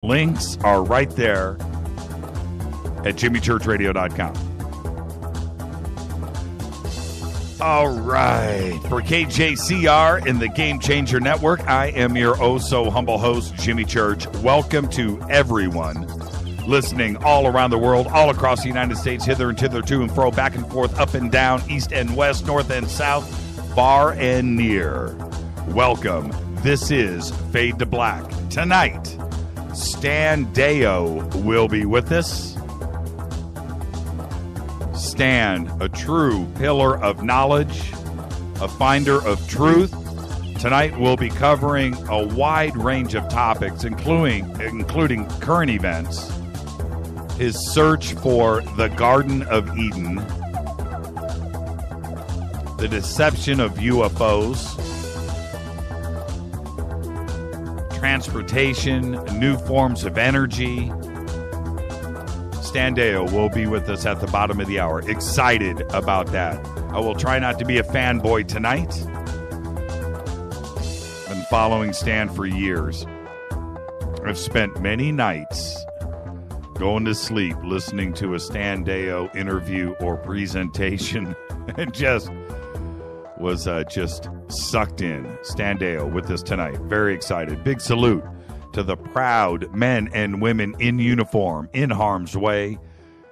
Links are right there at jimmychurchradio.com. All right. For KJCR in the Game Changer Network, I am your oh-so-humble host, Jimmy Church. Welcome to everyone listening all around the world, all across the United States, hither and thither, to and fro, back and forth, up and down, east and west, north and south, far and near. Welcome. This is Fade to Black. Tonight, Stan Deyo will be with us. Stan, a true pillar of knowledge, a finder of truth. Tonight we'll be covering a wide range of topics, including current events, his search for the Garden of Eden, the deception of UFOs, transportation, new forms of energy. Stan Deyo will be with us at the bottom of the hour. Excited about that. I will try not to be a fanboy tonight. Been following Stan for years. I've spent many nights going to sleep listening to a Stan Deyo interview or presentation and just was just sucked in. Stan Deyo with us tonight. Very excited. Big salute to the proud men and women in uniform, in harm's way,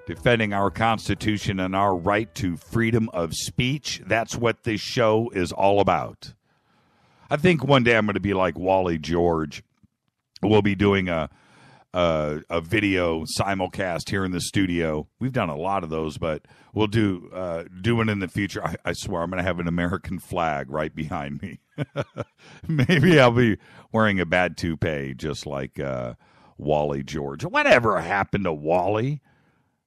defending our Constitution and our right to freedom of speech. That's what this show is all about. I think one day I'm going to be like Wally George. We'll be doing a video simulcast here in the studio. We've done a lot of those, but we'll do one in the future. I swear I'm going to have an American flag right behind me. Maybe I'll be wearing a bad toupee just like Wally George. Whatever happened to Wally?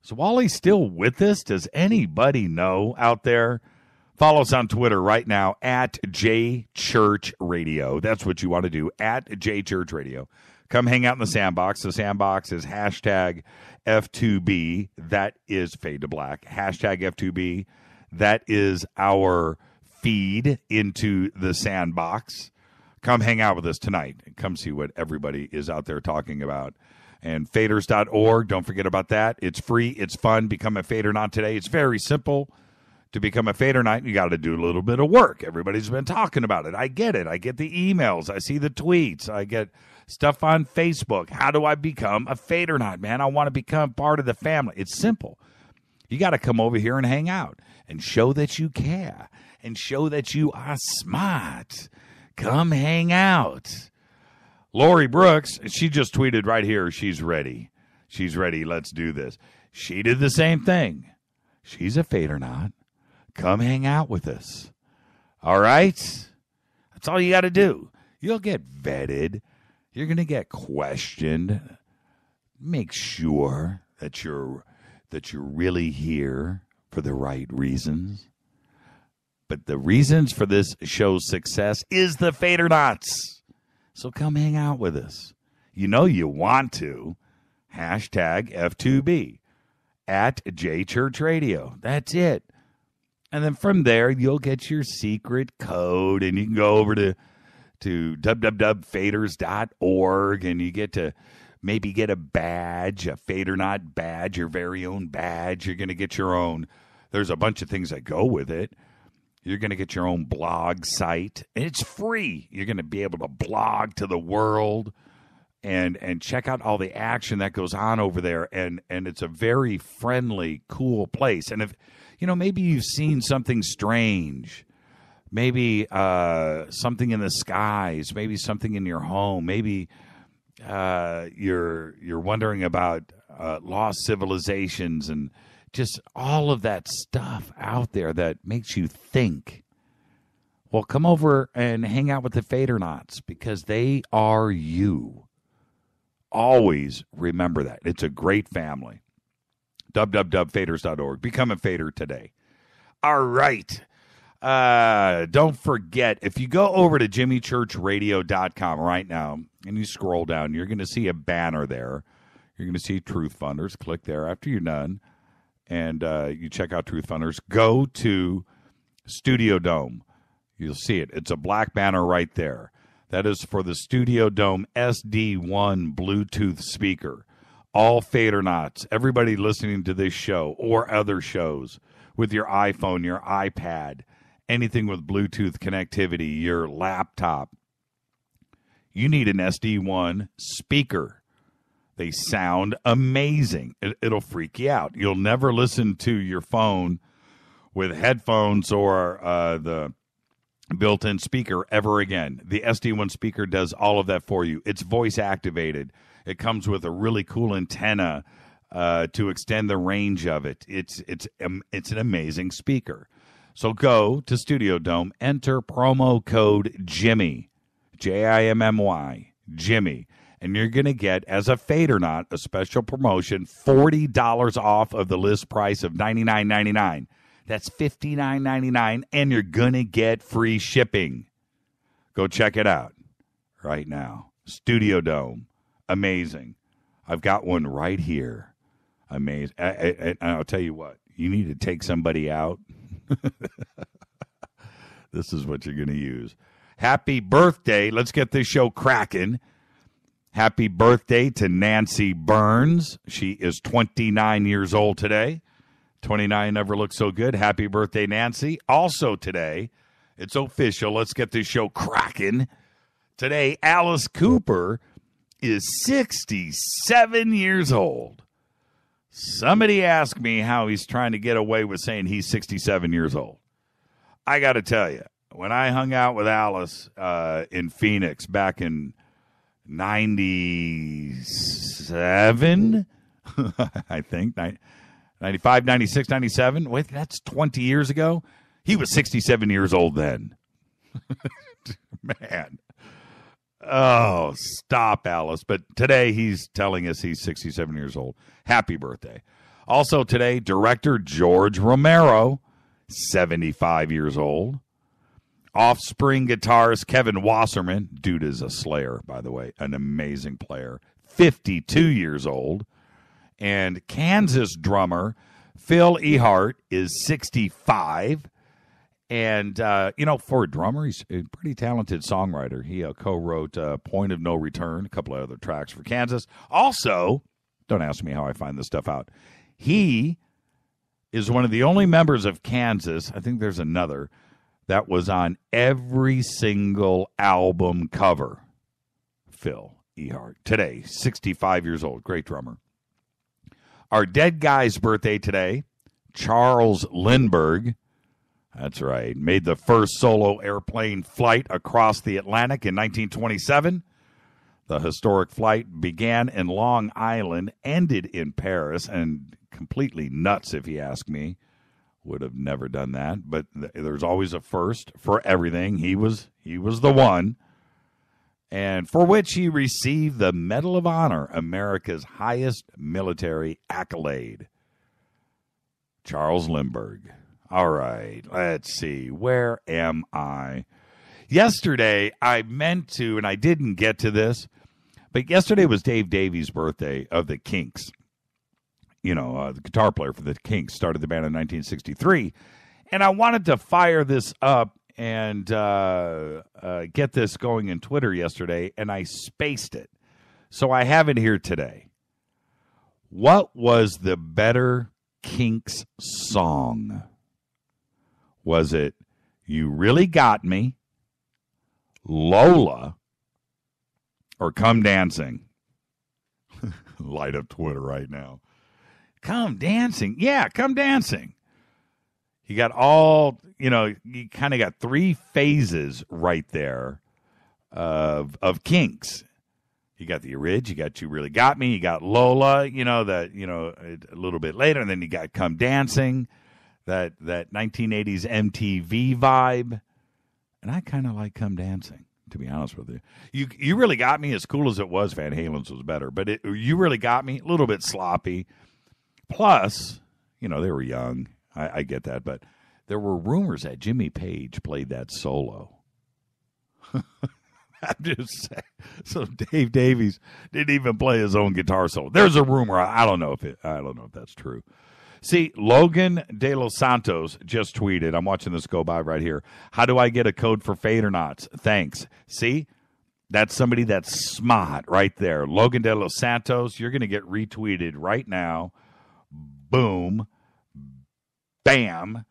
Is Wally still with us? Does anybody know out there? Follow us on Twitter right now at JChurchRadio. That's what you want to do, at JChurchRadio. Come hang out in the sandbox. The sandbox is hashtag F2B. That is Fade to Black. Hashtag F2B. That is our feed into the sandbox. Come hang out with us tonight. Come see what everybody is out there talking about. And faders.org, don't forget about that. It's free. It's fun. Become a Fader Not today. It's very simple. To become a Fader Night, you got to do a little bit of work. Everybody's been talking about it. I get it. I get the emails. I see the tweets. I get stuff on Facebook. How do I become a Fader Night, man? I want to become part of the family. It's simple. You got to come over here and hang out and show that you care and show that you are smart. Come hang out. Lori Brooks, she just tweeted right here. She's ready. She's ready. Let's do this. She did the same thing. She's a Fader Night. Come hang out with us. All right? That's all you got to do. You'll get vetted. You're going to get questioned. Make sure that you're really here for the right reasons. But the reasons for this show's success is the Fader Knots. So come hang out with us. You know you want to. Hashtag F2B at JChurchRadio. That's it. And then from there, you'll get your secret code, and you can go over to www.faders.org, and you get to maybe get a badge, a Fader Not badge, your very own badge. You're going to get your own. There's a bunch of things that go with it. You're going to get your own blog site, and it's free. You're going to be able to blog to the world and check out all the action that goes on over there, and it's a very friendly, cool place. And if maybe you've seen something strange, maybe something in the skies, maybe something in your home, maybe you're wondering about lost civilizations and just all of that stuff out there that makes you think. Well, come over and hang out with the Fader Knots because they are you. Always remember that. It's a great family. www.faders.org. Become a Fader today. All right. Don't forget, if you go over to jimmychurchradio.com right now and you scroll down, you're going to see a banner there. You're going to see Truth Funders. Click there after you're done, and you check out Truth Funders. Go to Studio Dome. You'll see it. It's a black banner right there. That is for the Studio Dome SD1 Bluetooth speaker. All Fadernauts, everybody listening to this show or other shows with your iPhone, your iPad, anything with Bluetooth connectivity, your laptop, you need an SD1 speaker. They sound amazing. It'll freak you out. You'll never listen to your phone with headphones or the built-in speaker ever again. The SD1 speaker does all of that for you. It's voice activated. It comes with a really cool antenna to extend the range of it. It's an amazing speaker. So go to Studio Dome, enter promo code Jimmy, Jimmy, Jimmy, and you're going to get, as a Fadernaut, a special promotion, $40 off of the list price of $99.99. That's $59.99, and you're going to get free shipping. Go check it out right now. Studio Dome. Amazing. I've got one right here. Amazing. I'll tell you what. You need to take somebody out. This is what you're going to use. Happy birthday. Let's get this show cracking. Happy birthday to Nancy Burns. She is 29 years old today. 29 never looked so good. Happy birthday, Nancy. Also today, it's official. Let's get this show cracking. Today, Alice Cooper is 67 years old. Somebody asked me how he's trying to get away with saying he's 67 years old. I got to tell you, when I hung out with Alice in Phoenix back in 97, I think, 95, 96, 97. Wait, that's 20 years ago. He was 67 years old then. Man. Oh, stop, Alice. But today he's telling us he's 67 years old. Happy birthday. Also today, director George Romero, 75 years old. Offspring guitarist Kevin Wasserman, dude is a slayer, by the way, an amazing player, 52 years old. And Kansas drummer Phil Ehart is 65. And, for a drummer, he's a pretty talented songwriter. He co-wrote Point of No Return, a couple of other tracks for Kansas. Also, don't ask me how I find this stuff out. He is one of the only members of Kansas, I think there's another, that was on every single album cover. Phil Ehart. Today, 65 years old. Great drummer. Our dead guy's birthday today, Charles Lindbergh. That's right. Made the first solo airplane flight across the Atlantic in 1927. The historic flight began in Long Island, ended in Paris, and completely nuts, if you ask me. Would have never done that, but there's always a first for everything. He was the one, and for which he received the Medal of Honor, America's highest military accolade. Charles Lindbergh. All right, let's see. Where am I? Yesterday, I meant to, and I didn't get to this, but yesterday was Dave Davies' birthday of the Kinks. The guitar player for the Kinks, started the band in 1963. And I wanted to fire this up and get this going in Twitter yesterday, and I spaced it. So I have it here today. What was the better Kinks song? Was it You Really Got Me, Lola, or Come Dancing? Light up Twitter right now. Come Dancing. Yeah, Come Dancing. You got all, you kind of got three phases right there of Kinks. You got the Orig, you got You Really Got Me, you got Lola, a little bit later, and then you got Come Dancing, that 1980s MTV vibe. And I kind of like Come Dancing, to be honest with you. You Really Got Me, as cool as it was, Van Halen's was better, but You Really Got Me, a little bit sloppy. Plus, they were young. I get that, but there were rumors that Jimmy Page played that solo. I'm just saying. So Dave Davies didn't even play his own guitar solo. There's a rumor. I don't know if that's true. See, Logan De Los Santos just tweeted. I'm watching this go by right here. How do I get a code for Fadernauts? Thanks. See, That's somebody that's smart right there. Logan De Los Santos, you're going to get retweeted right now. Boom. Bam.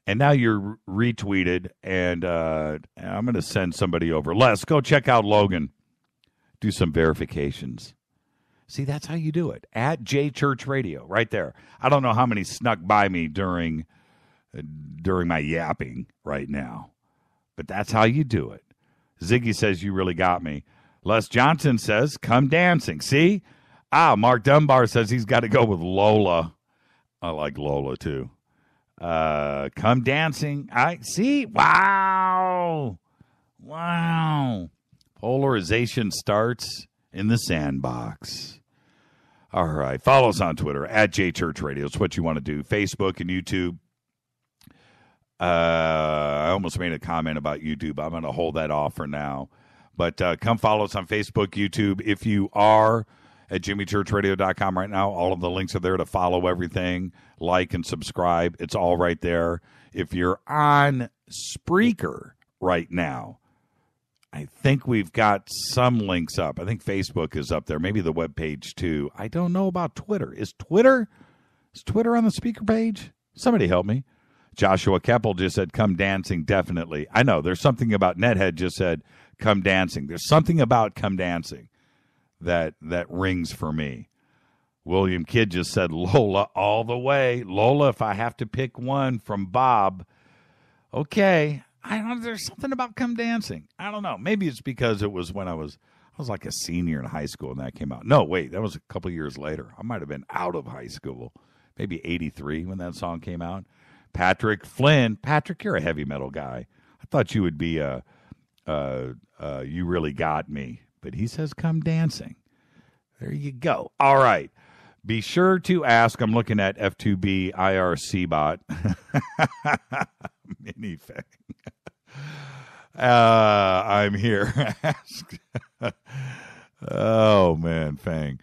And now you're retweeted, and I'm going to send somebody over. Les, go check out Logan. Do some verifications. See, that's how you do it. At JChurch Radio, right there. I don't know how many snuck by me during my yapping right now, but that's how you do it. Ziggy says, you really got me. Les Johnson says, come dancing. See? Mark Dunbar says he's got to go with Lola. I like Lola, too. Come dancing. I see. Wow. Polarization starts in the sandbox. All right. Follow us on Twitter at JChurch Radio. It's what you want to do. Facebook and YouTube. I almost made a comment about YouTube. I'm going to hold that off for now. But come follow us on Facebook, YouTube. If you are at jimmychurchradio.com right now, all of the links are there to follow everything, like and subscribe. It's all right there. If you're on Spreaker right now, I think we've got some links up. I think Facebook is up there, maybe the webpage too. I don't know about Twitter. Is Twitter on the speaker page? Somebody help me. Joshua Keppel just said, come dancing, definitely. I know, there's something about Nethead just said, come dancing. There's something about come dancing that rings for me. William Kidd just said, Lola all the way. Lola, if I have to pick one from Bob, okay. I don't know, there's something about come dancing. I don't know. Maybe it's because it was when I was like a senior in high school and that came out. No, wait, that was a couple years later. I might have been out of high school. Maybe 83 when that song came out. Patrick Flynn. Patrick, you're a heavy metal guy. I thought you would be You Really Got Me. But he says, come dancing. There you go. All right. Be sure to ask. I'm looking at F2B IRC bot. Mini Fang. I'm here. Ask. Oh, man, Fang.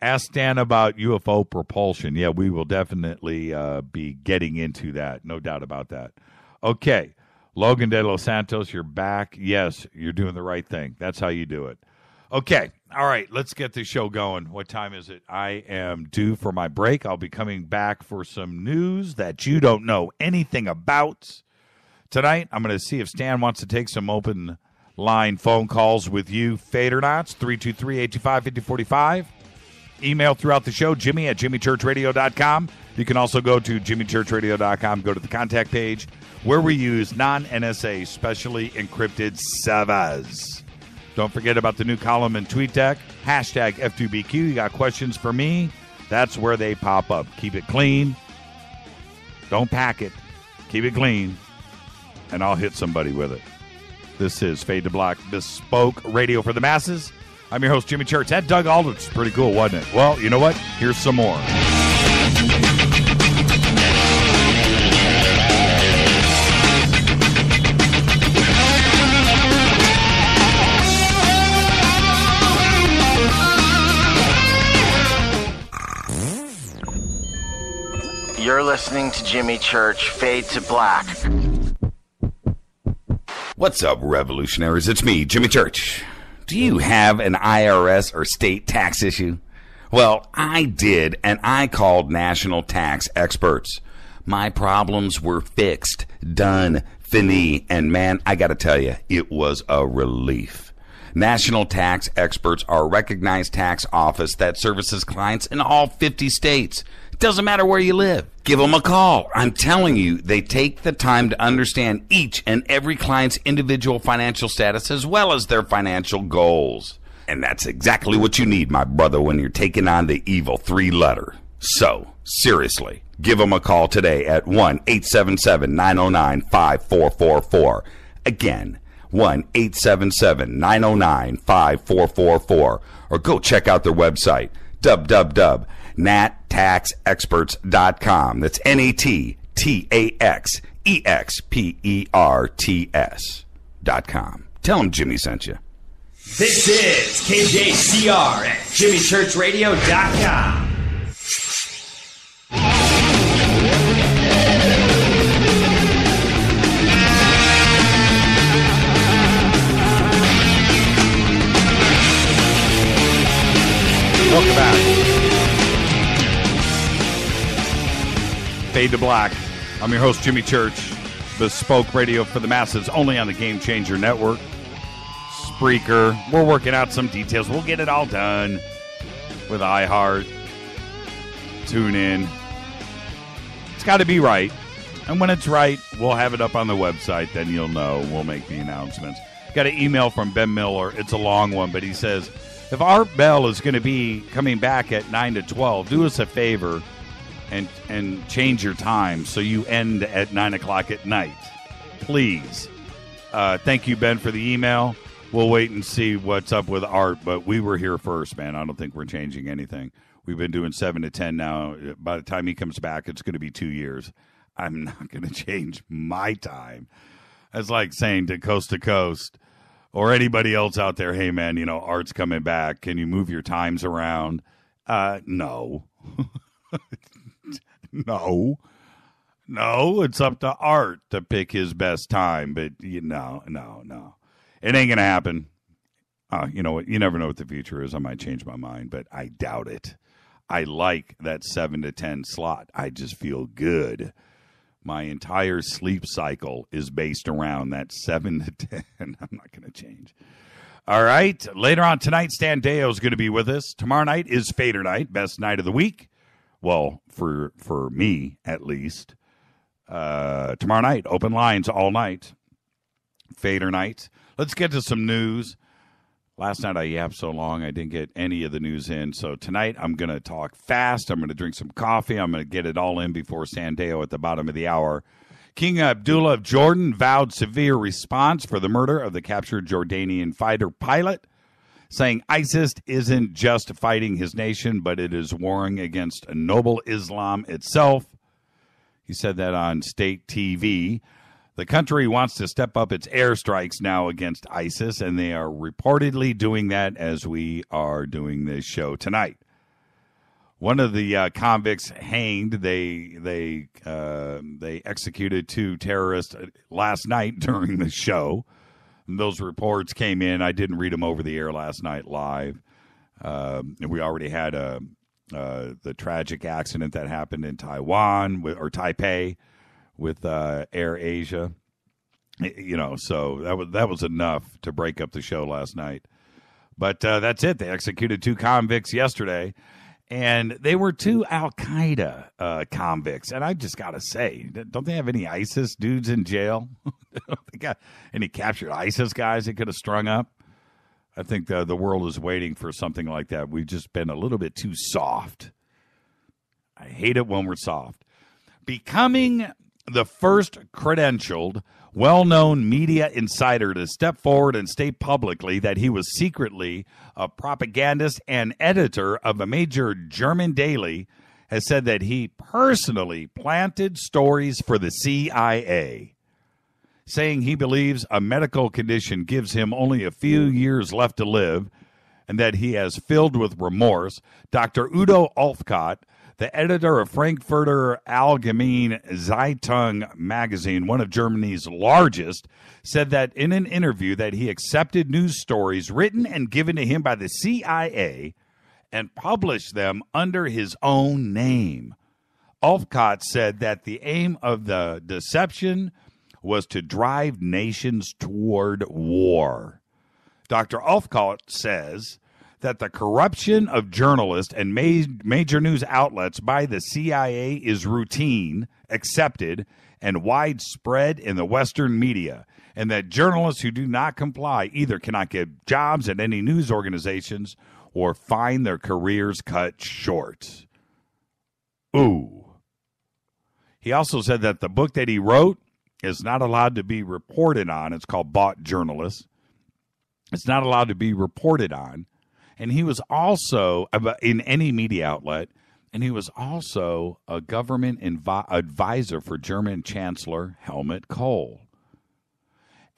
Ask Stan about UFO propulsion. Yeah, we will definitely be getting into that. No doubt about that. Okay. Logan De Los Santos, you're back. Yes, you're doing the right thing. That's how you do it. Okay. All right. Let's get this show going. What time is it? I am due for my break. I'll be coming back for some news that you don't know anything about. Tonight, I'm going to see if Stan wants to take some open line phone calls with you, Fadernauts, 323-825-5045. Email throughout the show, Jimmy at jimmychurchradio.com. You can also go to jimmychurchradio.com, go to the contact page, where we use non-NSA specially encrypted servers. Don't forget about the new column in TweetDeck, hashtag F2BQ. You got questions for me? That's where they pop up. Keep it clean. Don't pack it. Keep it clean. And I'll hit somebody with it. This is Fade to Black, bespoke radio for the masses. I'm your host, Jimmy Church. That Doug Aldrich's pretty cool, wasn't it? Well, you know what? Here's some more. You're listening to Jimmy Church, Fade to Black. What's up, revolutionaries? It's me, Jimmy Church. Do you have an IRS or state tax issue? Well, I did, and I called national tax experts. My problems were fixed, done, fini, and man, I gotta tell you, it was a relief. National tax experts are a recognized tax office that services clients in all 50 states. Doesn't matter where you live. Give them a call. I'm telling you, they take the time to understand each and every client's individual financial status as well as their financial goals. And that's exactly what you need, my brother, when you're taking on the evil 3-letter. So, seriously, give them a call today at 1-877-909-5444. Again, 1-877-909-5444. Or go check out their website, www.nattaxexperts.com. That's NATTAXEXPERTS.com. Tell them Jimmy sent you. This is KJCR at jimmychurchradio.com. Welcome back. Fade to Black. I'm your host, Jimmy Church. Bespoke radio for the masses, only on the Game Changer Network. Spreaker. We're working out some details. We'll get it all done with iHeart. Tune in. It's got to be right. And when it's right, we'll have it up on the website. Then you'll know. We'll make the announcements. Got an email from Ben Miller. It's a long one, but he says, if Art Bell is going to be coming back at 9 to 12, do us a favor and change your time so you end at 9 o'clock at night. Please. Thank you, Ben, for the email. We'll wait and see what's up with Art, but we were here first, man. I don't think we're changing anything. We've been doing 7 to 10 now. By the time he comes back, it's going to be 2 years. I'm not going to change my time. That's like saying to Coast or anybody else out there, hey, man, you know, Art's coming back. Can you move your times around? No. No, it's up to Art to pick his best time. But no. It ain't going to happen. You know what? You never know what the future is. I might change my mind, but I doubt it. I like that 7 to 10 slot. I just feel good. My entire sleep cycle is based around that 7 to 10. I'm not going to change. All right. Later on tonight, Stan Deyo is going to be with us. Tomorrow night is Fader Night, best night of the week. Well, for me, at least. Tomorrow night, open lines all night. Fader night. Let's get to some news. Last night I yapped so long I didn't get any of the news in. So tonight I'm going to talk fast. I'm going to drink some coffee. I'm going to get it all in before San Diego at the bottom of the hour. King Abdullah of Jordan vowed severe response for the murder of the captured Jordanian fighter pilot, saying ISIS isn't just fighting his nation, but it is warring against noble Islam itself. He said that on state TV. The country wants to step up its airstrikes now against ISIS, and they are reportedly doing that as we are doing this show tonight. One of the convicts hanged. They executed 2 terrorists last night during the show. Those reports came in. I didn't read them over the air last night live. We already had the tragic accident that happened in Taiwan or Taipei with Air Asia. You know, so that was enough to break up the show last night. But that's it. They executed 2 convicts yesterday, and they were 2 Al-Qaeda convicts. And I just got to say, don't they have any ISIS dudes in jail? They got any captured ISIS guys they could have strung up? I think the world is waiting for something like that. We've just been a little bit too soft. I hate it when we're soft. Becoming the first credentialed, well-known media insider to step forward and state publicly that he was secretly a propagandist and editor of a major German daily has said that he personally planted stories for the CIA, saying he believes a medical condition gives him only a few years left to live and that he has filled with remorse. Dr. Udo Olfkott, the editor of Frankfurter Allgemeine Zeitung magazine, one of Germany's largest, said that in an interview that he accepted news stories written and given to him by the CIA and published them under his own name. Olfkott said that the aim of the deception was to drive nations toward war. Dr. Olfkott says that the corruption of journalists and major news outlets by the CIA is routine, accepted, and widespread in the Western media, and that journalists who do not comply either cannot get jobs at any news organizations or find their careers cut short. Ooh. He also said that the book that he wrote is not allowed to be reported on. It's called Bought Journalists. It's not allowed to be reported on. And he was also in any media outlet, and he was also a government advisor for German Chancellor Helmut Kohl.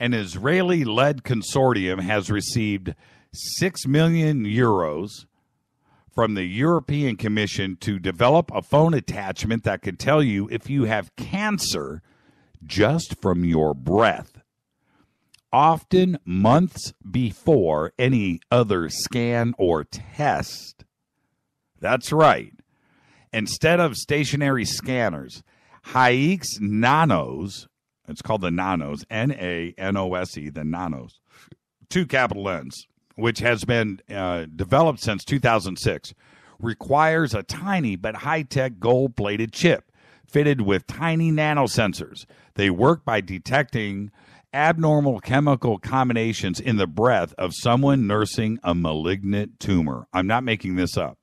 An Israeli-led consortium has received 6 million euros from the European Commission to develop a phone attachment that could tell you if you have cancer just from your breath, often months before any other scan or test. That's right. Instead of stationary scanners, Hikes Nanos, it's called the Nanos, N-A-N-O-S-E, the Nanos, 2 capital N's, which has been developed since 2006, requires a tiny but high-tech gold-plated chip fitted with tiny nanosensors. They work by detecting abnormal chemical combinations in the breath of someone nursing a malignant tumor. I'm not making this up.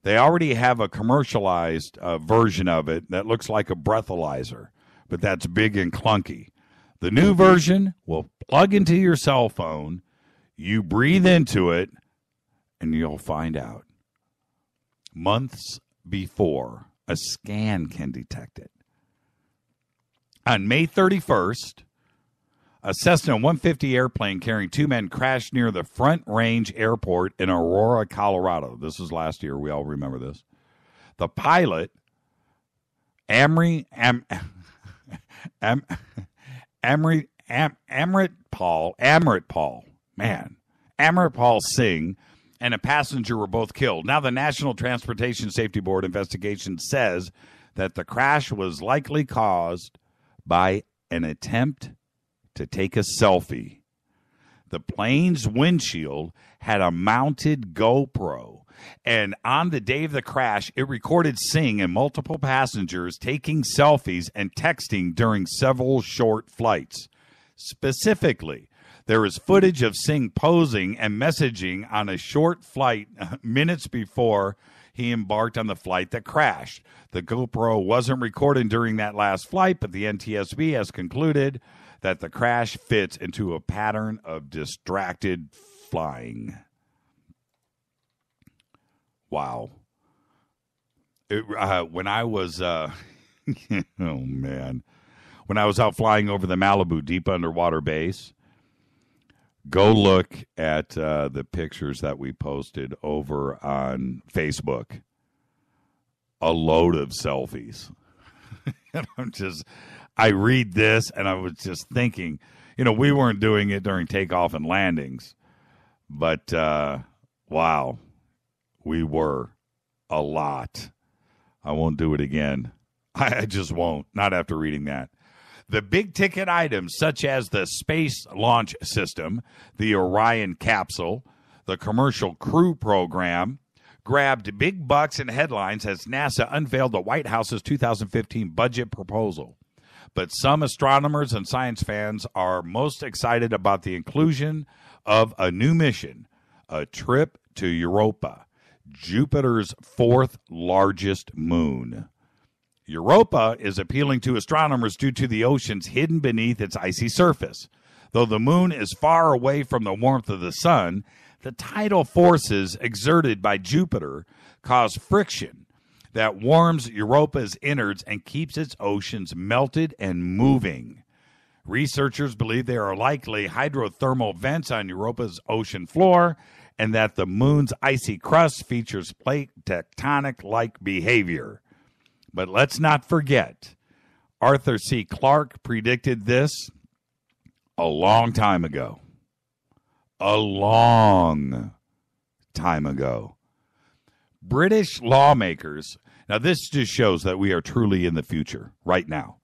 They already have a commercialized version of it that looks like a breathalyzer, but that's big and clunky. The new version will plug into your cell phone, you breathe into it, and you'll find out. Months before a scan can detect it. On May 31st, a Cessna 150 airplane carrying 2 men crashed near the Front Range Airport in Aurora, Colorado. This was last year. We all remember this. The pilot, Amrit Paul Singh, and a passenger were both killed. Now the National Transportation Safety Board investigation says that the crash was likely caused by an attempt to take a selfie. The plane's windshield had a mounted GoPro, and on the day of the crash, it recorded Singh and multiple passengers taking selfies and texting during several short flights. Specifically, there is footage of Singh posing and messaging on a short flight minutes before he embarked on the flight that crashed. The GoPro wasn't recorded during that last flight, but the NTSB has concluded that the crash fits into a pattern of distracted flying. Wow. When I was, oh man, when I was out flying over the Malibu deep underwater base, go look at the pictures that we posted over on Facebook. A load of selfies. I read this and I was just thinking, we weren't doing it during takeoff and landings, but wow, we were a lot. I won't do it again. I just won't, not after reading that. The big ticket items such as the Space Launch System, the Orion capsule, the Commercial Crew Program, grabbed big bucks and headlines as NASA unveiled the White House's 2015 budget proposal. But some astronomers and science fans are most excited about the inclusion of a new mission, a trip to Europa, Jupiter's 4th largest moon. Europa is appealing to astronomers due to the oceans hidden beneath its icy surface. Though the moon is far away from the warmth of the sun, the tidal forces exerted by Jupiter cause friction that warms Europa's innards and keeps its oceans melted and moving. Researchers believe there are likely hydrothermal vents on Europa's ocean floor and that the moon's icy crust features plate tectonic-like behavior. But let's not forget, Arthur C. Clarke predicted this a long time ago. A long time ago. British lawmakers, now this just shows that we are truly in the future right now.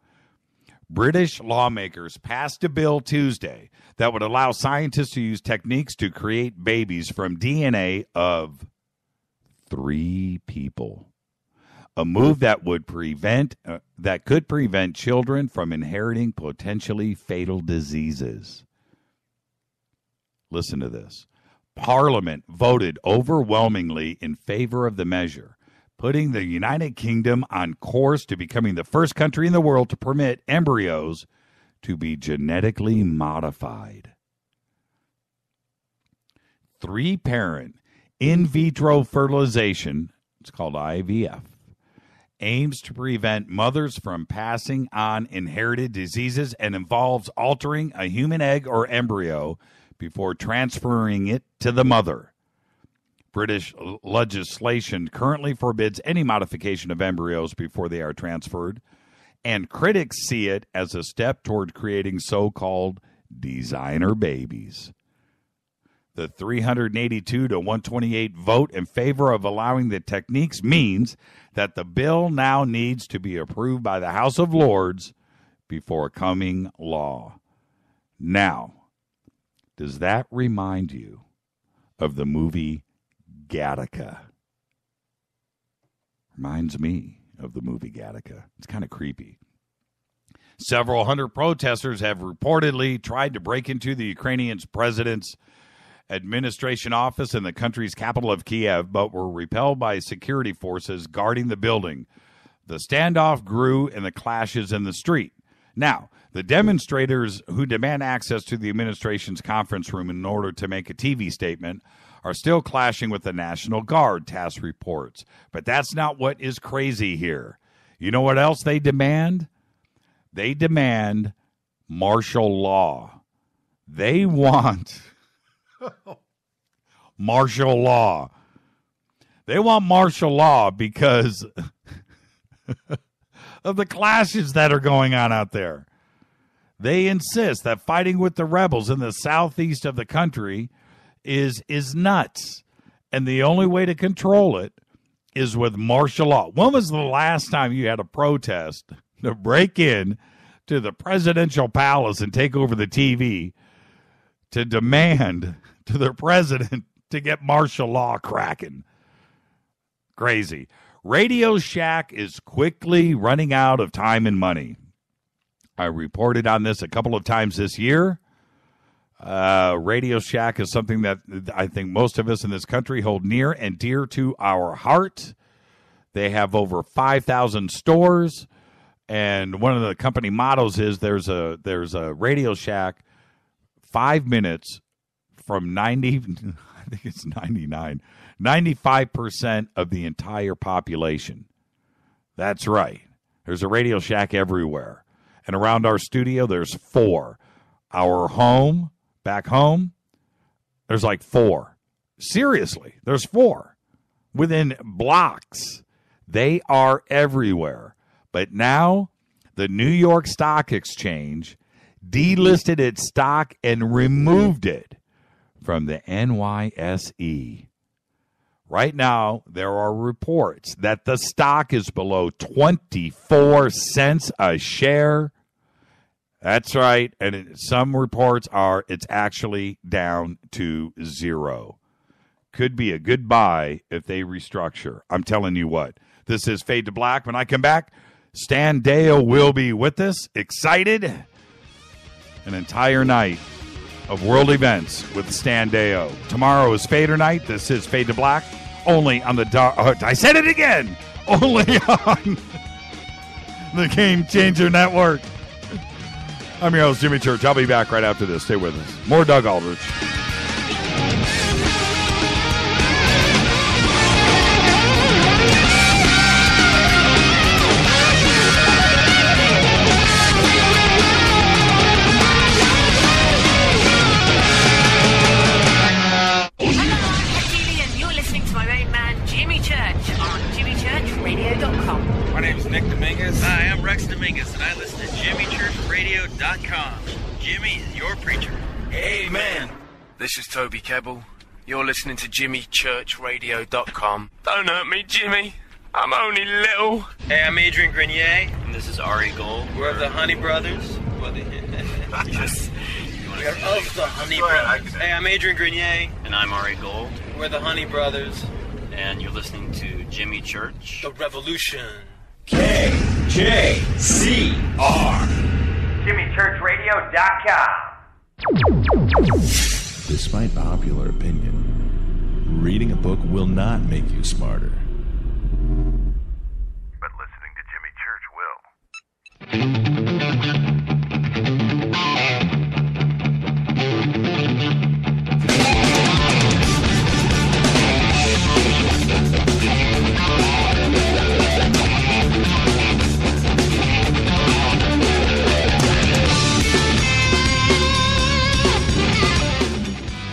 British lawmakers passed a bill Tuesday that would allow scientists to use techniques to create babies from DNA of 3 people. A move that would could prevent children from inheriting potentially fatal diseases. Listen to this. Parliament voted overwhelmingly in favor of the measure, putting the United Kingdom on course to becoming the first country in the world to permit embryos to be genetically modified. 3-parent in vitro fertilization, it's called IVF, aims to prevent mothers from passing on inherited diseases and involves altering a human egg or embryo before transferring it to the mother. British legislation currently forbids any modification of embryos before they are transferred, and critics see it as a step toward creating so-called designer babies. The 382 to 128 vote in favor of allowing the techniques means that the bill now needs to be approved by the House of Lords before coming law. Now, does that remind you of the movie Gattaca? Reminds me of the movie Gattaca. It's kind of creepy. Several hundred protesters have reportedly tried to break into the Ukrainian president's administration office in the country's capital of Kiev, but were repelled by security forces guarding the building. The standoff grew and the clashes in the street. Now, the demonstrators who demand access to the administration's conference room in order to make a TV statement are still clashing with the National Guard, TASS reports. But that's not what is crazy here. You know what else they demand? They demand martial law. They want martial law. They want martial law because of the clashes that are going on out there. They insist that fighting with the rebels in the southeast of the country is nuts. And the only way to control it is with martial law. When was the last time you had a protest to break in to the presidential palace and take over the TV to demand to the president to get martial law cracking? Crazy. Radio Shack is quickly running out of time and money. I reported on this a couple of times this year. Radio Shack is something that I think most of us in this country hold near and dear to our heart. They have over 5,000 stores, and one of the company mottos is there's a Radio Shack 5 minutes from 90, I think it's 99, 95% of the entire population. That's right. There's a Radio Shack everywhere. And around our studio, there's 4. Our home, back home, there's like 4. Seriously, there's 4. Within blocks. They are everywhere. But now, the New York Stock Exchange delisted its stock and removed it from the NYSE. Right now, there are reports that the stock is below 24 cents a share. That's right. And some reports are it's actually down to 0. Could be a good buy if they restructure. I'm telling you what. This is Fade to Black. When I come back, Stan Deyo will be with us. Excited. An entire night of world events with Stan Deyo. Tomorrow is Fader night. This is Fade to Black. Only on the I said it again. Only on the Game Changer Network. I'm your host, Jimmy Church. I'll be back right after this. Stay with us. More Doug Aldrich. My name is Nick Dominguez. Hi, I'm Rex Dominguez, and I listen to JimmyChurchRadio.com. Jimmy is your preacher. Amen. This is Toby Kebbell. You're listening to JimmyChurchRadio.com. Don't hurt me, Jimmy. I'm only little. Hey, I'm Adrian Grenier. And this is Ari Gold. We're of the Honey Brothers. Yes. We're of the Honey Brothers. Hey, I'm Adrian Grenier. And I'm Ari Gold. We're the Honey Brothers. And you're listening to Jimmy Church. The Revolution. KJCR. JimmyChurchRadio.com. Despite popular opinion, reading a book will not make you smarter. But listening to Jimmy Church will.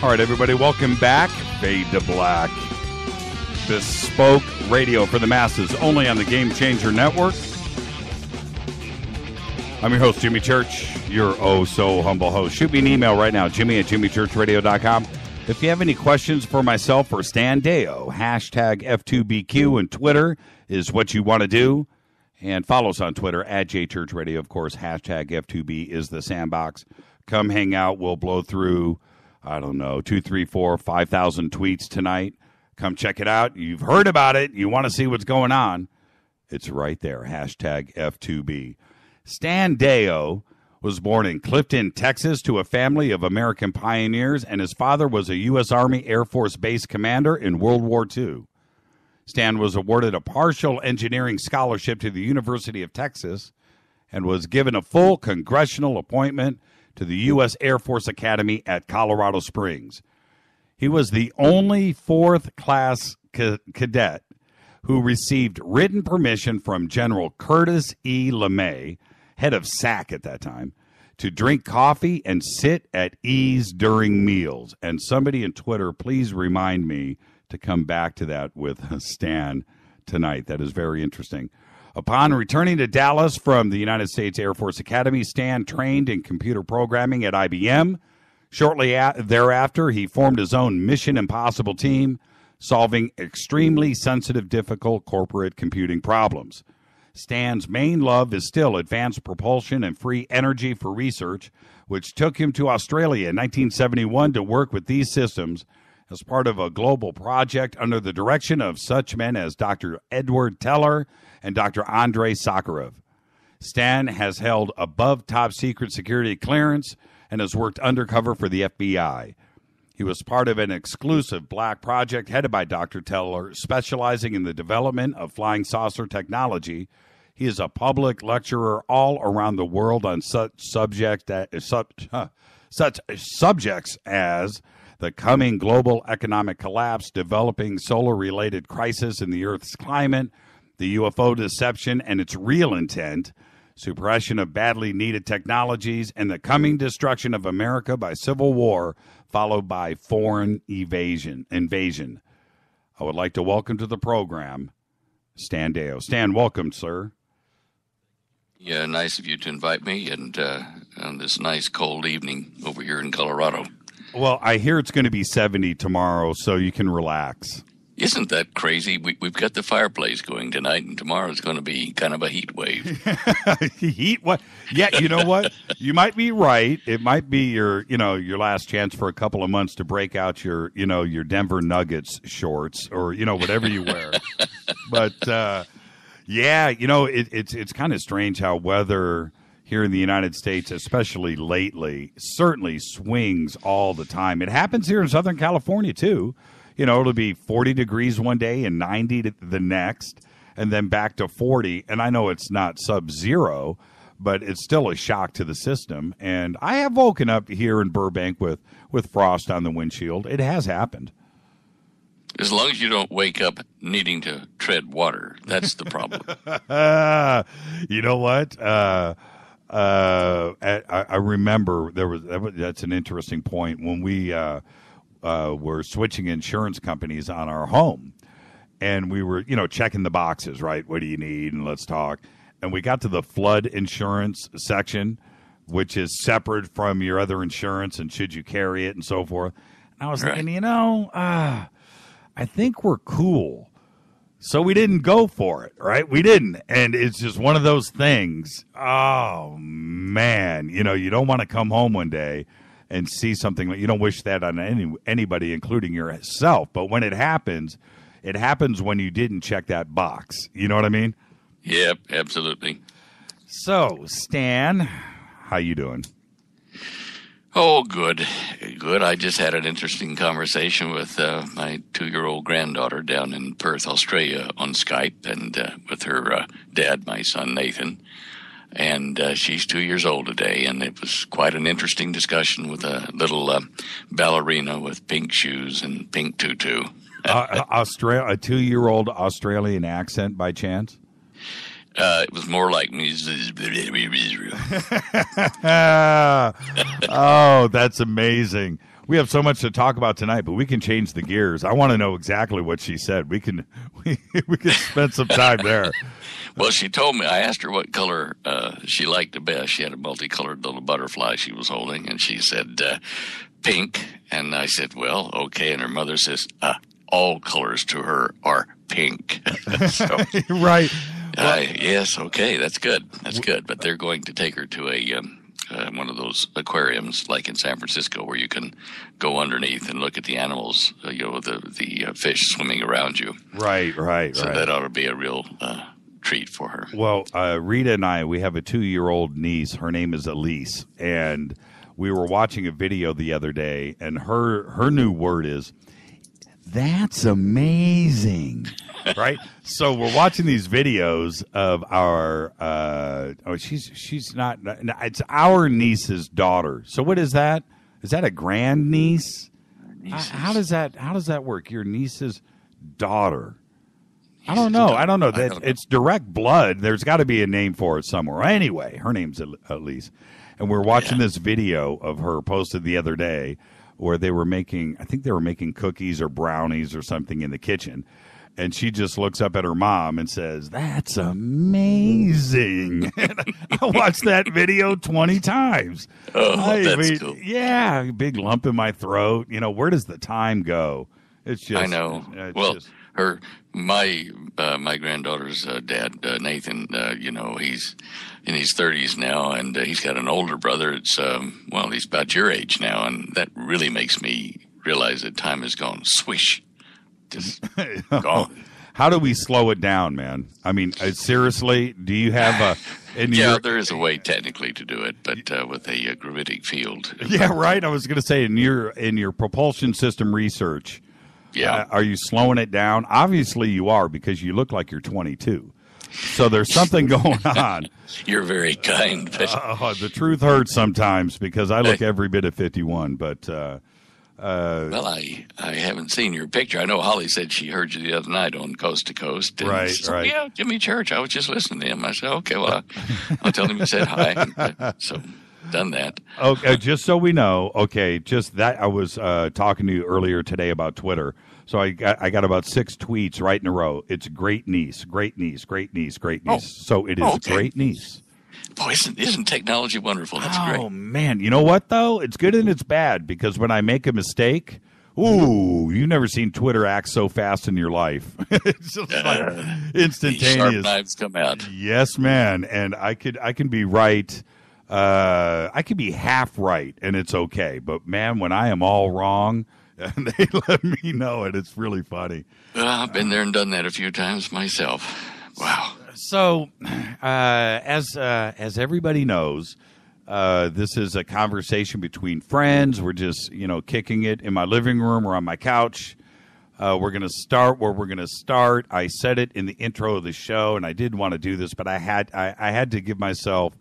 All right, everybody, welcome back. Fade to Black. Bespoke radio for the masses, only on the Game Changer Network. I'm your host, Jimmy Church, your oh-so-humble host. Shoot me an email right now, Jimmy@JimmyChurchRadio.com. If you have any questions for myself or Stan Deyo, hashtag F2BQ and Twitter is what you want to do. And follow us on Twitter at JChurchRadio. Of course, hashtag F2B is the sandbox. Come hang out. We'll blow through, 2, 3, 4, 5,000 tweets tonight. Come check it out. You've heard about it. You want to see what's going on. It's right there, hashtag F2B. Stan Deyo was born in Clifton, Texas, to a family of American pioneers, and his father was a U.S. Army Air Force Base commander in World War II. Stan was awarded a partial engineering scholarship to the University of Texas and was given a full congressional appointment to the U.S. Air Force Academy at Colorado Springs. He was the only fourth-class cadet who received written permission from General Curtis E. LeMay, head of SAC at that time, to drink coffee and sit at ease during meals. And somebody in Twitter, please remind me to come back to that with Stan tonight. That is very interesting. Upon returning to Dallas from the United States Air Force Academy, Stan trained in computer programming at IBM. Shortly thereafter, he formed his own Mission Impossible team, solving extremely sensitive, difficult corporate computing problems. Stan's main love is still advanced propulsion and free energy for research, which took him to Australia in 1971 to work with these systems as part of a global project under the direction of such men as Dr. Edward Teller and Dr. Andrei Sakharov. Stan has held above top secret security clearance and has worked undercover for the FBI. He was part of an exclusive black project headed by Dr. Teller, specializing in the development of flying saucer technology. He is a public lecturer all around the world on such subjects as the coming global economic collapse, developing solar-related crisis in the Earth's climate, the UFO deception and its real intent, suppression of badly needed technologies, and the coming destruction of America by civil war, followed by foreign invasion. I would like to welcome to the program Stan Deyo. Stan, welcome, sir. Yeah, nice of you to invite me, and on this nice cold evening over here in Colorado. Well, I hear it's going to be 70 tomorrow, so you can relax. Isn't that crazy? We've got the fireplace going tonight, and tomorrow's going to be kind of a heat wave. Heat what? Yeah, you know what? You might be right. It might be your last chance for a couple of months to break out your Denver Nuggets shorts or whatever you wear. But it's kind of strange how weather here in the United States, especially lately, certainly swings all the time. It happens here in Southern California too. It'll be 40 degrees one day and 90 the next, and then back to 40. And I know it's not sub-zero, but it's still a shock to the system. And I have woken up here in Burbank with frost on the windshield. It has happened. As long as you don't wake up needing to tread water, that's the problem. You know what? I remember that's an interesting point when we were switching insurance companies on our home, and we were checking the boxes, right? What do you need? And let's talk. And we got to the flood insurance section, which is separate from your other insurance and should you carry it and so forth. And I was thinking, I think we're cool. So we didn't go for it, right? We didn't. And it's just one of those things. Oh, man. You don't want to come home one day and see something like, you don't wish that on anybody, including yourself. But when it happens when you didn't check that box. You know what I mean? Yep, absolutely. So, Stan, how you doing? Oh, good. I just had an interesting conversation with my 2-year-old granddaughter down in Perth, Australia on Skype, and with her dad, my son Nathan. And she's 2 years old today, and it was quite an interesting discussion with a little ballerina with pink shoes and pink tutu. A 2-year-old Australian accent by chance? It was more like Oh, that's amazing. We have so much to talk about tonight, but we can change the gears. I want to know exactly what she said. We can spend some time there. Well, she told me, I asked her what color she liked the best. She had a multicolored little butterfly she was holding, and she said pink. And I said, well, okay. And her mother says, all colors to her are pink. So, right. yes, okay, that's good. That's good. But they're going to take her to a one of those aquariums like in San Francisco where you can go underneath and look at the animals, the fish swimming around you. Right. So that ought to be a real treat for her. Well, Rita and I, we have a 2-year-old niece. Her name is Elise, and we were watching a video the other day, and her new word is, "That's amazing." Right? So we're watching these videos of our she's not, it's our niece's daughter. So what is that? Is that a grand niece? How does that work? Your niece's daughter. I don't know. It's direct blood. There's got to be a name for it somewhere. Anyway, her name's Elise. And we're watching this video of her posted the other day where they were making cookies or brownies or something in the kitchen. And she just looks up at her mom and says, "That's amazing." I watched that video 20 times. That's cool. Yeah, big lump in my throat. Where does the time go? It's just, I know. My granddaughter's dad, Nathan, he's in his 30s now, and he's got an older brother. It's he's about your age now, and that really makes me realize that time has gone swish. Just gone. How do we slow it down, man? I mean, seriously, do you have there is a way technically to do it, but with a gravitic field. Yeah, right. I was going to say in your propulsion system research. Yeah. Are you slowing it down? Obviously you are, because you look like you're 22. So there's something going on. You're very kind. But... the truth hurts sometimes because I look every bit of 51. But well, I haven't seen your picture. I know Holly said she heard you the other night on Coast to Coast. And right. Yeah, Jimmy Church. I was just listening to him. I said, okay, well, I'll tell him you said hi. So done that. Okay, just so we know. Okay, just that I was talking to you earlier today about Twitter. So I got about 6 tweets right in a row. It's great niece, great niece, great niece, great niece. So it is great niece. Boy, isn't technology wonderful? That's great. Oh, man. You know what, though? It's good and it's bad, because when I make a mistake, you've never seen Twitter act so fast in your life. It's just like instantaneous. Sharp knives come out. Yes, man. And I can be right. I can be half right, and it's okay. But, man, when I am all wrong, and they let me know it, it's really funny. I've been there and done that a few times myself. Wow. So, as everybody knows, this is a conversation between friends. We're just, kicking it in my living room or on my couch. We're going to start where we're going to start. I said it in the intro of the show, and I did want to do this, but I had to give myself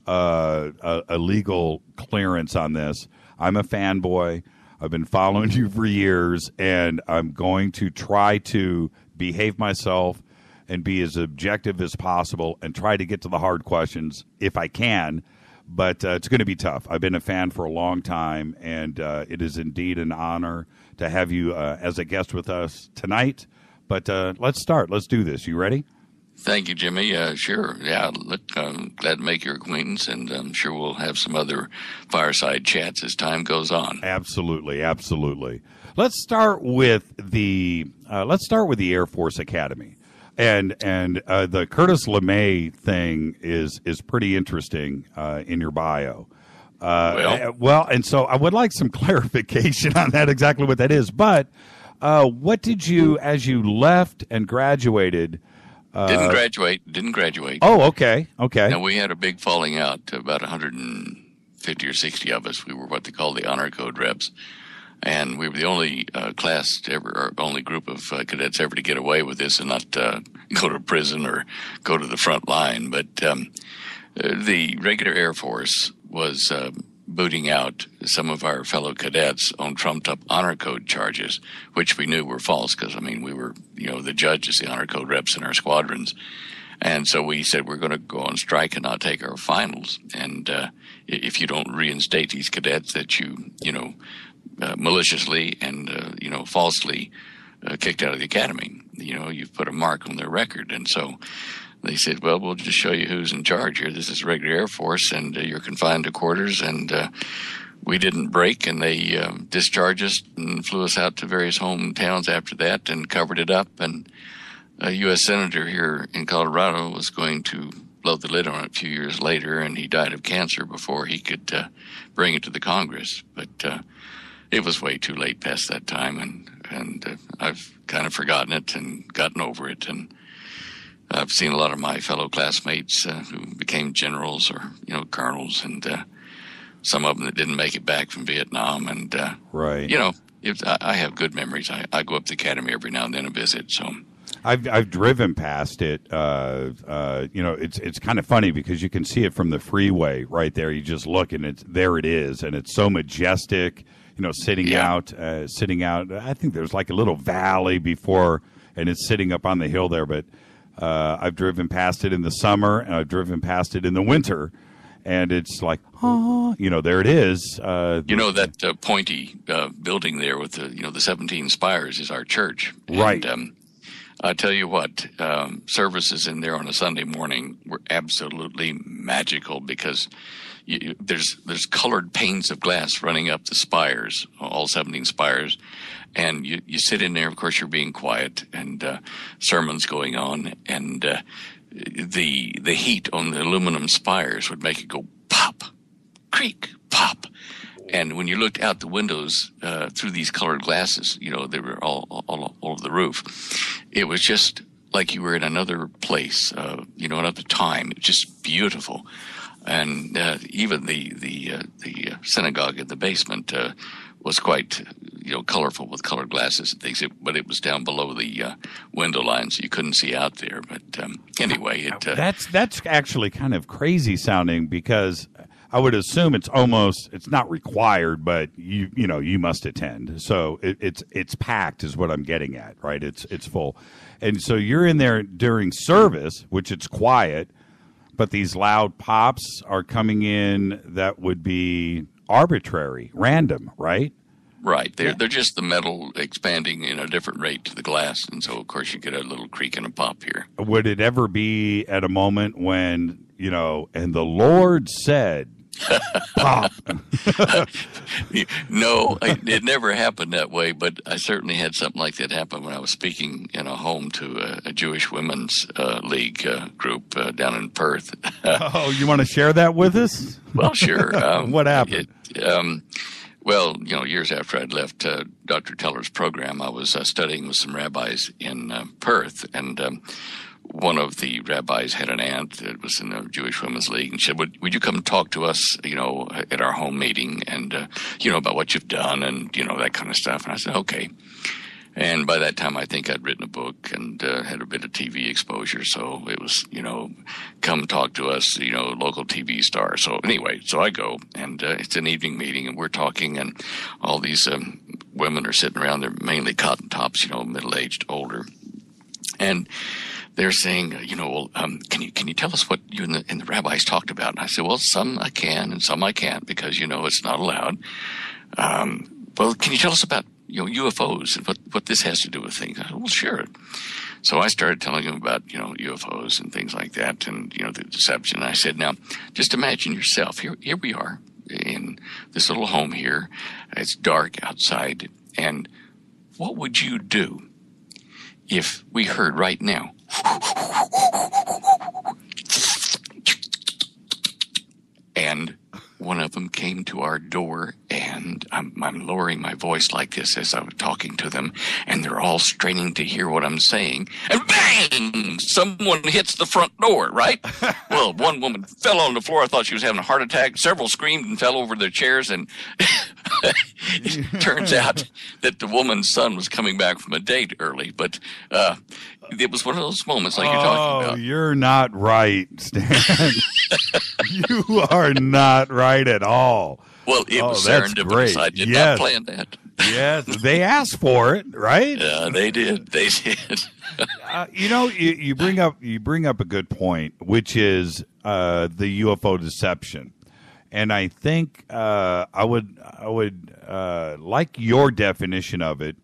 a legal clearance on this. I'm a fanboy. I've been following you for years, and I'm going to try to behave myself and be as objective as possible and try to get to the hard questions if I can. But it's going to be tough. I've been a fan for a long time, and it is indeed an honor to have you as a guest with us tonight. But let's start. Let's do this. You ready? Thank you, Jimmy. Sure. Yeah, I'm glad to make your acquaintance, and I'm sure we'll have some other fireside chats as time goes on. Absolutely, absolutely. Let's start with the Air Force Academy. And the Curtis LeMay thing is pretty interesting in your bio. And so I would like some clarification on that, exactly what that is. But what did you, as you left and graduated? Didn't graduate. Oh, okay. Now, we had a big falling out, about 150 or 60 of us. We were what they call the honor code reps. And we were the only class ever, or only group of cadets ever to get away with this and not go to prison or go to the front line. But the regular Air Force was booting out some of our fellow cadets on trumped-up honor code charges, which we knew were false because, we were, the judges, the honor code reps in our squadrons. And so we said we're going to go on strike and not take our finals. And if you don't reinstate these cadets that you maliciously and, falsely kicked out of the academy. You've put a mark on their record. And so they said, well, we'll just show you who's in charge here. This is regular Air Force, and you're confined to quarters, and we didn't break, and they discharged us and flew us out to various hometowns after that and covered it up. And a U.S. Senator here in Colorado was going to blow the lid on it a few years later, and he died of cancer before he could bring it to the Congress. But it was way too late past that time, and I've kind of forgotten it and gotten over it. And I've seen a lot of my fellow classmates who became generals or, colonels, and some of them that didn't make it back from Vietnam. And, right. I have good memories. I go up to the academy every now and then and visit, so... I've driven past it. It's kind of funny because you can see it from the freeway right there. You just look and there it is, and it's so majestic. Sitting out. I think there's like a little valley before, and it's sitting up on the hill there. But I've driven past it in the summer, and I've driven past it in the winter, and it's like, there it is. That pointy building there with the 17 spires is our church, right? And, I tell you what, services in there on a Sunday morning were absolutely magical because there's colored panes of glass running up the spires, all 17 spires, and you sit in there. Of course, you're being quiet, and sermons going on, and the heat on the aluminum spires would make it go pop, creak, pop. And when you looked out the windows through these colored glasses, they were all over the roof. It was just like you were in another place, another time. It was just beautiful. And even the synagogue in the basement was quite, colorful with colored glasses and things. But it was down below the window line, so you couldn't see out there. But anyway, that's actually kind of crazy sounding because I would assume it's not required, but you must attend. So it's packed is what I'm getting at, right? It's full. And so you're in there during service, which it's quiet, but these loud pops are coming in that would be arbitrary, random, right? Right. They're just the metal expanding in a different rate to the glass. And so, of course, you get a little creak and a pop here. Would it ever be at a moment when, and the Lord said, pop? No, it never happened that way, but I certainly had something like that happen when I was speaking in a home to a Jewish women's league group down in Perth. Oh, you want to share that with us? Well, sure. What happened? Years after I'd left Dr. Teller's program, I was studying with some rabbis in Perth, and one of the rabbis had an aunt that was in the Jewish Women's League, and she said, would you come talk to us, at our home meeting, and, about what you've done, and, that kind of stuff. And I said, okay. And by that time, I think I'd written a book and had a bit of TV exposure. So it was, come talk to us, local TV star. So anyway, so I go, and it's an evening meeting, and we're talking, and all these women are sitting around. They're mainly cotton tops, middle-aged, older. And they're saying, can you tell us what you and the rabbis talked about? And I said, well, some I can and some I can't because, it's not allowed. Well, can you tell us about, UFOs and what this has to do with things? I said, well, sure. So I started telling him about, UFOs and things like that and, the deception. And I said, now, just imagine yourself. Here we are in this little home here. It's dark outside. And what would you do if we heard right now, and one of them came to our door, and I'm lowering my voice like this as I'm talking to them, and they're all straining to hear what I'm saying, and bang! Someone hits the front door, right? Well, one woman fell on the floor. I thought she was having a heart attack. Several screamed and fell over their chairs, and it turns out that the woman's son was coming back from a date early, but it was one of those moments like you're talking about. Oh, you're not right, Stan. You are not right at all. Well, it was serendipitous. I did not plan that. Yes, they asked for it, right? Yeah, they did. They did. You bring up a good point, which is the UFO deception, and I think I would like your definition of it.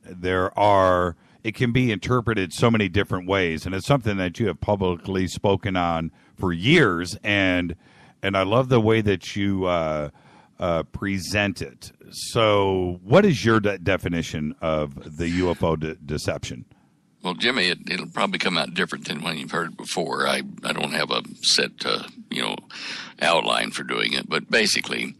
It can be interpreted so many different ways, and it's something that you have publicly spoken on for years, and I love the way that you present it. So, what is your definition of the UFO deception? Well, Jimmy, it'll probably come out different than when you've heard it before. I don't have a set, outline for doing it, but basically,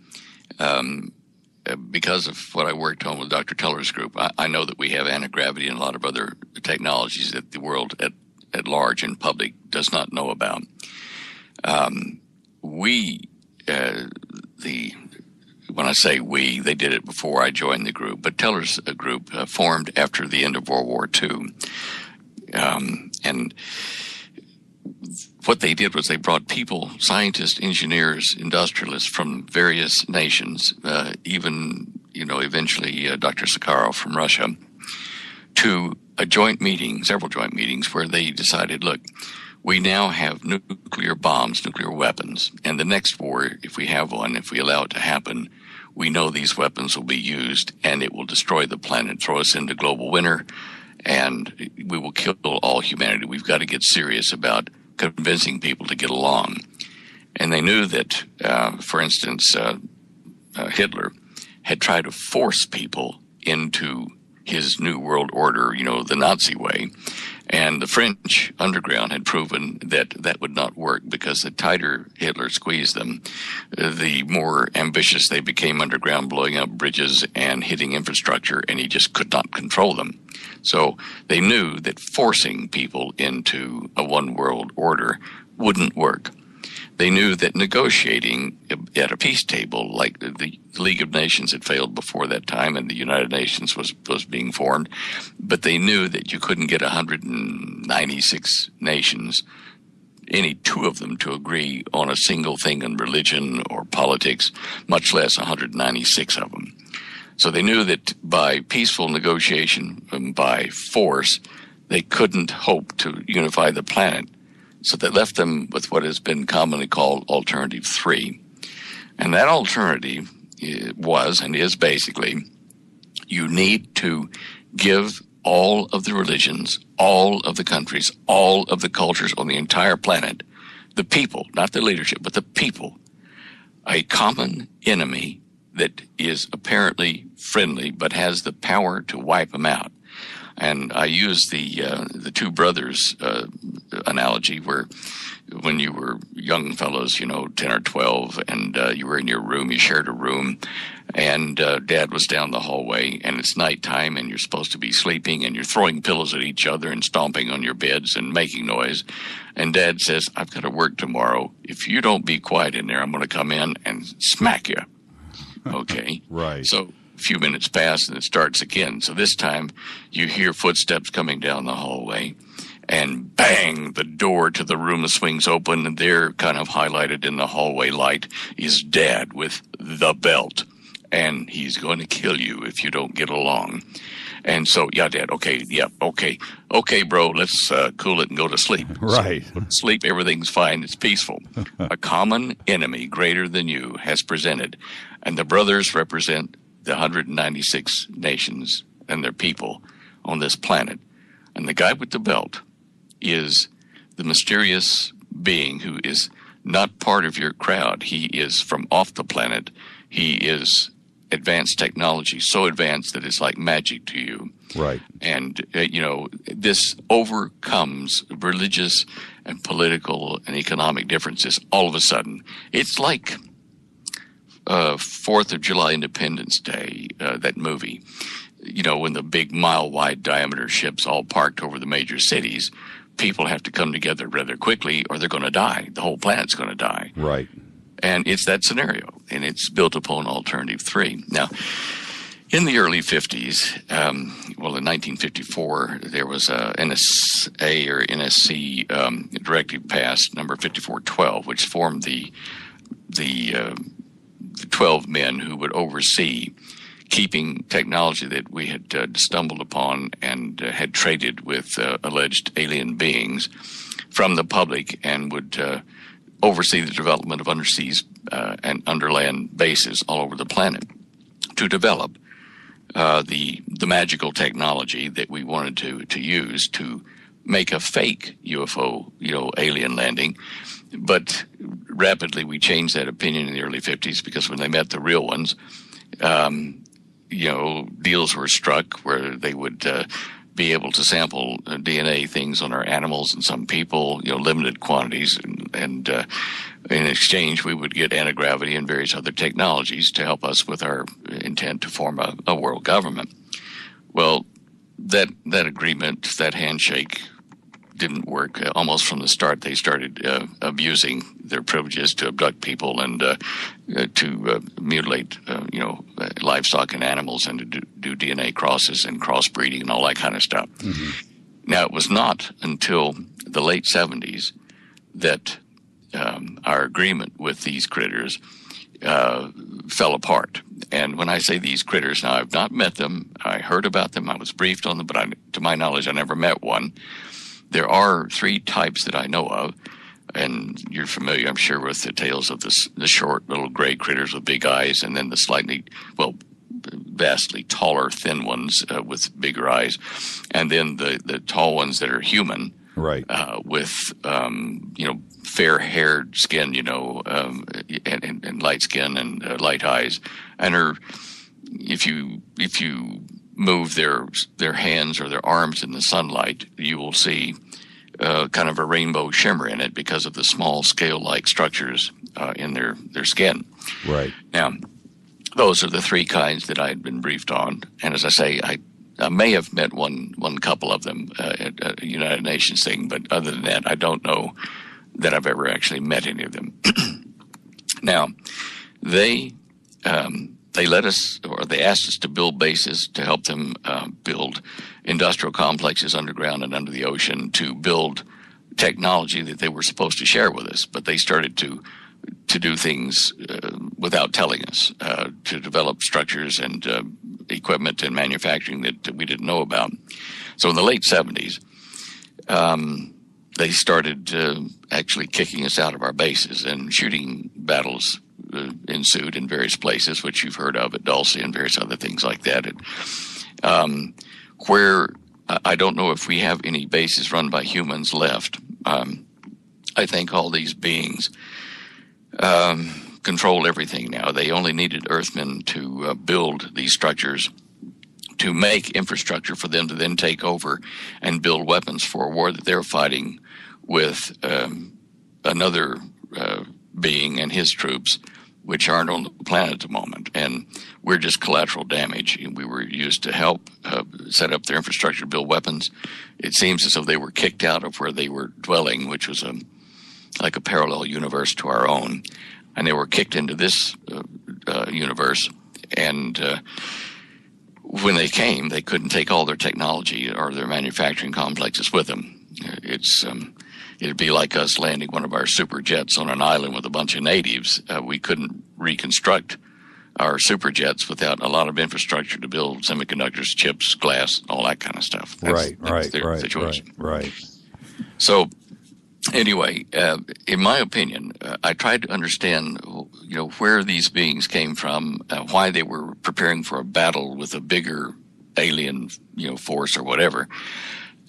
because of what I worked on with Dr. Teller's group, I know that we have anti-gravity and a lot of other technologies that the world at large and public does not know about. When I say we, they did it before I joined the group, but Teller's group formed after the end of World War II. And what they did was they brought people, scientists, engineers, industrialists from various nations, eventually Dr. Sakharov from Russia, to several joint meetings where they decided, look, we now have nuclear bombs, nuclear weapons, and the next war, if we have one, if we allow it to happen, we know these weapons will be used and it will destroy the planet, throw us into global winter, and we will kill all humanity. We've got to get serious about convincing people to get along. And they knew that, for instance, Hitler had tried to force people into his new world order, the Nazi way. And the French underground had proven that would not work, because the tighter Hitler squeezed them, the more ambitious they became underground, blowing up bridges and hitting infrastructure, and he just could not control them. So they knew that forcing people into a one world order wouldn't work. They knew that negotiating at a peace table, like the League of Nations had failed before that time and the United Nations was being formed, but they knew that you couldn't get 196 nations, any two of them, to agree on a single thing in religion or politics, much less 196 of them. So they knew that by peaceful negotiation and by force, they couldn't hope to unify the planet. So that left them with what has been commonly called Alternative 3. And that alternative was and is basically, you need to give all of the religions, all of the countries, all of the cultures on the entire planet, the people, not the leadership, but the people, a common enemy that is apparently friendly but has the power to wipe them out. And I use the two brothers analogy, where when you were young fellows, 10 or 12, and you were in your room, you shared a room, and Dad was down the hallway, and it's nighttime, and you're supposed to be sleeping, and you're throwing pillows at each other and stomping on your beds and making noise. And Dad says, I've got to work tomorrow. If you don't be quiet in there, I'm going to come in and smack you. Okay? Right. So a few minutes pass and it starts again. So this time you hear footsteps coming down the hallway, and bang, the door to the room swings open, and there, kind of highlighted in the hallway light, is Dad with the belt, and he's going to kill you if you don't get along. And so, yeah, Dad, okay, bro, let's cool it and go to sleep. Right. So, sleep, everything's fine, it's peaceful. A common enemy greater than you has presented, and the brothers represent the 196 nations and their people on this planet. And the guy with the belt is the mysterious being who is not part of your crowd. He is from off the planet. He is advanced technology, so advanced that it's like magic to you. Right. And, this overcomes religious and political and economic differences all of a sudden. It's like 4th of July Independence Day, that movie, when the big mile-wide diameter ships all parked over the major cities, people have to come together rather quickly or they're going to die. The whole planet's going to die. Right. And it's that scenario, and it's built upon Alternative 3. Now, in the early 50s, in 1954, there was a NSA or NSC directive passed, number 5412, which formed the 12 men who would oversee keeping technology that we had stumbled upon and had traded with alleged alien beings from the public, and would oversee the development of underseas and underland bases all over the planet to develop the magical technology that we wanted to use to make a fake UFO, alien landing. But rapidly we changed that opinion in the early 50s, because when they met the real ones, deals were struck where they would be able to sample DNA things on our animals and some people, limited quantities, and in exchange we would get anti-gravity and various other technologies to help us with our intent to form a world government. Well, that agreement, that handshake, didn't work. Almost from the start, they started abusing their privileges to abduct people and to mutilate, livestock and animals, and to do DNA crosses and crossbreeding and all that kind of stuff. Mm-hmm. Now, it was not until the late 70s that our agreement with these critters fell apart. And when I say these critters, now I've not met them. I heard about them. I was briefed on them, but to my knowledge, I never met one. There are 3 types that I know of, and you're familiar, I'm sure, with the tales of the short little gray critters with big eyes, and then the vastly taller, thin ones with bigger eyes, and then the tall ones that are human, right? With fair-haired skin, and light skin and light eyes, and if you move their hands or their arms in the sunlight, you will see kind of a rainbow shimmer in it because of the small scale-like structures in their skin. Right. Now, those are the 3 kinds that I had been briefed on. And as I say, I may have met one couple of them at a United Nations thing, but other than that, I don't know that I've ever actually met any of them. Now, they let us, or they asked us to build bases to help them build industrial complexes underground and under the ocean to build technology that they were supposed to share with us. But they started to do things without telling us, to develop structures and equipment and manufacturing that we didn't know about. So in the late 70s, they started actually kicking us out of our bases, and shooting battles ensued in various places, which you've heard of at Dulce and various other things like that. Where I don't know if we have any bases run by humans left. I think all these beings control everything now. They only needed Earthmen to build these structures, to make infrastructure for them to then take over and build weapons for a war that they're fighting with another being and his troops, which aren't on the planet at the moment. And we're just collateral damage. We were used to help set up their infrastructure to build weapons. It seems as though they were kicked out of where they were dwelling, which was like a parallel universe to our own. And they were kicked into this universe. And when they came, they couldn't take all their technology or their manufacturing complexes with them. It'd be like us landing one of our super jets on an island with a bunch of natives. We couldn't reconstruct our super jets without a lot of infrastructure to build semiconductors, chips, glass, all that kind of stuff. That's their situation. Right. So anyway, in my opinion, I tried to understand, where these beings came from, why they were preparing for a battle with a bigger alien, force or whatever.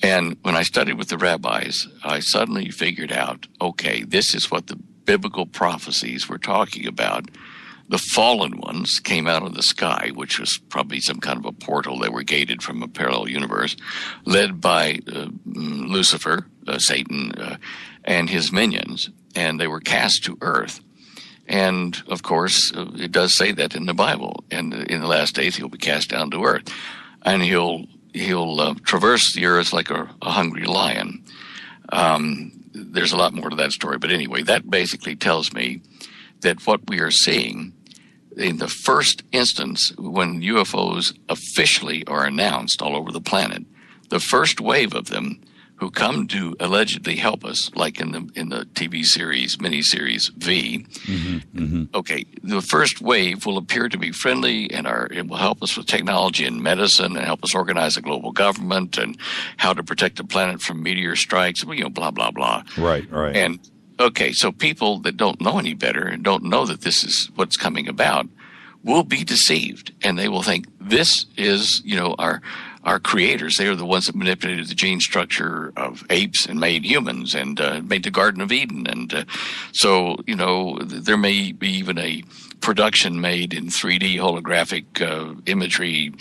And when I studied with the rabbis, I suddenly figured out, okay, this is what the biblical prophecies were talking about. The fallen ones came out of the sky, which was probably some kind of a portal. They were gated from a parallel universe, led by Lucifer, Satan, and his minions, and they were cast to earth. And, of course, it does say that in the Bible. And in the last days, he'll be cast down to earth. And he'll traverse the earth like a hungry lion. There's a lot more to that story. But anyway, that basically tells me that what we are seeing in the first instance, when UFOs officially are announced all over the planet, the first wave of them who come to allegedly help us, like in the TV series, miniseries V. Okay, the first wave will appear to be friendly, and it will help us with technology and medicine, and help us organize a global government, and how to protect the planet from meteor strikes. Blah blah blah. Right. And okay, so people that don't know any better and don't know that this is what's coming about will be deceived, and they will think this is, our creators. They are the ones that manipulated the gene structure of apes and made humans and made the Garden of Eden. And so, there may be even a production made in 3D holographic imagery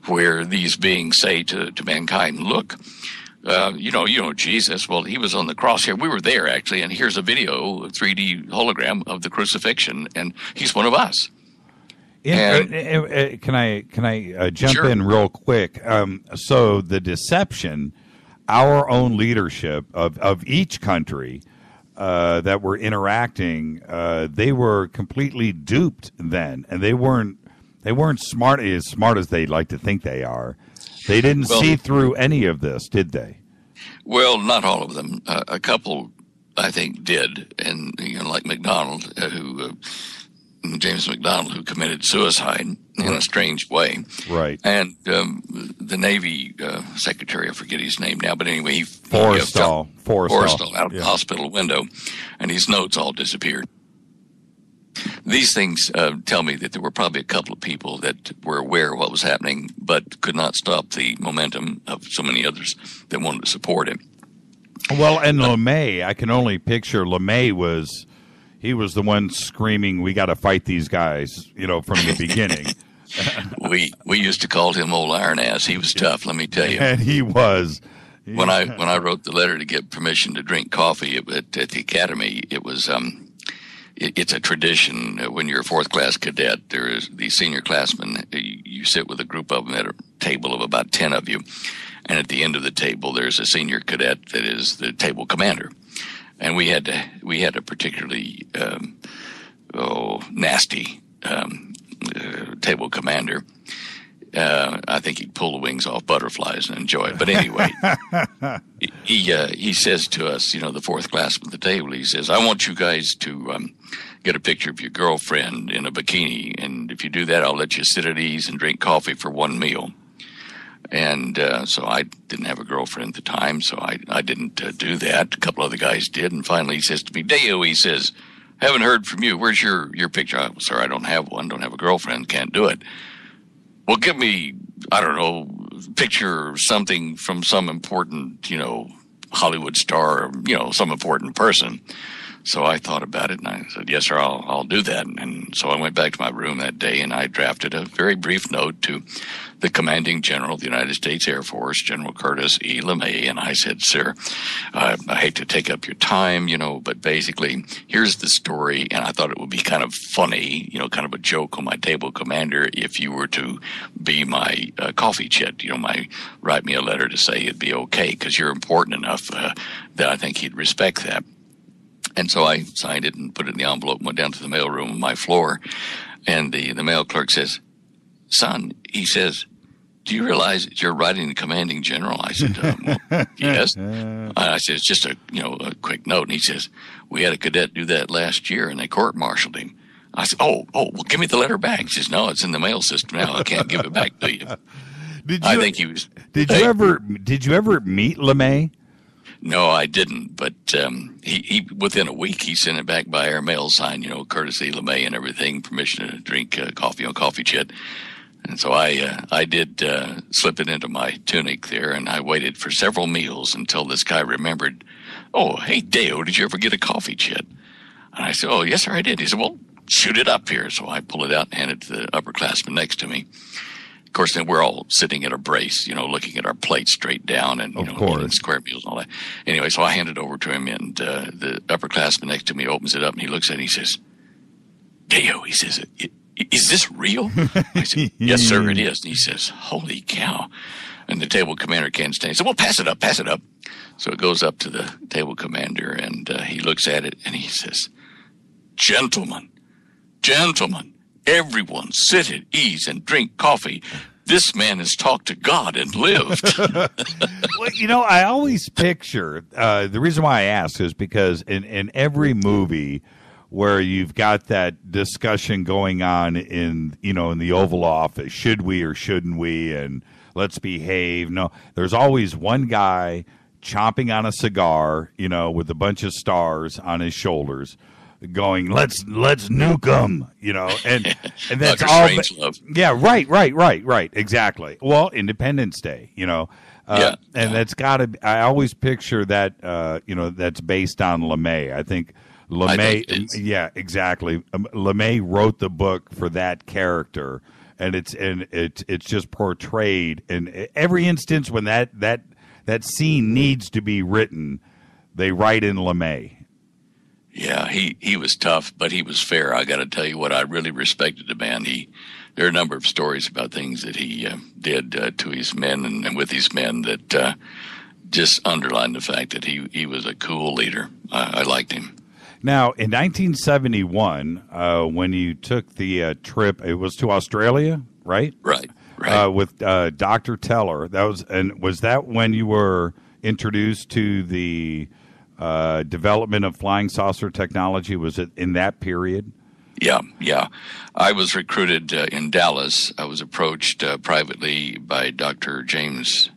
where these beings say to mankind, look, Jesus, well, he was on the cross here. We were there, actually, and here's a video, a 3D hologram of the crucifixion, and he's one of us. Can I jump Sure. in real quick? So the deception, our own leadership of each country that were interacting, they were completely duped then, and they weren't smart as they'd like to think they are. They didn't see through any of this, did they? Well, not all of them. A couple, I think, did, and like McDonald, James McDonald, who committed suicide in a strange way. Right. And the Navy secretary, I forget his name now, but anyway, Forrestal out of the hospital window, and his notes all disappeared. These things tell me that there were probably a couple of people that were aware of what was happening, but could not stop the momentum of so many others that wanted to support it. Well, and LeMay, I can only picture LeMay was the one screaming, "We got to fight these guys!" From the beginning. We used to call him Old Iron Ass. He was tough, let me tell you. And he was. When I wrote the letter to get permission to drink coffee at the academy, it was. It's a tradition when you're a fourth class cadet. There is the senior classmen. You sit with a group of them at a table of about 10 of you, and at the end of the table there's a senior cadet that is the table commander. And we had a particularly nasty table commander. I think he'd pull the wings off butterflies and enjoy it. But anyway, he says to us, the fourth classman at the table, he says, I want you guys to get a picture of your girlfriend in a bikini. And if you do that, I'll let you sit at ease and drink coffee for one meal. And so I didn't have a girlfriend at the time, so I didn't do that. A couple other guys did. And finally he says to me, Deyo, he says, haven't heard from you. Where's your picture? Sir, I don't have one. Don't have a girlfriend. Can't do it. Well, give me, I don't know, picture or something from some important, Hollywood star, some important person. So I thought about it, and I said, yes, sir, I'll do that. And so I went back to my room that day, and I drafted a very brief note to the commanding general of the United States Air Force, General Curtis E. LeMay, and I said, sir, I hate to take up your time, but basically, here's the story, and I thought it would be kind of funny, kind of a joke on my table commander if you were to be my coffee chit, write me a letter to say it'd be okay, because you're important enough that I think he'd respect that. And so I signed it and put it in the envelope and went down to the mailroom on my floor. And the mail clerk says, son, he says, do you realize that you're writing the commanding general? I said, well, yes. I said, it's just a quick note. And he says, we had a cadet do that last year and they court-martialed him. I said, oh, well, give me the letter back. He says, no, it's in the mail system now. I can't give it back to you. I think he was. Did you ever meet LeMay? No, I didn't. But he within a week he sent it back by airmail, signed, courtesy LeMay and everything, permission to drink coffee on Coffee Chit. And so I did slip it into my tunic there, and I waited for several meals until this guy remembered, oh, hey, Deyo, did you ever get a Coffee Chit? And I said, oh, yes, sir, I did. He said, well, shoot it up here. So I pull it out and hand it to the upperclassman next to me. Of course, then we're all sitting at a brace, looking at our plates straight down and, eating square meals and all that. Anyway, so I hand it over to him, and the upperclassman next to me opens it up, and he looks at it, and he says, Deyo, he says, is this real? I said, yes, sir, it is. And he says, holy cow. And the table commander can't stand it. He said, well, pass it up. So it goes up to the table commander, and he looks at it, and he says, gentlemen, everyone sit at ease and drink coffee. This man has talked to God and lived. Well, I always picture, the reason why I ask is because in every movie where you've got that discussion going on in the Oval Office, should we or shouldn't we, and let's behave. No, there's always one guy chomping on a cigar, with a bunch of stars on his shoulders, going, let's nuke them, and that's Dr. all. Strangelove. Yeah, right, exactly. Well, Independence Day, Yeah. and that's got to. I always picture that, that's based on LeMay. I think I think it LeMay. is. Yeah, exactly. LeMay wrote the book for that character, and it's just portrayed in every instance when that scene needs to be written. They write in LeMay. Yeah, he was tough, but he was fair. I got to tell you what, I really respected the man. There are a number of stories about things that he did to his men and with his men that just underline the fact that he was a cool leader. I liked him. Now, in 1971, when you took the trip, it was to Australia, right? Right. With Dr. Teller. Was that when you were introduced to the development of flying saucer technology? Was it in that period? Yeah. I was recruited in Dallas. I was approached privately by Dr. James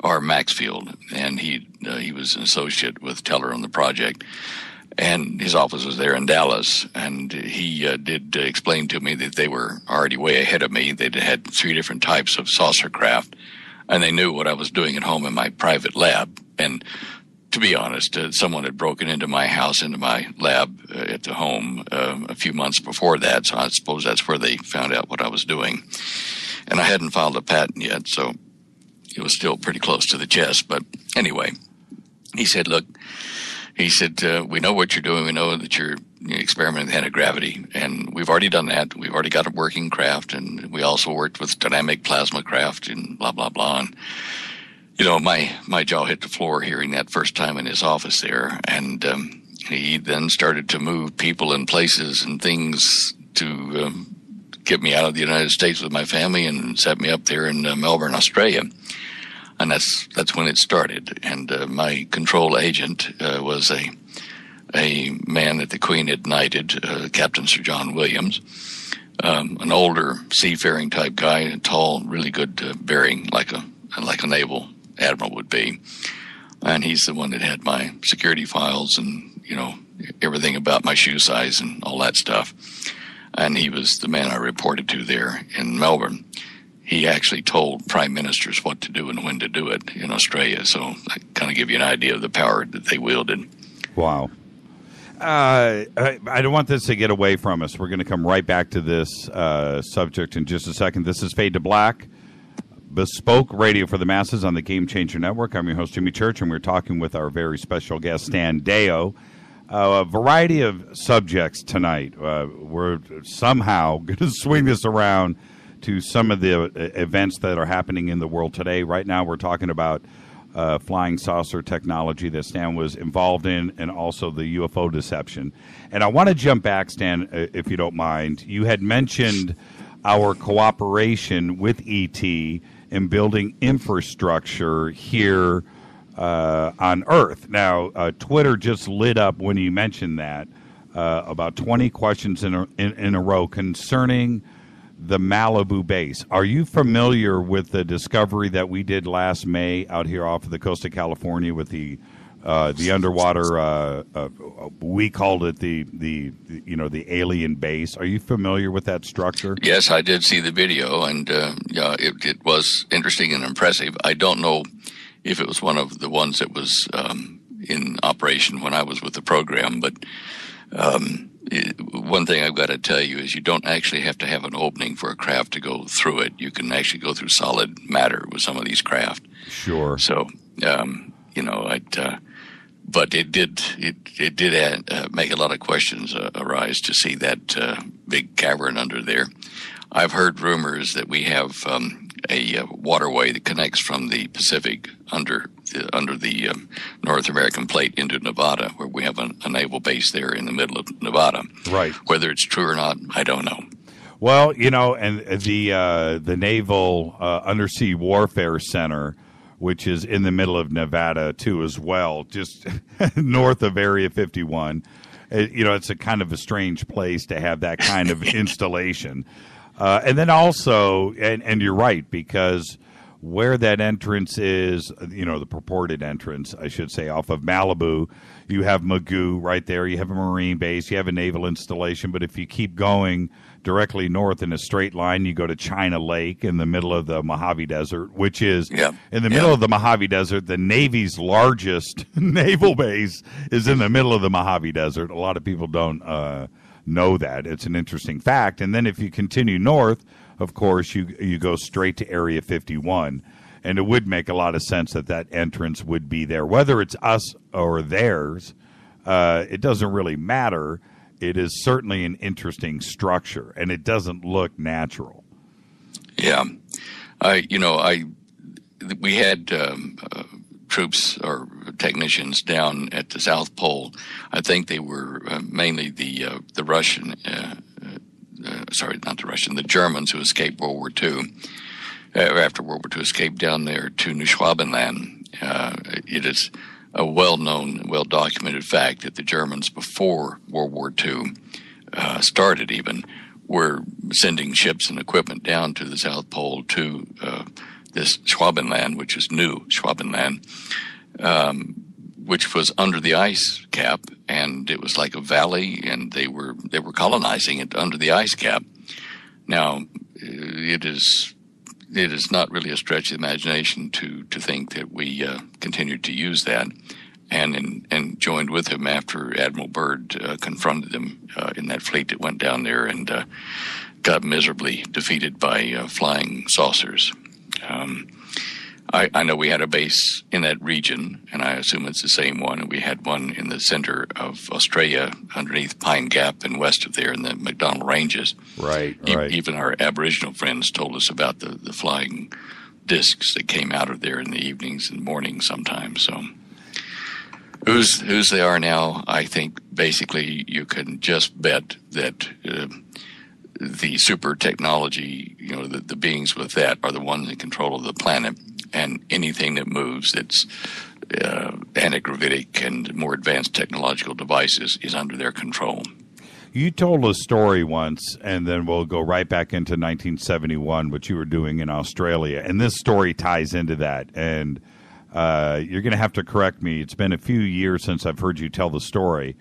R. Maxfield, and he was an associate with Teller on the project, and his office was there in Dallas. And he did explain to me that they were already way ahead of me. They'd had 3 different types of saucer craft, and they knew what I was doing at home in my private lab. And to be honest, someone had broken into my house, into my lab at the home a few months before that, so I suppose that's where they found out what I was doing. And I hadn't filed a patent yet, so it was still pretty close to the chest. But anyway, he said, look, we know what you're doing. We know that you're experimenting with anti-gravity, and we've already done that. We've already got a working craft, and we also worked with dynamic plasma craft and blah, blah, blah. And my jaw hit the floor hearing that first time in his office there. And he then started to move people and places and things to get me out of the United States with my family and set me up there in Melbourne, Australia. And that's when it started. And my control agent was a man that the Queen had knighted, Captain Sir John Williams, an older seafaring type guy, tall, really good bearing, like a naval admiral would be. And he's the one that had my security files and everything about my shoe size and all that stuff. And he was the man I reported to there in Melbourne. He actually told prime ministers what to do and when to do it in Australia. So I kind of give you an idea of the power that they wielded. Wow. I don't want this to get away from us. We're going to come right back to this subject in just a second. This is Fade to Black, bespoke radio for the masses on the Game Changer Network. I'm your host, Jimmy Church, and we're talking with our very special guest, Stan Deyo. A variety of subjects tonight. We're somehow going to swing this around to some of the events that are happening in the world today. Right now, we're talking about flying saucer technology that Stan was involved in, and also the UFO deception. And I want to jump back, Stan, if you don't mind. You had mentioned our cooperation with ET in building infrastructure here on Earth. Now, Twitter just lit up when you mentioned that, about 20 questions in a row concerning the Malibu base. Are you familiar with the discovery that we did last May out here off of the coast of California with the underwater? We called it the alien base. Are you familiar with that structure? Yes, I did see the video, and it was interesting and impressive. I don't know if it was one of the ones that was in operation when I was with the program, but one thing I've got to tell you is you don't actually have to have an opening for a craft to go through it. You can actually go through solid matter with some of these craft. Sure. So, but it did make a lot of questions arise to see that big cavern under there. I've heard rumors that we have a waterway that connects from the Pacific under the North American plate into Nevada, where we have a naval base there in the middle of Nevada. Right. Whether it's true or not, I don't know. Well, and the Naval Undersea Warfare Center, which is in the middle of Nevada too, as well, just north of Area 51. It's a kind of a strange place to have that kind of installation. And then also, and you're right, because where that entrance is, the purported entrance, I should say, off of Malibu. You have Magoo right there. You have a Marine base. You have a naval installation. But if you keep going directly north in a straight line, you go to China Lake in the middle of the Mojave Desert, which is in the middle of the Mojave Desert. The Navy's largest naval base is in the middle of the Mojave Desert. A lot of people don't know that. It's an interesting fact. And then if you continue north, of course, you go straight to Area 51. And it would make a lot of sense that entrance would be there. Whether it's us or theirs, it doesn't really matter. It is certainly an interesting structure, and it doesn't look natural. Yeah. We had troops or technicians down at the South Pole. I think they were mainly the Russian, the Germans who escaped World War II. After World War II, escaped down there to New Schwabenland. It is a well-known, well-documented fact that the Germans, before World War II started even, were sending ships and equipment down to the South Pole to this Schwabenland, which is New Schwabenland, which was under the ice cap, and it was like a valley, and they were colonizing it under the ice cap. Now, it is not really a stretch of the imagination to think that we continued to use that and joined with him after Admiral Byrd confronted them in that fleet that went down there and got miserably defeated by flying saucers. I know we had a base in that region, and I assume it's the same one, and we had one in the center of Australia underneath Pine Gap and west of there in the McDonnell Ranges. Right. Even our Aboriginal friends told us about the flying discs that came out of there in the evenings and mornings sometimes. So whose they are now, I think basically you can just bet that the super technology, the beings with that are the ones in control of the planet. And anything that moves that's antigravitic and more advanced technological devices is under their control. You told a story once, and then we'll go right back into 1971, what you were doing in Australia. And this story ties into that. And you're going to have to correct me. It's been a few years since I've heard you tell the story.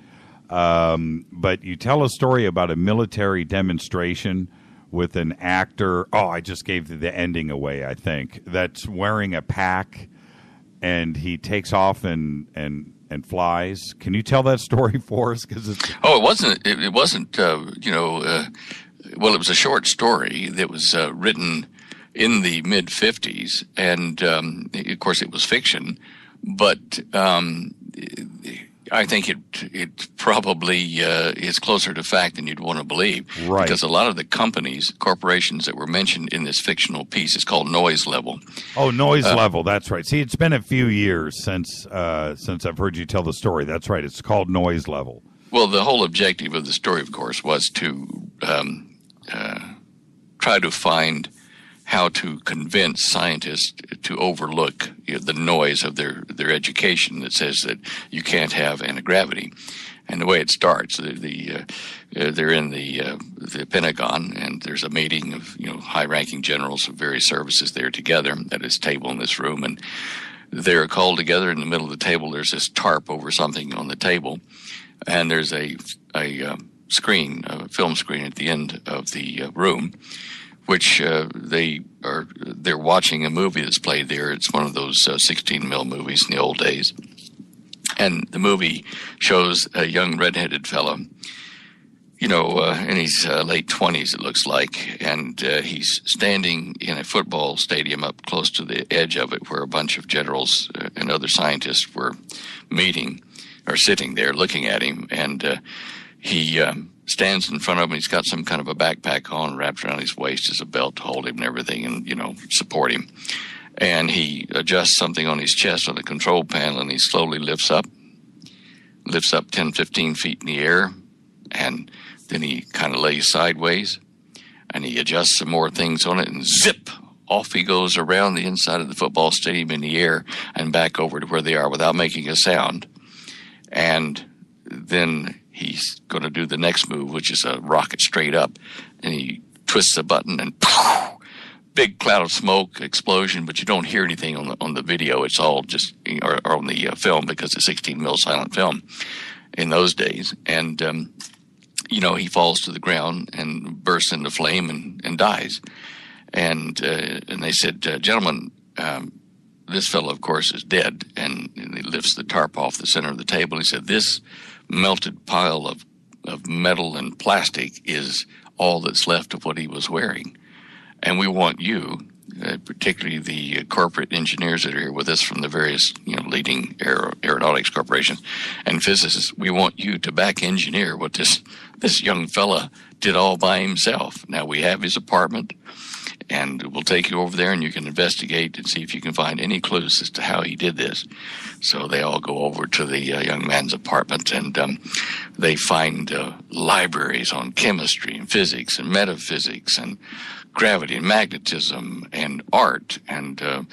But you tell a story about a military demonstration with an actor. Oh, I just gave the ending away, I think. That's wearing a pack, and he takes off and flies. Can you tell that story for us? Because it's it wasn't. Well, it was a short story that was written in the mid '50s, and of course, it was fiction. But I think it probably is closer to fact than you'd want to bbelieve. Right. Because a lot of the corporations that were mentioned in this fictional piece is called Noise Level. Oh, Noise Level. That's right. See, it's been a few years since I've heard you tell the story. That's right. It's called Noise Level. Well, the whole objective of the story, of course, was to try to find how to convince scientists to overlook the noise of their education that says that you can't have antigravity. And the way it starts, they're in the Pentagon, and there's a meeting of high-ranking generals of various services there together at this table in this room, and they're called together. In the middle of the table, there's this tarp over something on the table, and there's a film screen at the end of the room, which they're watching a movie that's played there. It's one of those 16 movies in the old days. And the movie shows a young redheaded fellow, in his late 20s, it looks like, and he's standing in a football stadium up close to the edge of it where a bunch of generals and other scientists were meeting or sitting there looking at him, and he stands in front of him. He's got some kind of a backpack on wrapped around his waist as a belt to hold him and everything and, support him. And he adjusts something on his chest on the control panel, and he slowly lifts up 10, 15 feet in the air, and then he kind of lays sideways, and he adjusts some more things on it, and zip, off he goes around the inside of the football stadium in the air and back over to where they are without making a sound. And then he's going to do the next move, which is a rocket straight up, and he twists the button, and big cloud of smoke, explosion, but you don't hear anything on the video. It's all just, or on the film, because it's 16 mil silent film in those days. And, he falls to the ground and bursts into flame and dies. And they said, gentlemen, this fellow, of course, is dead. And he lifts the tarp off the center of the table. He said, this melted pile of metal and plastic is all that's left of what he was wearing. And we want you, particularly the corporate engineers that are here with us from the various, leading aeronautics corporations and physicists, we want you to back engineer what this young fella did all by himself. Now, we have his apartment, and we'll take you over there and you can investigate and see if you can find any clues as to how he did this. So they all go over to the young man's apartment, and they find libraries on chemistry and physics and metaphysics and gravity and magnetism and art and the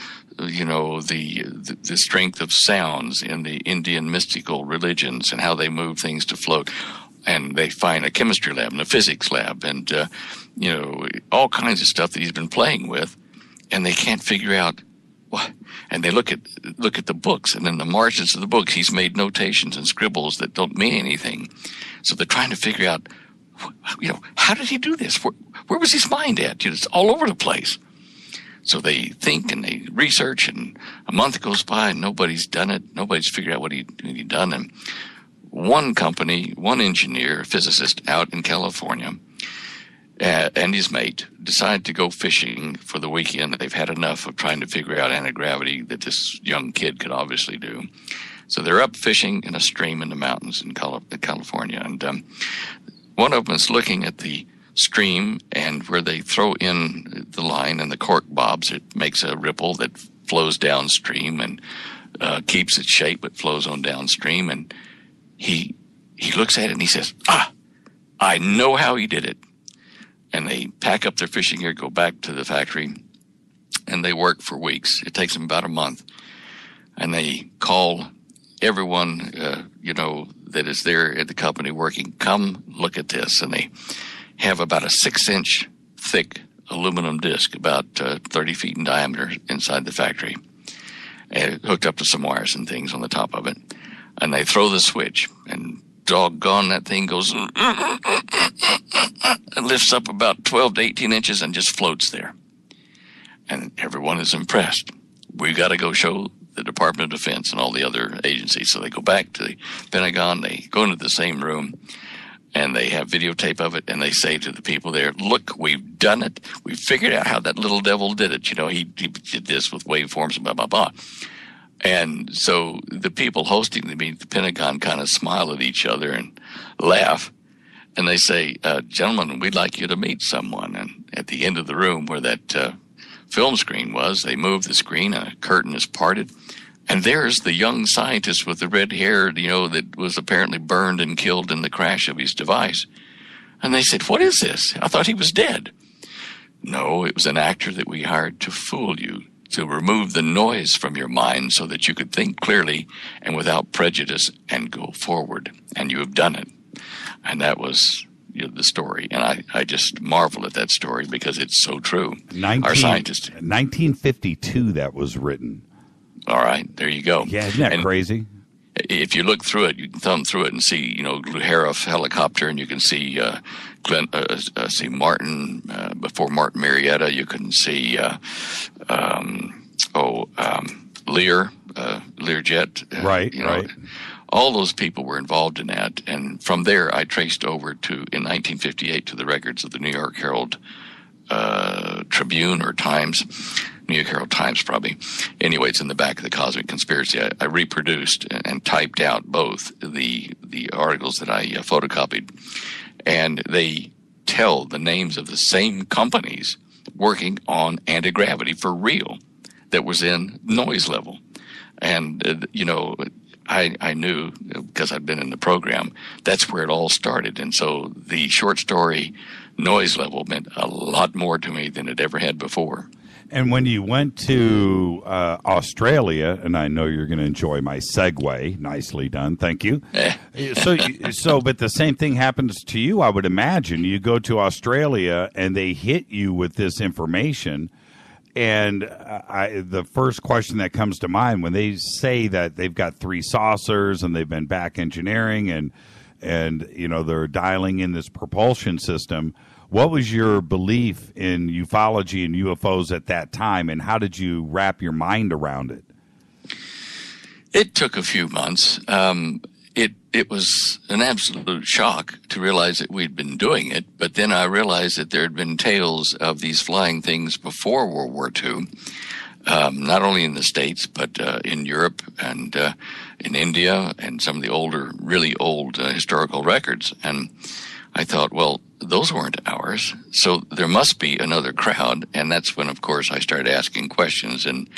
strength of sounds in the Indian mystical religions and how they move things to float. And they find a chemistry lab and a physics lab and all kinds of stuff that he's been playing with, and they can't figure out what. And they look at the books, and in the margins of the books he's made notations and scribbles that don't mean anything. So they're trying to figure out, how did he do this? Where was his mind at? It's all over the place. So they think and they research, and a month goes by and nobody's done it. Nobody's figured out what he'd done. And one company, one engineer, physicist out in California, and his mate decide to go fishing for the weekend. They've had enough of trying to figure out anti-gravity that this young kid could obviously do. So they're up fishing in a stream in the mountains in California. And one of them is looking at the stream, and where they throw in the line and the cork bobs, it makes a ripple that flows downstream and keeps its shape but flows on downstream. And he looks at it and he says, I know how he did it. And they pack up their fishing gear, go back to the factory, and they work for weeks. It takes them about a month. And they call everyone, that is there at the company working, come look at this. And they have about a 6-inch thick aluminum disc, about 30 feet in diameter, inside the factory, and hooked up to some wires and things on the top of it. And they throw the switch, and doggone, that thing goes and lifts up about 12 to 18 inches and just floats there. And everyone is impressed. We got to go show the Department of Defense and all the other agencies. So they go back to the Pentagon, they go into the same room, and they have videotape of it, and they say to the people there, look, we've done it. We figured out how that little devil did it. He did this with waveforms and blah, blah, blah. And so the people hosting the meeting, the Pentagon, kind of smile at each other and laugh. And they say, gentlemen, we'd like you to meet someone. And at the end of the room where that film screen was, they move the screen and a curtain is parted. And there's the young scientist with the red hair, that was apparently burned and killed in the crash of his device. And they said, what is this? I thought he was dead. No, it was an actor that we hired to fool you, to remove the noise from your mind so that you could think clearly and without prejudice and go forward. And you have done it. And that was the story. And I just marvel at that story because it's so true. Our scientists. 1952 that was written. All right, there you go. Yeah, isn't that crazy? If you look through it, you can thumb through it and see, Luhara helicopter, and you can see see Martin before Martin Marietta. You can see Learjet. Right, right. All those people were involved in that, and from there I traced over to, in 1958, to the records of the New York Herald Tribune or Times. New York Herald Times, probably. Anyway, it's in the back of the Cosmic Conspiracy. I reproduced and typed out both the articles that I photocopied, and they tell the names of the same companies working on anti-gravity for real that was in noise level. And, I knew, because I'd been in the program, that's where it all started. And so the short story noise level meant a lot more to me than it ever had before. And when you went to Australia, and I know you're going to enjoy my segue, nicely done, thank you. But the same thing happens to you, I would imagine. You go to Australia, and they hit you with this information. And the first question that comes to mind when they say that they've got 3 saucers and they've been back engineering and they're dialing in this propulsion system, what was your belief in ufology and UFOs at that time, and how did you wrap your mind around it? It took a few months. It was an absolute shock to realize that we'd been doing it, but then I realized that there had been tales of these flying things before World War II, not only in the States, but in Europe and in India and some of the really old historical records. And I thought, well, those weren't ours, so there must be another crowd. And that's when, of course, I started asking questions, and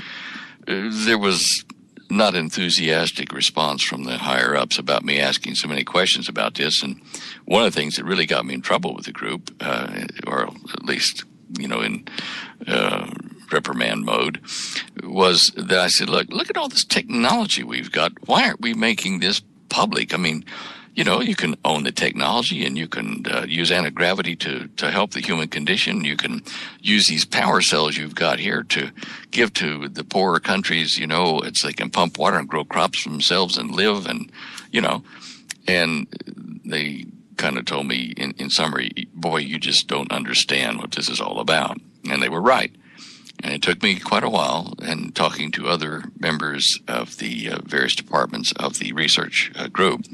there was not enthusiastic response from the higher ups about me asking so many questions about this. And one of the things that really got me in trouble with the group, or at least, in reprimand mode, was that I said, look at all this technology we've got. Why aren't we making this public? I mean, you can own the technology, and you can use anti-gravity to help the human condition. You can use these power cells you've got here to give to the poorer countries. It's they can pump water and grow crops for themselves and live, and and they kind of told me in summary, boy, you just don't understand what this is all about. And they were right. And it took me quite a while, and talking to other members of the various departments of the research group,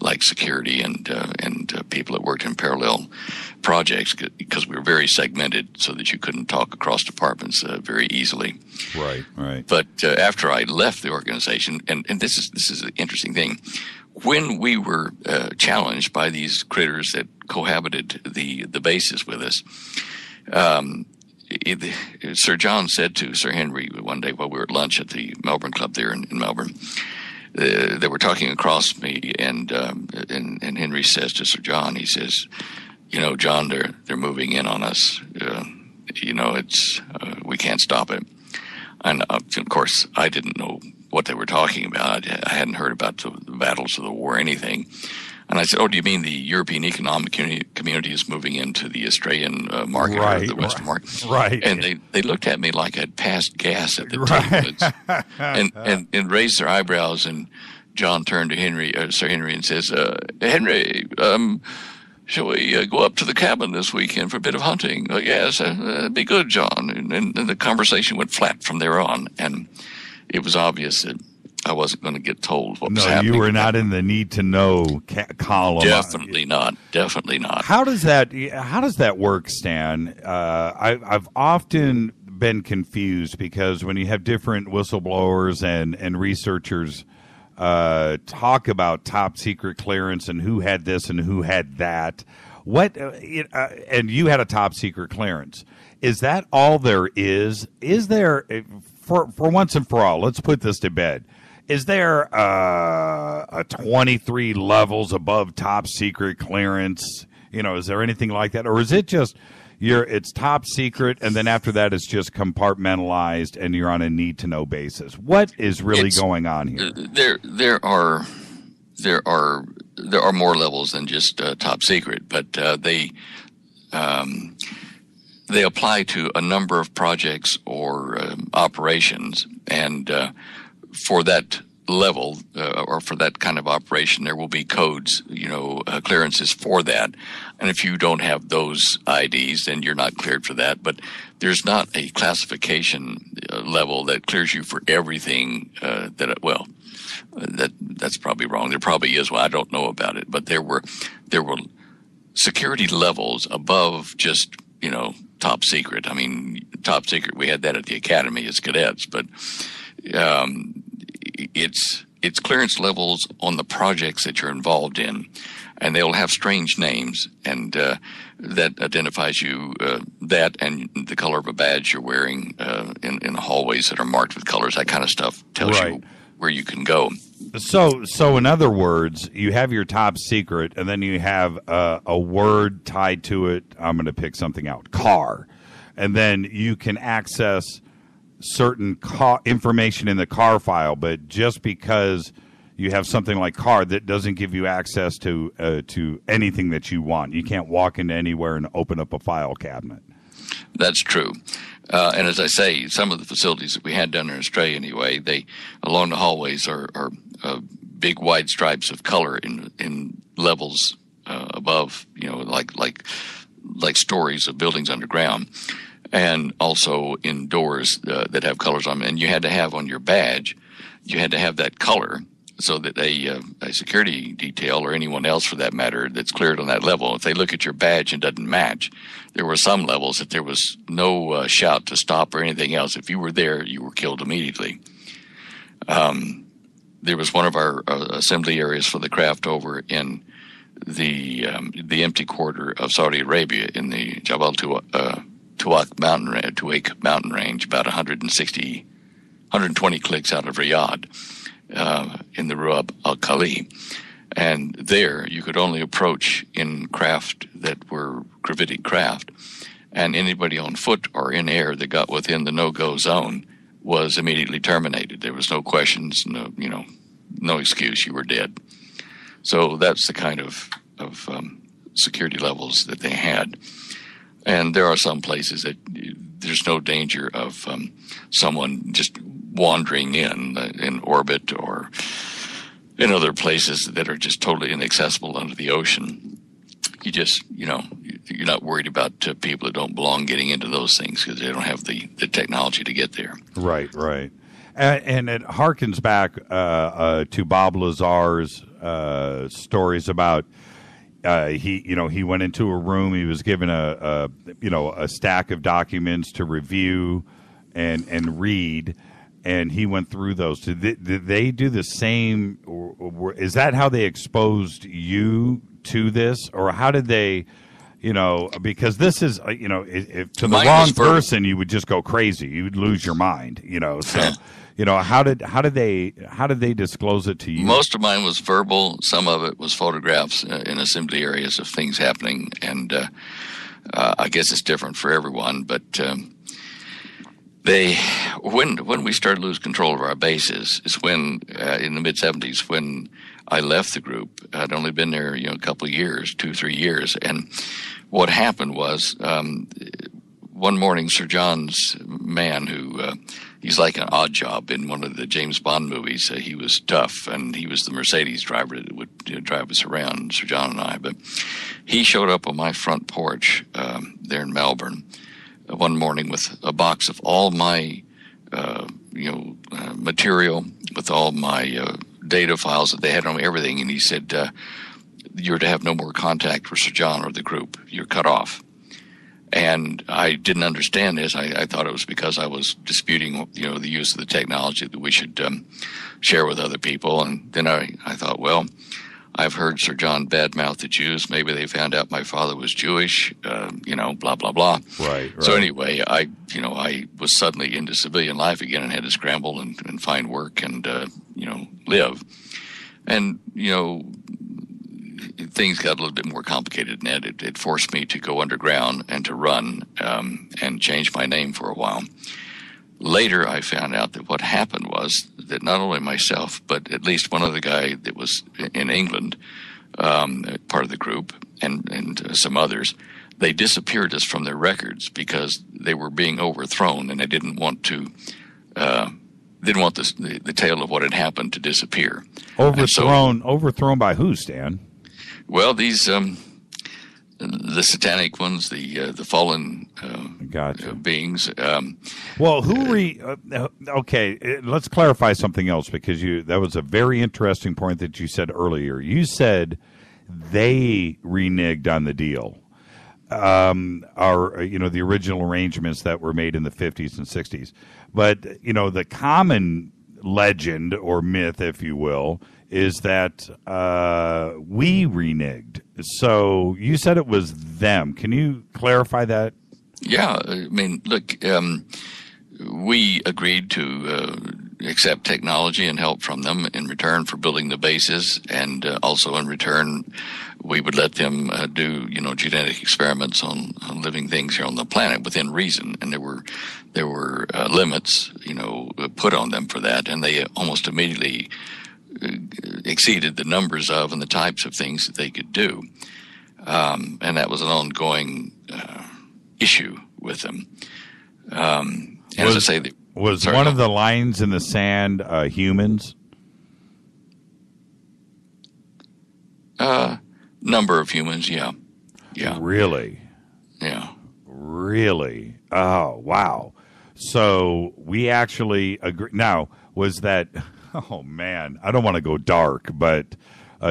like security and people that worked in parallel projects, because we were very segmented so that you couldn't talk across departments very easily. Right. But after I left the organization, and this is the interesting thing, when we were challenged by these critters that cohabited the bases with us, Sir John said to Sir Henry one day while we were at lunch at the Melbourne Club there in Melbourne, they were talking across me, and Henry says to Sir John, he says, John, they're moving in on us. It's we can't stop it. And of course, I didn't know what they were talking about. I hadn't heard about the battles of the war or anything. And I said, do you mean the European Economic Community is moving into the Australian market, or the Western market? Right. And they looked at me like I'd passed gas at the table, and raised their eyebrows. And John turned to Sir Henry, and says, Henry, shall we go up to the cabin this weekend for a bit of hunting? Yes, that'd be good, John. And the conversation went flat from there on. And it was obvious that I wasn't going to get told what was happening. No, you were not in the need to know column. Definitely not. How does that work, Stan? I've often been confused, because when you have different whistleblowers and researchers talk about top secret clearance and who had this and who had that, and you had a top secret clearance. Is that all there is? Is there, for once and for all, let's put this to bed, is there a 23 levels above top secret clearance? Is there anything like that? Or is it just it's top secret, and then after that it's just compartmentalized and you're on a need to know basis? What is really going on here? There are more levels than just top secret, but they apply to a number of projects or operations, and for that level or for that kind of operation, there will be codes, clearances for that. And if you don't have those IDs, then you're not cleared for that. But there's not a classification level that clears you for everything. That's probably wrong. There probably is one. I don't know about it. But there were security levels above just top secret. I mean, top secret, we had that at the academy as cadets, but it's clearance levels on the projects that you're involved in, and they'll have strange names, and that identifies you, that and the color of a badge you're wearing in the hallways that are marked with colors. That kind of stuff tells you where you can go. So in other words, you have your top secret, and then you have a word tied to it. I'm going to pick something out, car, and then you can access certain information in the car file, but just because you have something like car, that doesn't give you access to anything that you want. You can't walk into anywhere and open up a file cabinet. That's true. And as I say, some of the facilities that we had down there in Australia anyway, they along the hallways are big wide stripes of color in levels above, like stories of buildings underground, and also in doors that have colors on them. And you had to have on your badge, you had to have that color so that a security detail or anyone else for that matter that's cleared on that level, if they look at your badge and doesn't match, there were some levels that there was no shout to stop or anything else. If you were there, you were killed immediately. There was one of our assembly areas for the craft over in the empty quarter of Saudi Arabia in the Jabal Tuwaq mountain range, about 120 clicks out of Riyadh, in the Ruab al-Khali. And there you could only approach in craft that were gravitic craft, and anybody on foot or in air that got within the no-go zone was immediately terminated. There was no questions, no excuse. You were dead. So that's the kind of security levels that they had. And there are some places that there's no danger of someone just wandering in orbit or in other places that are just totally inaccessible under the ocean. You just, you're not worried about people that don't belong getting into those things because they don't have the technology to get there. Right. And it harkens back to Bob Lazar's stories about he went into a room. He was given a stack of documents to review and read, and he went through those. Did they do the same? Or is that how they exposed you to this, or how did they? Because this is, if to the wrong person, you would just go crazy. You would lose your mind. So. How did they disclose it to you? Most of mine was verbal. Some of it was photographs in assembly areas of things happening, and I guess it's different for everyone. But when we started to lose control of our bases is when in the mid '70s when I left the group. I'd only been there a couple of years, 2-3 years, and what happened was one morning Sir John's man who he's like an odd job in one of the James Bond movies. He was tough, and he was the Mercedes driver that would drive us around, Sir John and I. But he showed up on my front porch there in Melbourne one morning with a box of all my material, with all my data files that they had on everything. And he said, you're to have no more contact with Sir John or the group. You're cut off. And I didn't understand this. I thought it was because I was disputing, the use of the technology that we should share with other people. And then I thought, well, I've heard Sir John badmouth the Jews. Maybe they found out my father was Jewish, blah, blah, blah. Right. So anyway, I was suddenly into civilian life again and had to scramble and find work and, live. And, things got a little bit more complicated than that. It forced me to go underground and to run and change my name for a while. Later, I found out that what happened was that not only myself, but at least one other guy that was in England, part of the group, and some others, they disappeared us from their records because they were being overthrown, and they didn't want the tale of what had happened to disappear. Overthrown by who, Stan? Well, these the satanic ones, the fallen gotcha. Beings. Okay, let's clarify something else, because that was a very interesting point that you said earlier. You said they reneged on the deal. The original arrangements that were made in the 50s and 60s. But, the common legend or myth, if you will, is that we reneged. So you said it was them. Can you clarify that? Yeah. I mean, look, we agreed to accept technology and help from them in return for building the bases, and also in return we would let them do genetic experiments on living things here on the planet within reason, and there were limits put on them for that, and they almost immediately exceeded the numbers of and the types of things that they could do, and that was an ongoing issue with them. As I say, was one of the lines in the sand humans? Number of humans, yeah. Really? Yeah. Really? Oh, wow. So we actually agree. Now, was that, oh man, I don't want to go dark, but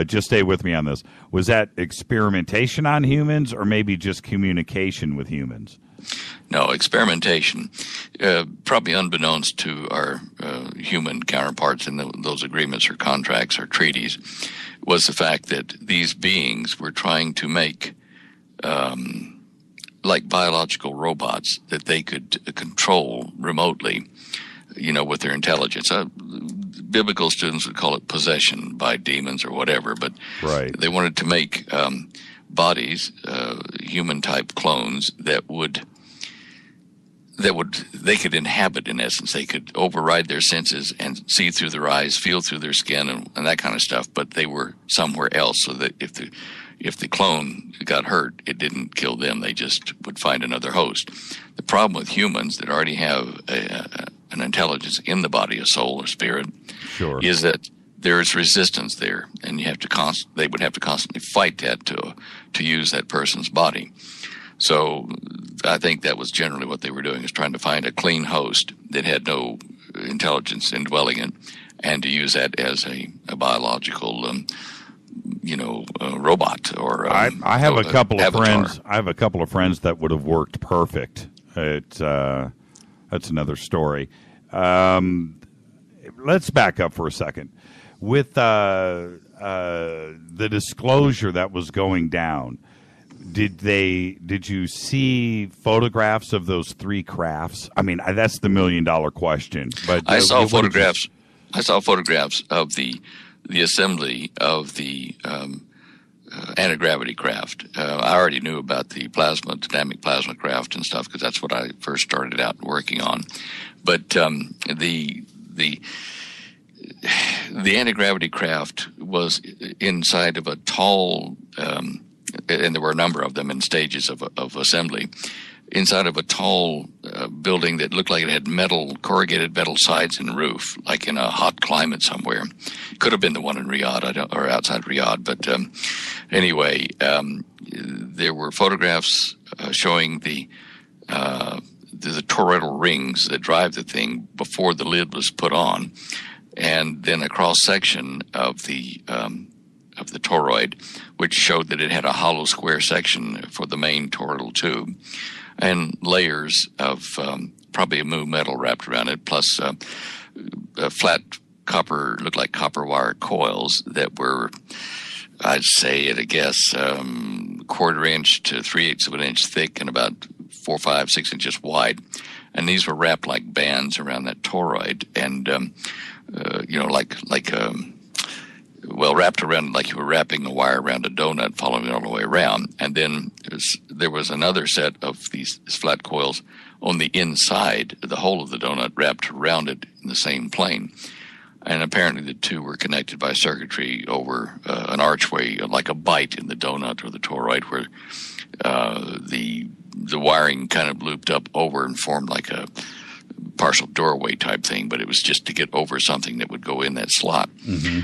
just stay with me on this. Was that experimentation on humans or maybe just communication with humans? No, experimentation. Probably unbeknownst to our human counterparts in those agreements or contracts or treaties, was the fact that these beings were trying to make like biological robots that they could control remotely, with their intelligence. Biblical students would call it possession by demons or whatever, but right. They wanted to make bodies, human-type clones that they could inhabit, in essence. They could override their senses and see through their eyes, feel through their skin, and that kind of stuff, but they were somewhere else, so that if the clone got hurt, it didn't kill them. They just would find another host. The problem with humans that already have an intelligence in the body, a soul or spirit, sure, is that there is resistance there, and you have to they would have to constantly fight that to use that person's body. So I think that was generally what they were doing, is trying to find a clean host that had no intelligence indwelling it, and to use that as a biological robot or I have a couple of avatar. friends. I have a couple of friends that would have worked perfect. That's another story. Let's back up for a second. With the disclosure that was going down, did you see photographs of those three crafts? I mean, that's the $1 million question. But I saw photographs. I saw photographs of the assembly of the anti-gravity craft. I already knew about the dynamic plasma craft and stuff, because that's what I first started out working on. But the anti-gravity craft was inside of a tall, and there were a number of them in stages of assembly, inside of a tall building that looked like it had corrugated metal sides and roof, like in a hot climate somewhere. Could have been the one in Riyadh, or outside Riyadh. But anyway, there were photographs showing the toroidal rings that drive the thing before the lid was put on, and then a cross section of the toroid, which showed that it had a hollow square section for the main toroidal tube, and layers of probably a mu metal wrapped around it, plus flat copper, looked like copper wire coils that were, I'd say at a guess, 1/4 inch to 3/8 of an inch thick and about 4, 5, 6 inches wide. And these were wrapped like bands around that toroid, and wrapped around like you were wrapping a wire around a donut, following it all the way around. And then there was another set of these flat coils on the inside, the whole of the donut wrapped around it in the same plane. And apparently the two were connected by circuitry over an archway, like a bite in the donut or the toroid, where the wiring kind of looped up over and formed like a partial doorway type thing, but it was just to get over something that would go in that slot. Mm-hmm.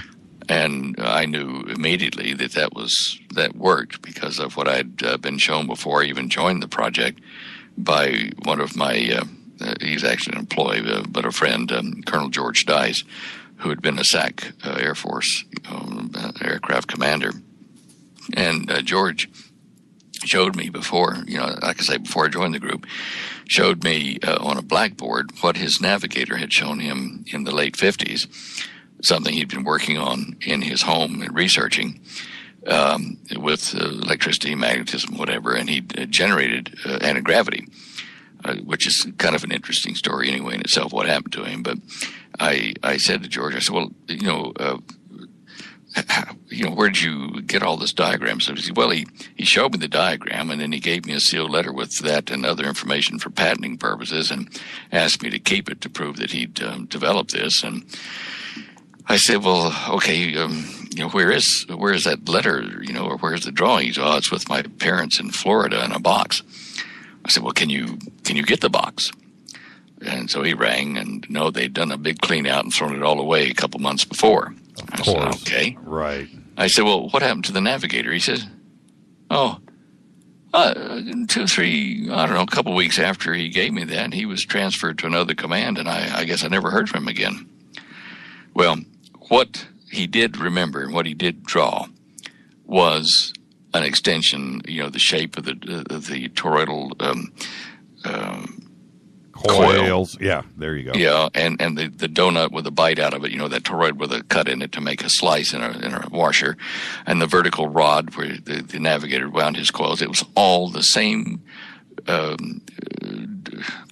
And I knew immediately that worked, because of what I'd been shown before I even joined the project by one of my, he's actually an employee, but a friend, Colonel George Dice, who had been a SAC Air Force aircraft commander. And George showed me before, like I say, before I joined the group, showed me on a blackboard what his navigator had shown him in the late 50s, something he'd been working on in his home and researching with electricity, magnetism, whatever, and he generated anti-gravity, which is kind of an interesting story anyway in itself, what happened to him. But I said to George, I said, well, where did you get all this diagram? So he said, well, he showed me the diagram, and then he gave me a sealed letter with that and other information for patenting purposes, and asked me to keep it to prove that he'd developed this. And I said, well, okay, where is that letter, or where's the drawing? He said, oh, it's with my parents in Florida in a box. I said, well, can you get the box? And so he rang, and no, they'd done a big clean out and thrown it all away a couple months before. I said, okay. Right. I said, well, what happened to the navigator? He says, oh, 2, 3, I don't know, a couple weeks after he gave me that, he was transferred to another command, and I guess I never heard from him again. Well, what he did remember and what he did draw was an extension, the shape of the toroidal coils. Yeah, there you go. Yeah, and the donut with a bite out of it, that toroid with a cut in it to make a slice in a washer, and the vertical rod where the navigator wound his coils. It was all the same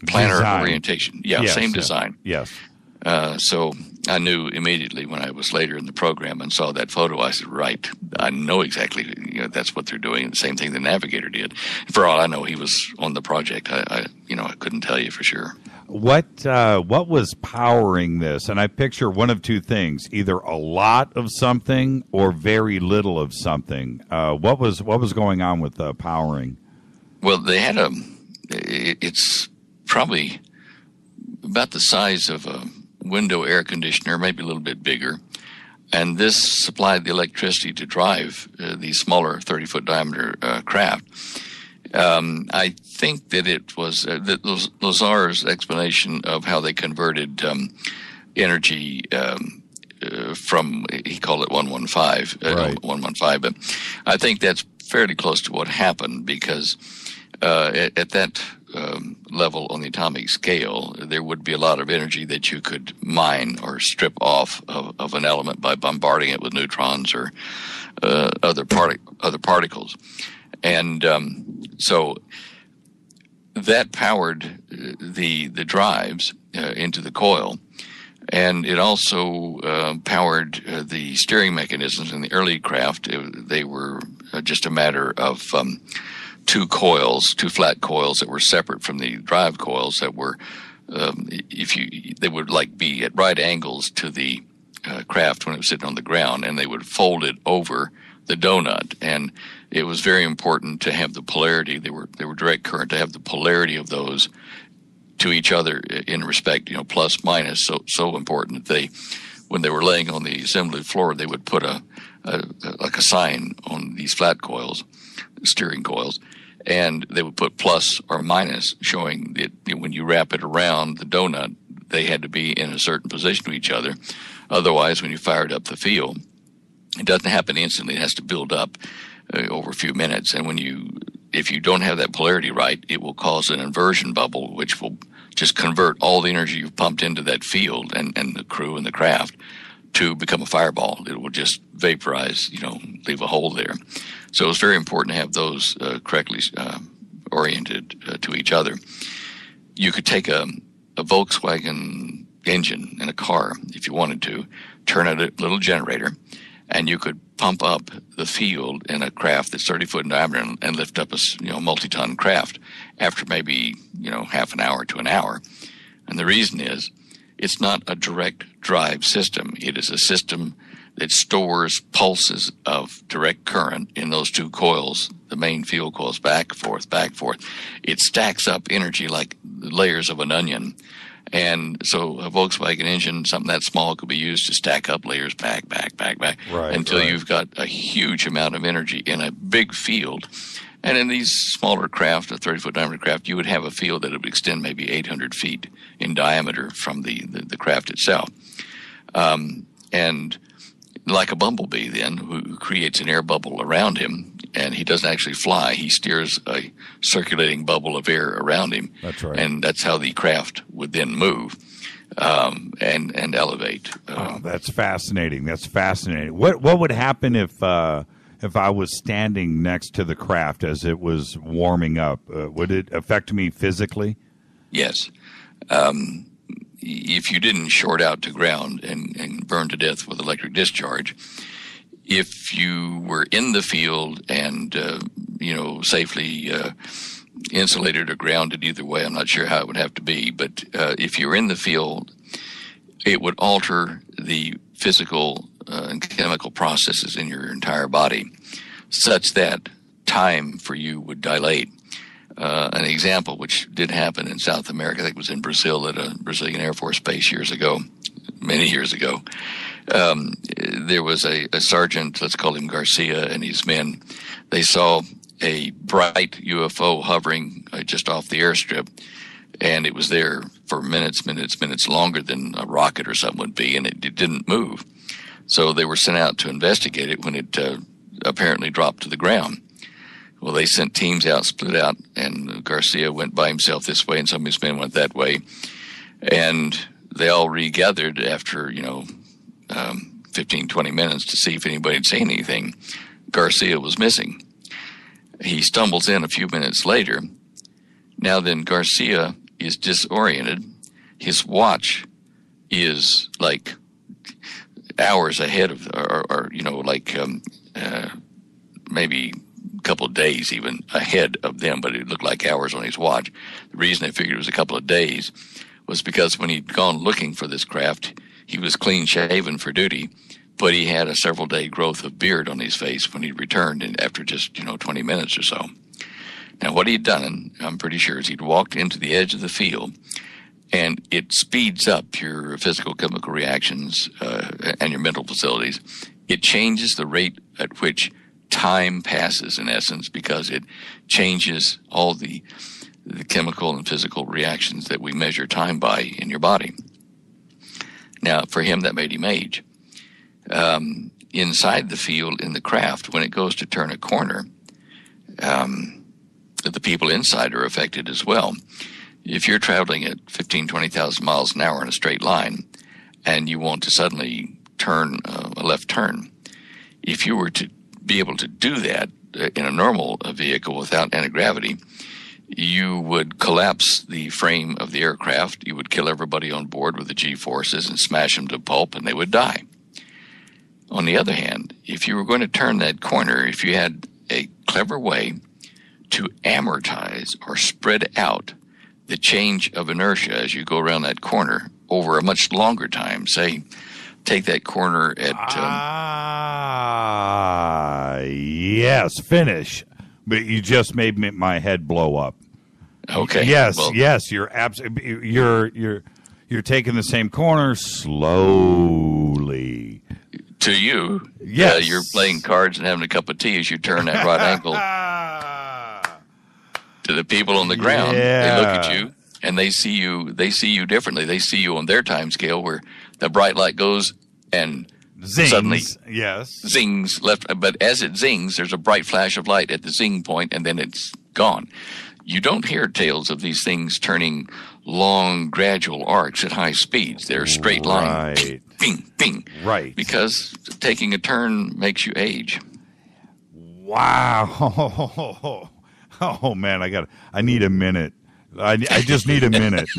planar orientation. Yeah, yes, same design. Yes. So I knew immediately when I was later in the program and saw that photo, I said, right, I know exactly, that's what they're doing. The same thing the navigator did. For all I know, he was on the project. I couldn't tell you for sure. What was powering this? And I picture one of two things, either a lot of something or very little of something. What was going on with powering? Well, they had it's probably about the size of a window air conditioner, maybe a little bit bigger, and this supplied the electricity to drive these smaller 30-foot diameter craft. I think that it was Lazar's explanation of how they converted energy from, he called it 115, right. 115, but I think that's fairly close to what happened, because at that level on the atomic scale, there would be a lot of energy that you could mine or strip off of an element by bombarding it with neutrons or other particles. And so that powered the drives into the coil, and it also powered the steering mechanisms in the early craft. They were just a matter of two flat coils that were separate from the drive coils that were, they would be at right angles to the craft when it was sitting on the ground, and they would fold it over the donut. And it was very important to have the polarity. They were direct current, to have the polarity of those to each other in respect, plus minus. So important that when they were laying on the assembly floor, they would put a sign on these flat coils, steering coils, and they would put plus or minus, showing that when you wrap it around the donut, they had to be in a certain position to each other. Otherwise, when you fired up the field, it doesn't happen instantly. It has to build up over a few minutes. And if you don't have that polarity right, it will cause an inversion bubble, which will just convert all the energy you've pumped into that field and the crew and the craft to become a fireball. It will just vaporize, leave a hole there. So it's very important to have those correctly oriented to each other. You could take a Volkswagen engine in a car, if you wanted to, turn a little generator, and you could pump up the field in a craft that's 30 foot in diameter and lift up a multi-ton craft after maybe half an hour to an hour. And the reason is, it's not a direct drive system. It is a system that stores pulses of direct current in those two coils, the main field coils, back, forth. It stacks up energy like layers of an onion. And so a Volkswagen engine, something that small, could be used to stack up layers back, until you've got a huge amount of energy in a big field. And in these smaller craft, a 30-foot diameter craft, you would have a field that would extend maybe 800 feet in diameter from the craft itself. And like a bumblebee then, who creates an air bubble around him, and he doesn't actually fly. He steers a circulating bubble of air around him. That's right. And that's how the craft would then move and elevate. That's fascinating. What would happen if I was standing next to the craft as it was warming up? Would it affect me physically? Yes. If you didn't short out to ground and burn to death with electric discharge, if you were in the field and, safely insulated or grounded, either way, I'm not sure how it would have to be, but if you were in the field, it would alter the physical and chemical processes in your entire body such that time for you would dilate. an example which did happen in South America. I think it was in Brazil at a Brazilian Air Force base many years ago. There was a sergeant, let's call him Garcia, and his men. They saw a bright UFO hovering just off the airstrip, and it was there for minutes longer than a rocket or something would be, and it didn't move. So they were sent out to investigate it when it apparently dropped to the ground. Well, they sent teams out, split out, and Garcia went by himself this way, and some of his men went that way. And they all regathered after, 15, 20 minutes to see if anybody had seen anything. Garcia was missing. He stumbles in a few minutes later. Now then, Garcia is disoriented. His watch is like hours ahead of, maybe a couple of days even ahead of them, but it looked like hours on his watch. The reason they figured it was a couple of days was because when he'd gone looking for this craft, he was clean shaven for duty, but he had a several day growth of beard on his face when he returned after just, 20 minutes or so. Now, what he'd done, I'm pretty sure, is he'd walked into the edge of the field, and it speeds up your physical chemical reactions and your mental facilities. It changes the rate at which time passes, in essence, because it changes all the chemical and physical reactions that we measure time by in your body. Now, for him, that made him age. Inside the field, in the craft, when it goes to turn a corner, the people inside are affected as well. If you're traveling at 15, 20,000 miles an hour in a straight line, and you want to suddenly turn a left turn, if you were to be able to do that in a normal vehicle without anti-gravity, you would collapse the frame of the aircraft. You would kill everybody on board with the G-forces and smash them to pulp, and they would die. On the other hand, if you were going to turn that corner, if you had a clever way to amortize or spread out the change of inertia as you go around that corner over a much longer time, say, take that corner at... yes, finish. But you just made my head blow up. Okay. Yes, yes, you're absolutely you're taking the same corner slowly. To you, yes, you're playing cards and having a cup of tea as you turn that right angle. To the people on the ground, they look at you and they see you. They see you differently. They see you on their time scale, where the bright light goes and zings. Suddenly, zings left. But as it zings, there's a bright flash of light at the zing point, and then it's gone. You don't hear tales of these things turning long, gradual arcs at high speeds. They're straight line. Right. Ping, ping. Right. Because taking a turn makes you age. Wow. Oh man, I need a minute. I just need a minute.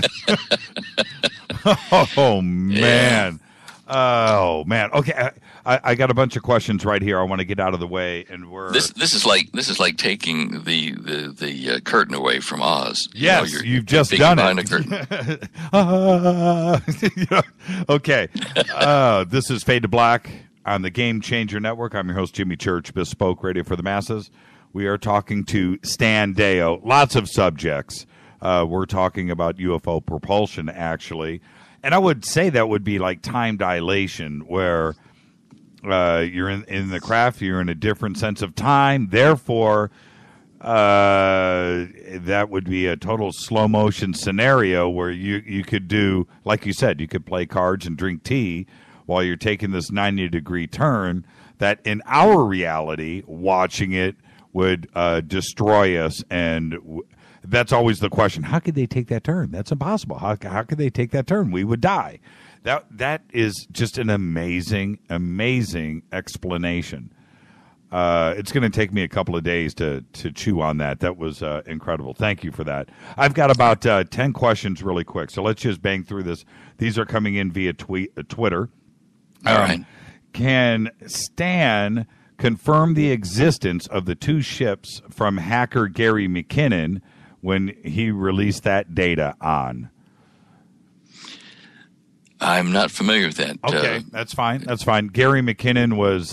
Oh man. Oh man. Okay, I got a bunch of questions right here. I want to get out of the way, and this is like taking the curtain away from Oz. Yes, you've just done it. Okay. This is Fade to Black on the Game Changer Network. I'm your host, Jimmy Church, Bespoke Radio for the Masses. We are talking to Stan Deyo. Lots of subjects. We're talking about UFO propulsion, actually. And I would say that would be like time dilation, where you're in the craft, you're in a different sense of time. Therefore, that would be a total slow motion scenario where you could do, like you said, you could play cards and drink tea while you're taking this 90-degree turn that in our reality, watching it would destroy us. And that's always the question. How could they take that turn? That's impossible. How could they take that turn? We would die. That is just an amazing, amazing explanation. It's going to take me a couple of days to chew on that. That was incredible. Thank you for that. I've got about 10 questions really quick, so let's just bang through this. These are coming in via Twitter. All right. Can Stan confirm the existence of the two ships from hacker Gary McKinnon when he released that data on? I'm not familiar with that. Okay, that's fine. That's fine. Gary McKinnon was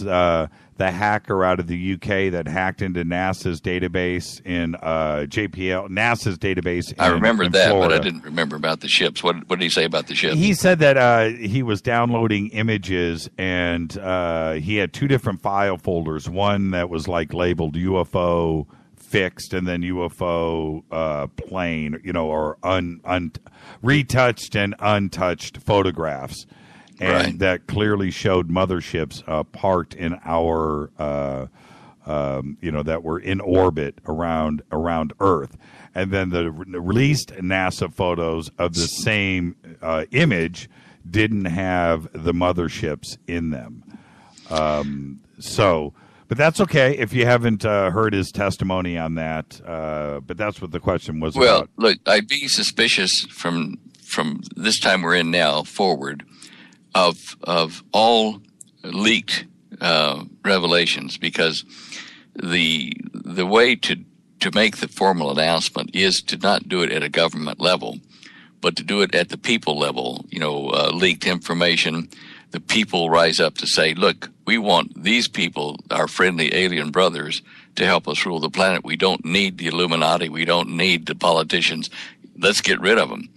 the hacker out of the UK that hacked into NASA's database in NASA's database. I remember that, Florida. but I didn't remember about the ships. What did he say about the ships? He said that he was downloading images, and he had two different file folders. One that was like labeled UFO fixed, and then UFO plain, or retouched and untouched photographs. And that clearly showed motherships parked in our, that were in orbit around Earth. And then the released NASA photos of the same image didn't have the motherships in them. But that's okay if you haven't heard his testimony on that. But that's what the question was about. Well, look, I'd be suspicious from this time we're in now forward of all leaked revelations, because the way to make the formal announcement is to not do it at a government level, but to do it at the people level. Leaked information, the people rise up to say, look, we want these people, our friendly alien brothers, to help us rule the planet. We don't need the Illuminati. We don't need the politicians. Let's get rid of them.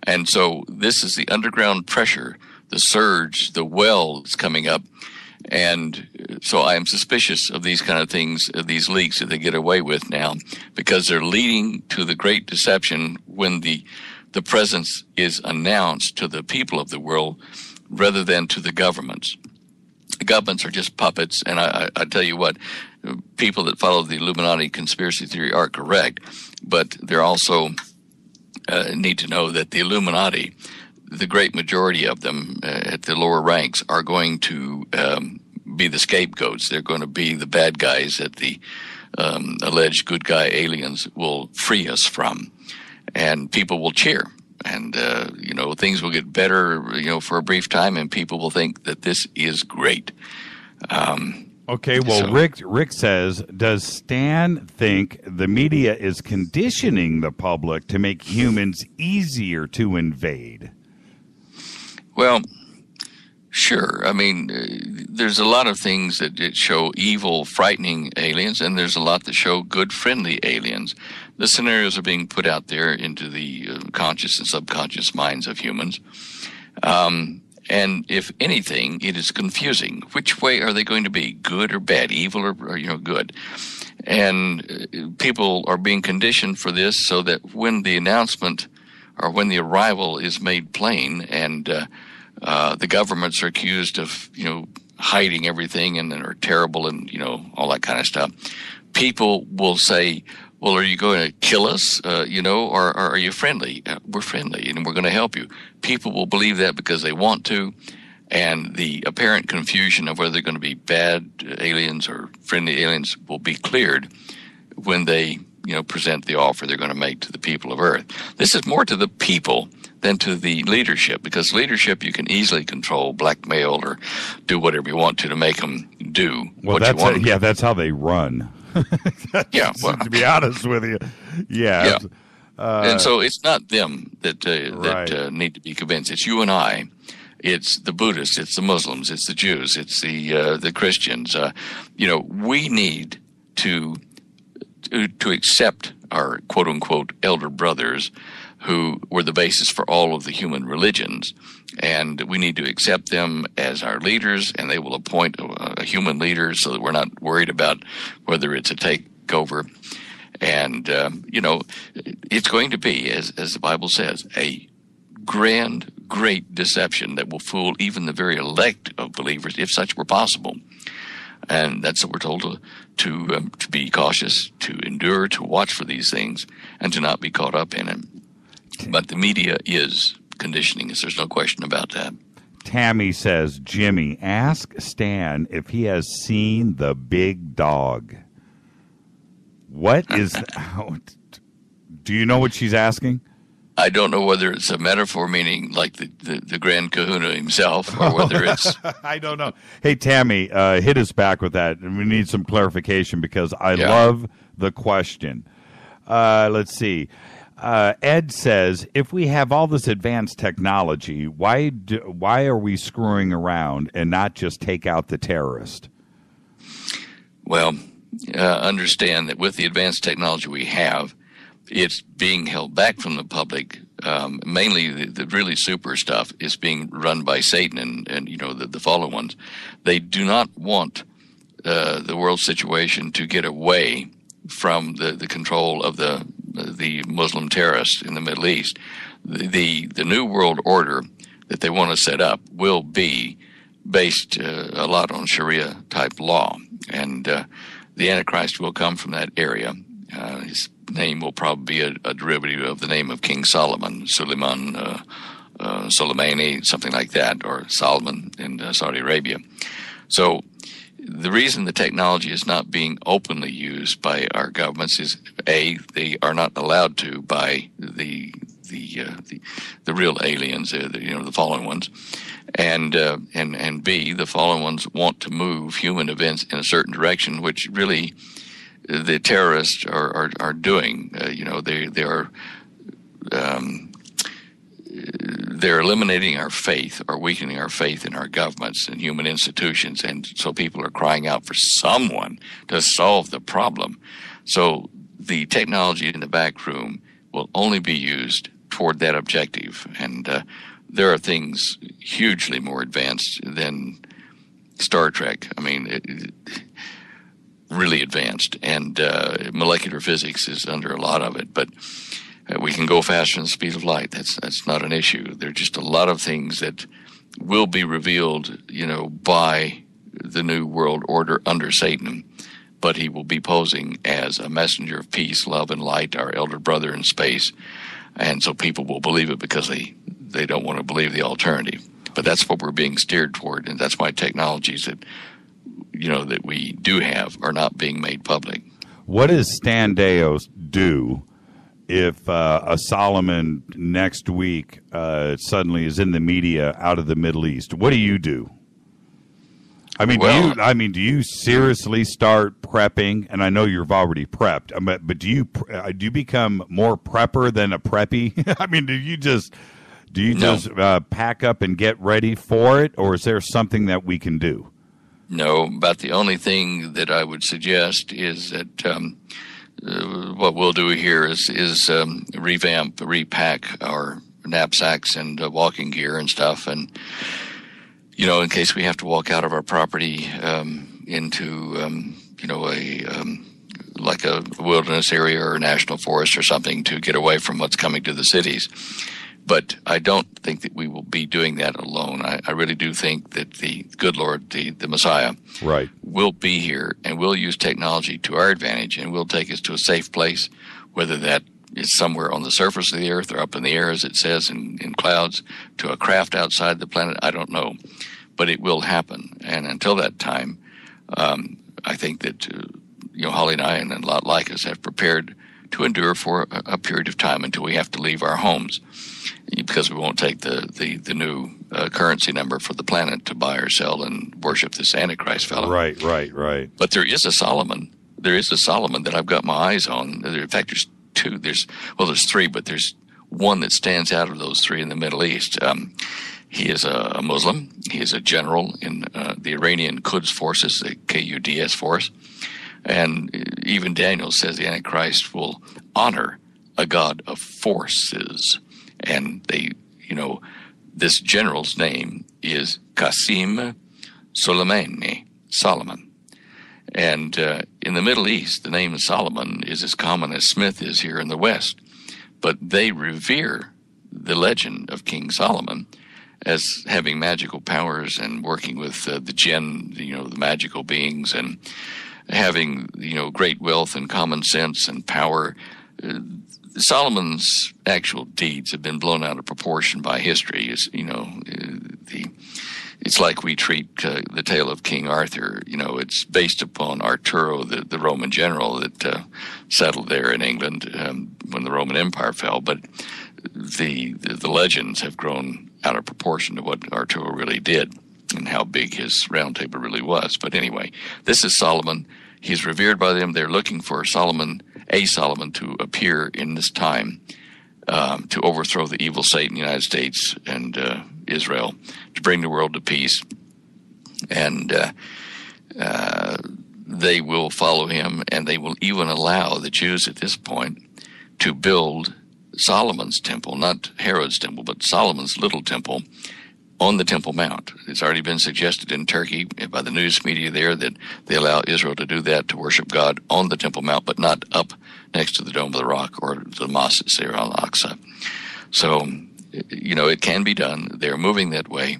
And so this is the underground pressure, the surge, the well that's coming up. And so I am suspicious of these kind of things, of these leaks that they get away with now, because they're leading to the great deception when the presence is announced to the people of the world rather than to the governments. The governments are just puppets, and I tell you what, people that follow the Illuminati conspiracy theory are correct, but they're also need to know that the Illuminati, the great majority of them at the lower ranks, are going to be the scapegoats. They're going to be the bad guys that the alleged good guy aliens will free us from. And people will cheer. And, things will get better, for a brief time, and people will think that this is great. Okay, well, Rick says, does Stan think the media is conditioning the public to make humans easier to invade? Well, sure. I mean, there's a lot of things that show evil, frightening aliens, and there's a lot that show good, friendly aliens. The scenarios are being put out there into the conscious and subconscious minds of humans. And if anything, it is confusing. Which way are they going to be, good or bad, evil or good? And people are being conditioned for this so that when the announcement or when the arrival is made plain and the governments are accused of, hiding everything and are terrible and, all that kind of stuff, people will say, well, are you going to kill us, or are you friendly? We're friendly, and we're going to help you. People will believe that because they want to, and the apparent confusion of whether they're going to be bad aliens or friendly aliens will be cleared when they, present the offer they're going to make to the people of Earth. This is more to the people than to the leadership, because leadership you can easily control, blackmail, or do whatever you want to make them do what you want. That's how they run. To be honest with you, and so it's not them that need to be convinced. It's you and I. It's the Buddhists. It's the Muslims. It's the Jews. It's the Christians. We need to accept our quote unquote elder brothers, who were the basis for all of the human religions. And we need to accept them as our leaders, and they will appoint a human leader so that we're not worried about whether it's a takeover. And, it's going to be, as the Bible says, a great deception that will fool even the very elect of believers, if such were possible. And that's what we're told to be cautious, to endure, to watch for these things, and to not be caught up in it. But the media is conditioning us. There's no question about that. Tammy says, Jimmy, ask Stan if he has seen the big dog. What is do you know what she's asking? I don't know whether it's a metaphor, meaning like the Grand Kahuna himself, or whether it's... I don't know. Hey, Tammy, hit us back with that. And we need some clarification because I love the question. Let's see. Ed says, if we have all this advanced technology, why are we screwing around and not just take out the terrorist? Well, understand that with the advanced technology we have, it's being held back from the public. Mainly the really super stuff is being run by Satan and the fallen ones. They do not want the world situation to get away from the control of the Muslim terrorists in the Middle East. The new world order that they want to set up will be based a lot on Sharia type law, and the Antichrist will come from that area. His name will probably be a derivative of the name of King Solomon, Soleimani, something like that, or Solomon in Saudi Arabia. So the reason the technology is not being openly used by our governments is A, they are not allowed to by the real aliens, the fallen ones, and B, the fallen ones want to move human events in a certain direction, which really the terrorists are doing. They're eliminating our faith or weakening our faith in our governments and human institutions, and so people are crying out for someone to solve the problem. So the technology in the back room will only be used toward that objective, and there are things hugely more advanced than Star Trek. I mean, really advanced, and molecular physics is under a lot of it, but we can go faster than the speed of light. That's not an issue. There are just a lot of things that will be revealed, by the new world order under Satan, but he will be posing as a messenger of peace, love, and light, our elder brother in space, and so people will believe it because they don't want to believe the alternative. But that's what we're being steered toward, and that's why technologies that that we do have are not being made public. What does Stan Deyo do if a Solomon next week suddenly is in the media out of the Middle East? What do you do? I mean, do you seriously start prepping? And I know you've already prepped, but do you become more prepper than a preppy? I mean, do you just pack up and get ready for it, or is there something that we can do? No, about the only thing that I would suggest is that what we'll do here is repack our knapsacks and walking gear and stuff, and in case we have to walk out of our property into like a wilderness area or a national forest or something to get away from what's coming to the cities. But I don't think that we will be doing that alone. I really do think that the good Lord, the Messiah, right, will be here and will use technology to our advantage and will take us to a safe place, whether that is somewhere on the surface of the earth or up in the air, as it says in clouds, to a craft outside the planet. I don't know. But it will happen. And until that time, I think that, Holly and I and a lot like us have prepared to endure for a period of time until we have to leave our homes, because we won't take the new currency number for the planet to buy or sell and worship this Antichrist fellow. Right. But there is a Solomon. There is a Solomon that I've got my eyes on. In fact, there's two. There's three, but there's one that stands out of those three in the Middle East. He is a Muslim. He is a general in the Iranian Quds forces, the Quds force. And even Daniel says the Antichrist will honor a god of forces. And this general's name is Qasim Soleimani, Solomon. And in the Middle East, the name of Solomon is as common as Smith is here in the West. But they revere the legend of King Solomon as having magical powers and working with the jinn, the magical beings, and having, great wealth and common sense and power. Solomon's actual deeds have been blown out of proportion by history. It's like we treat the tale of King Arthur. It's based upon Arturo, the Roman general that settled there in England when the Roman Empire fell. But the legends have grown out of proportion to what Arturo really did and how big his round table really was. But anyway, this is Solomon. He's revered by them. They're looking for a Solomon to appear in this time to overthrow the evil Satan in the United States and Israel, to bring the world to peace. And they will follow him, and they will even allow the Jews at this point to build Solomon's temple, not Herod's temple, but Solomon's little temple on the Temple Mount. It's already been suggested in Turkey by the news media there that they allow Israel to do that, to worship God on the Temple Mount, but not up next to the Dome of the Rock or the mosques there on Al-Aqsa. So, it can be done. They're moving that way.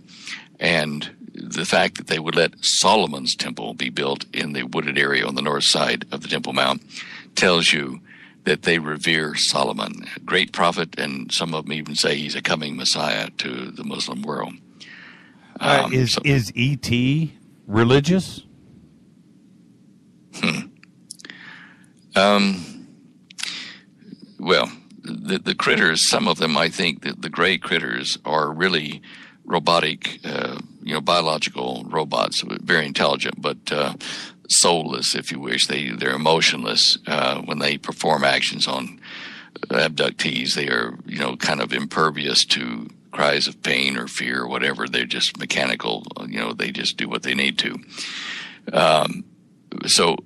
And the fact that they would let Solomon's temple be built in the wooded area on the north side of the Temple Mount tells you that they revere Solomon, a great prophet, and some of them even say he's a coming Messiah to the Muslim world. Is E.T. religious? Well, the critters, some of them, I think that the gray critters are really robotic, biological robots, very intelligent, but soulless, if you wish. They're emotionless when they perform actions on abductees. They are, kind of impervious to cries of pain or fear or whatever. They're just mechanical. They just do what they need to. So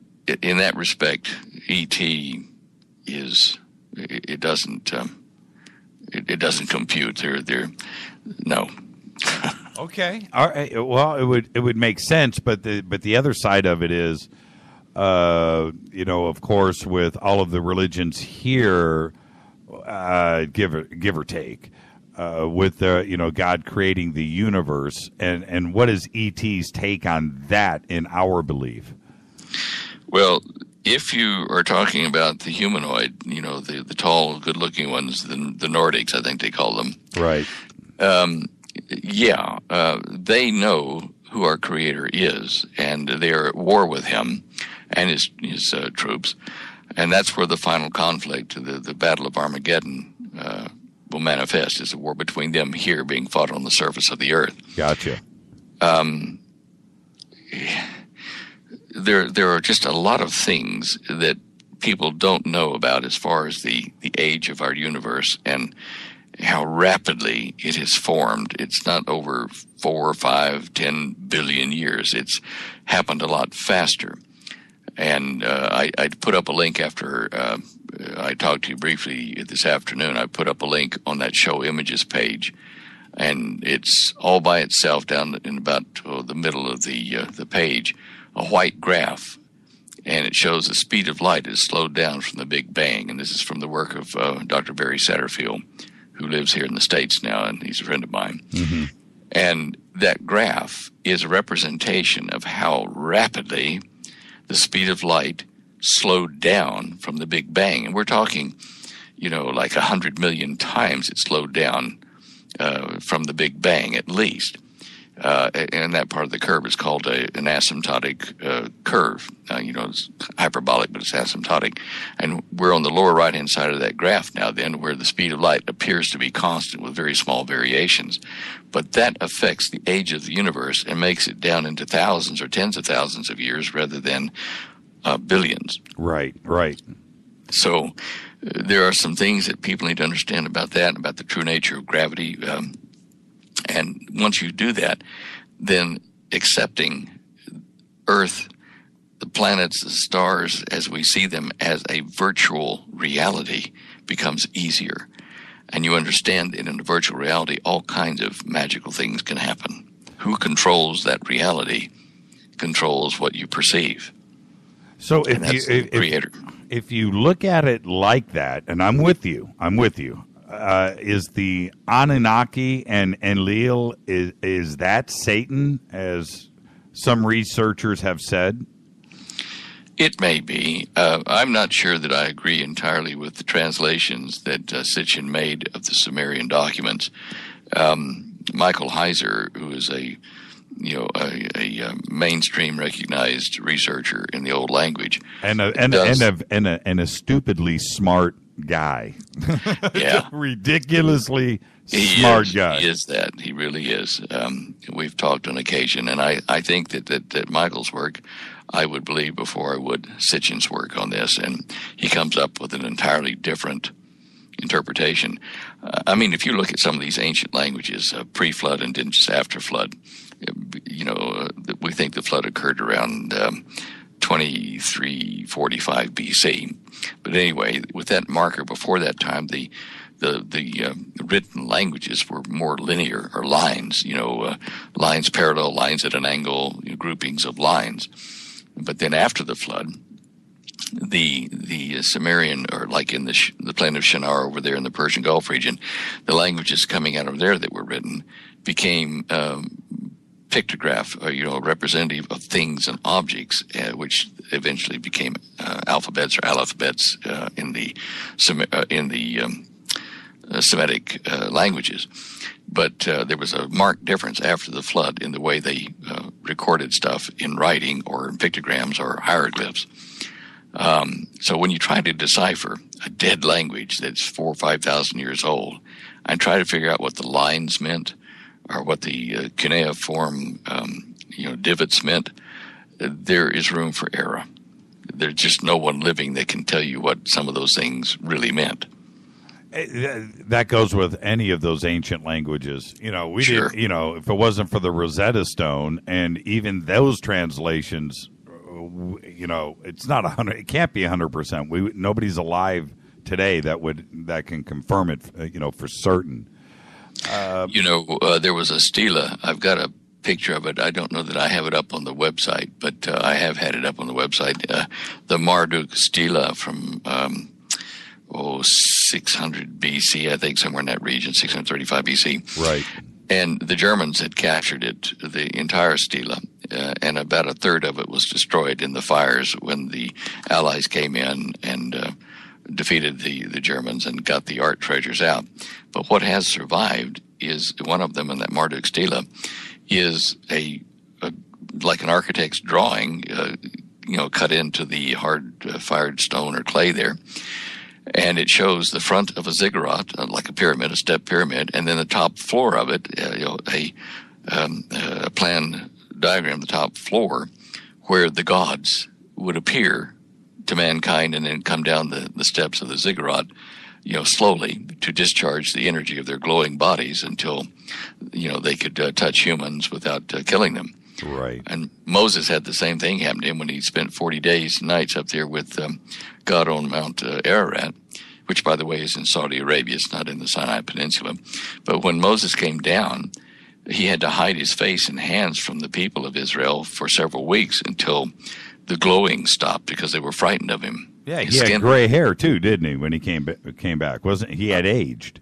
in that respect, E.T. it doesn't compute. They're no. Okay. All right. Well, it would make sense, but the other side of it is, of course, with all of the religions here, give or take, with God creating the universe, and what is E.T.'s take on that in our belief? Well, if you are talking about the humanoid, the tall, good-looking ones, the Nordics, I think they call them, right? They know who our Creator is, and they are at war with him and his troops, and that's where the final conflict, the Battle of Armageddon, will manifest. Is a war between them here being fought on the surface of the earth. Gotcha. There are just a lot of things that people don't know about as far as the age of our universe and how rapidly it has formed. It's not over 4 or 5, 10 billion years. It's happened a lot faster. And I put up a link after I talked to you briefly this afternoon. I put up a link on that show images page, and it's all by itself down in about the middle of the page, a white graph, and it shows the speed of light is slowed down from the Big Bang. And this is from the work of Dr. Barry Satterfield, who lives here in the States now, and he's a friend of mine. Mm-hmm. And that graph is a representation of how rapidly the speed of light slowed down from the Big Bang. And we're talking, like 100 million times it slowed down from the Big Bang at least. And that part of the curve is called an asymptotic curve. It's hyperbolic, but it's asymptotic. And we're on the lower right-hand side of that graph now then, where the speed of light appears to be constant with very small variations. But that affects the age of the universe and makes it down into thousands or tens of thousands of years rather than billions. Right. So there are some things that people need to understand about that, about the true nature of gravity. And once you do that, then accepting Earth, the planets, the stars, as we see them as a virtual reality becomes easier. And you understand that in a virtual reality, all kinds of magical things can happen. Who controls that reality controls what you perceive. So if you look at it like that, and I'm with you, is the Anunnaki and Enlil, is that Satan, as some researchers have said? It may be. I'm not sure that I agree entirely with the translations that Sitchin made of the Sumerian documents. Michael Heiser, who is a mainstream recognized researcher in the old language, and a stupidly smart guy. Yeah. Ridiculously smart guy. He is that. He really is. We've talked on occasion, and I think that Michael's work, I would believe before I would Sitchin's work on this, and he comes up with an entirely different interpretation. I mean, if you look at some of these ancient languages, pre-flood and then just after flood, we think the flood occurred around 2345 BC. But anyway, with that marker before that time, the written languages were more linear, or lines, lines, parallel lines at an angle, groupings of lines. But then after the flood, the Sumerian, or like in the plain of Shinar over there in the Persian Gulf region, the languages coming out of there that were written became pictograph, representative of things and objects, which eventually became alphabets or alphabets in the Semitic languages. But there was a marked difference after the flood in the way they recorded stuff in writing or in pictograms or hieroglyphs. So when you try to decipher a dead language that's 4,000 or 5,000 years old, and try to figure out what the lines meant or what the cuneiform divots meant, there is room for error. There's just no one living that can tell you what some of those things really meant. That goes with any of those ancient languages. Sure. If it wasn't for the Rosetta Stone and even those translations, it's not 100. It can't be 100%. Nobody's alive today that can confirm it. For certain. There was a stela. I've got a picture of it. I don't know that I have it up on the website, but I have had it up on the website. The Marduk stela from 600 BC, I think, somewhere in that region, 635 BC. Right. And the Germans had captured it, the entire stela, and about a third of it was destroyed in the fires when the Allies came in and defeated the Germans and got the art treasures out. But what has survived is one of them, in that Marduk stela, is like an architect's drawing, cut into the hard fired stone or clay there. And it shows the front of a ziggurat, like a pyramid, a step pyramid, and then the top floor of it, a plan diagram, the top floor, where the gods would appear to mankind and then come down the steps of the ziggurat, slowly to discharge the energy of their glowing bodies until, they could touch humans without killing them. Right. And Moses had the same thing happen to him when he spent 40 days and nights up there with God on Mount Ararat, which, by the way, is in Saudi Arabia. It's not in the Sinai Peninsula. But when Moses came down, he had to hide his face and hands from the people of Israel for several weeks until the glowing stopped because they were frightened of him. Yeah, he had gray hair, too, didn't he, when he came back? Wasn't he? Had aged.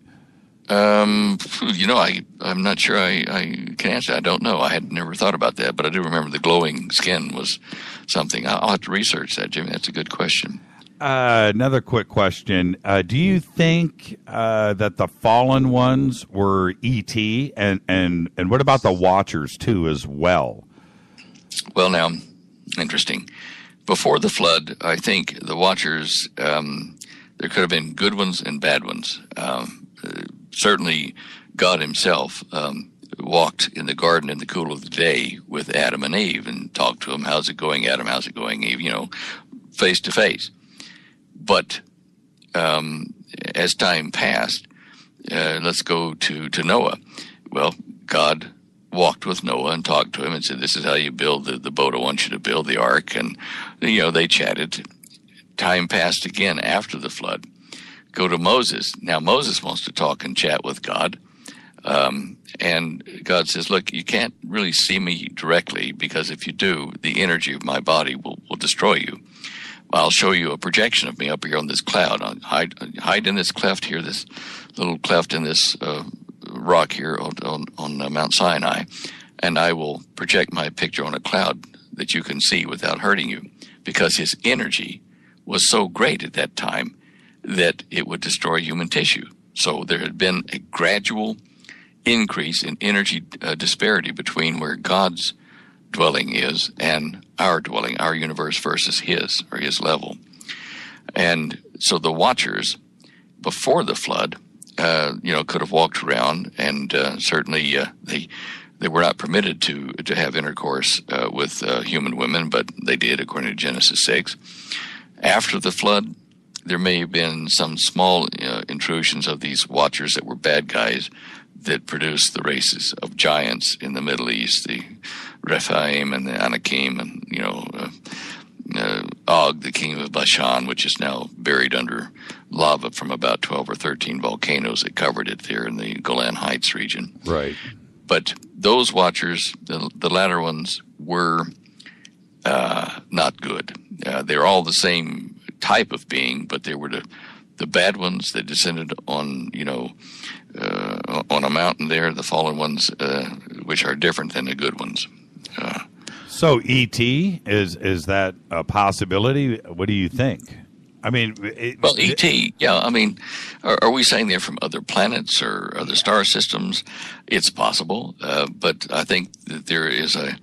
I'm not sure I can answer. I don't know. I had never thought about that, but I do remember the glowing skin was something. I'll have to research that, Jimmy. That's a good question. Another quick question. Do you think that the fallen ones were E.T. and what about the Watchers, too, as well? Well, now, interesting. Before the flood, I think the Watchers, there could have been good ones and bad ones. Certainly, God himself walked in the garden in the cool of the day with Adam and Eve and talked to them. How's it going, Adam? How's it going, Eve? Face to face. But as time passed, let's go to Noah. Well, God walked with Noah and talked to him and said, this is how you build the boat I want you to build, the ark. And, they chatted. Time passed again after the flood. Go to Moses. Now Moses wants to talk and chat with God. And God says, look, you can't really see me directly because if you do, the energy of my body will destroy you. I'll show you a projection of me up here on this cloud. I'll hide in this cleft here, this little cleft in this rock here on Mount Sinai, and I will project my picture on a cloud that you can see without hurting you, because his energy was so great at that time that it would destroy human tissue. So there had been a gradual increase in energy disparity between where God's dwelling is and our dwelling, our universe versus his, or his level. And so the Watchers, before the flood, could have walked around, and certainly they were not permitted to have intercourse with human women, but they did, according to Genesis 6. After the flood, there may have been some small intrusions of these watchers that were bad guys that produced the races of giants in the Middle East, the Rephaim and the Anakim, and Og, the king of Bashan, which is now buried under lava from about 12 or 13 volcanoes that covered it there in the Golan Heights region. Right. But those watchers, the latter ones, were not good. They're all the same type of being, but they were the bad ones that descended on, on a mountain there, the fallen ones, which are different than the good ones. So E.T., is that a possibility? What do you think? I mean... E.T., yeah. I mean, are we saying they're from other planets or other star systems? It's possible, but I think that there is a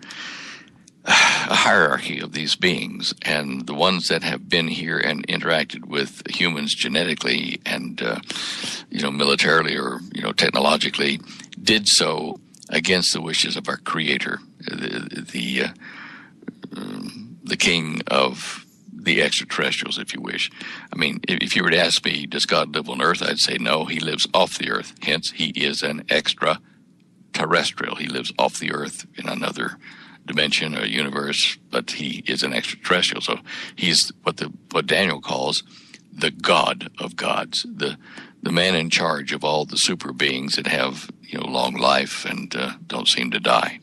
hierarchy of these beings, and the ones that have been here and interacted with humans genetically and militarily or technologically did so against the wishes of our Creator, the king of the extraterrestrials, if you wish. I mean, if you were to ask me, does God live on Earth? I'd say no, he lives off the Earth. Hence, he is an extraterrestrial. He lives off the Earth in another dimension or universe, but he is an extraterrestrial. So he's what Daniel calls the God of gods, the man in charge of all the super beings that have long life and don't seem to die.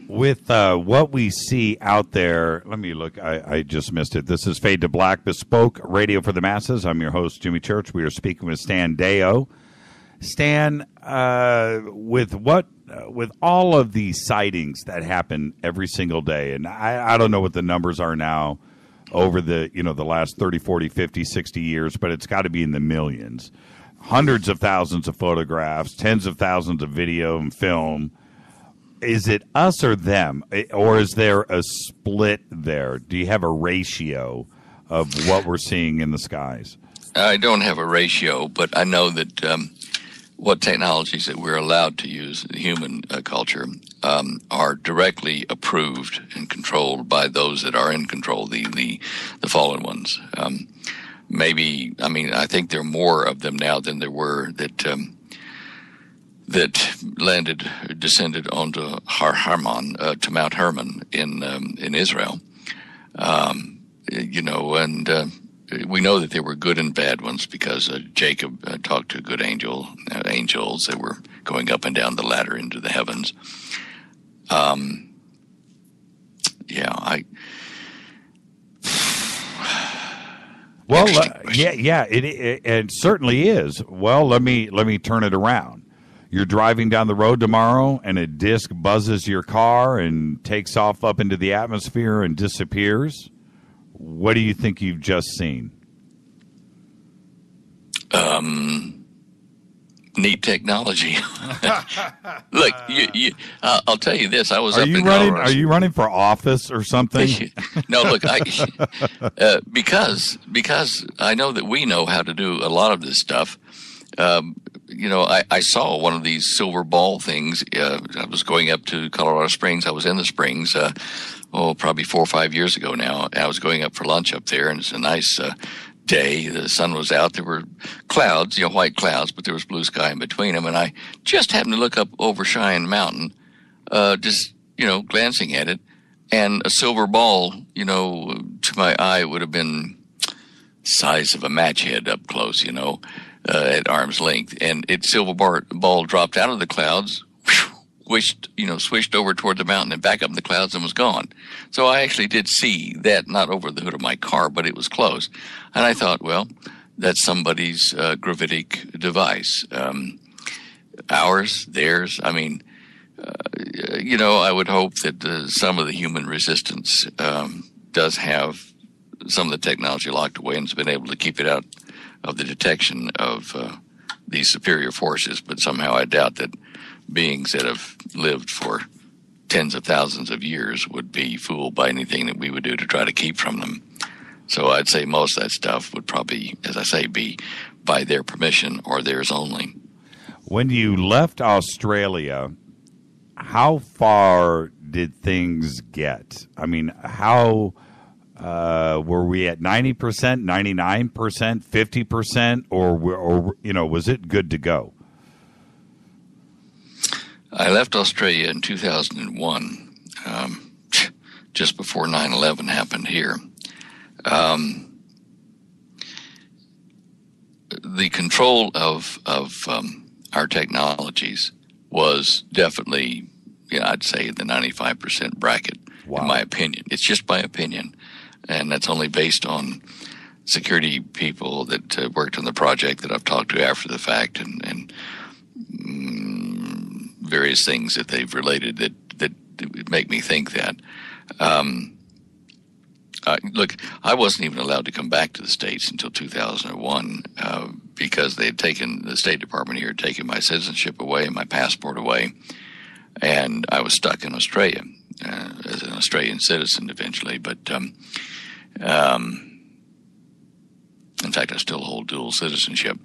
With what we see out there, let me look. I just missed it. This is Fade to Black, Bespoke Radio for the Masses. I'm your host, Jimmy Church. We are speaking with Stan Deyo. Stan, with all of these sightings that happen every single day, and I don't know what the numbers are now over the last 30, 40, 50, 60 years, but it's got to be in the millions. Hundreds of thousands of photographs, tens of thousands of video and film. Is it us or them, or is there a split there? Do you have a ratio of what we're seeing in the skies? I don't have a ratio, but I know that what technologies that we're allowed to use in human culture are directly approved and controlled by those that are in control, the fallen ones. I think there are more of them now than there were that descended onto Har Hermon, to Mount Hermon in Israel. We know that there were good and bad ones because Jacob talked to good angels that were going up and down the ladder into the heavens. It certainly is. Well, let me turn it around. You're driving down the road tomorrow, and a disc buzzes your car and takes off up into the atmosphere and disappears. What do you think you've just seen? Neat technology. Look, I'll tell you this. I was Are you running for office or something? No, look, because I know that we know how to do a lot of this stuff. I saw one of these silver ball things. I was going up to Colorado Springs. I was in the Springs, probably 4 or 5 years ago now. I was going up for lunch up there, and it's a nice day. The sun was out. There were clouds, white clouds, but there was blue sky in between them. And I just happened to look up over Cheyenne Mountain, glancing at it, and a silver ball, to my eye would have been size of a match head up close, at arm's length, and its silver ball dropped out of the clouds, swished over toward the mountain and back up in the clouds and was gone. So I actually did see that, not over the hood of my car, but it was close. And I thought, well, that's somebody's gravitic device. Ours, theirs. I mean, I would hope that some of the human resistance does have some of the technology locked away and has been able to keep it out of the detection of these superior forces, but somehow I doubt that beings that have lived for tens of thousands of years would be fooled by anything that we would do to try to keep from them. So I'd say most of that stuff would probably, as I say, be by their permission or theirs only. When you left Australia, how far did things get? I mean, how Were we at 90%, 99%, 50%, or was it good to go? I left Australia in 2001, just before 9/11 happened here. The control of our technologies was definitely, I'd say the 95% bracket, in my opinion. It's just my opinion, and that's only based on security people that worked on the project that I've talked to after the fact, and various things that they've related that make me think that. Look, I wasn't even allowed to come back to the States until 2001 because the State Department here had taken my citizenship away and my passport away, and I was stuck in Australia as an Australian citizen eventually. But in fact, I still hold dual citizenship.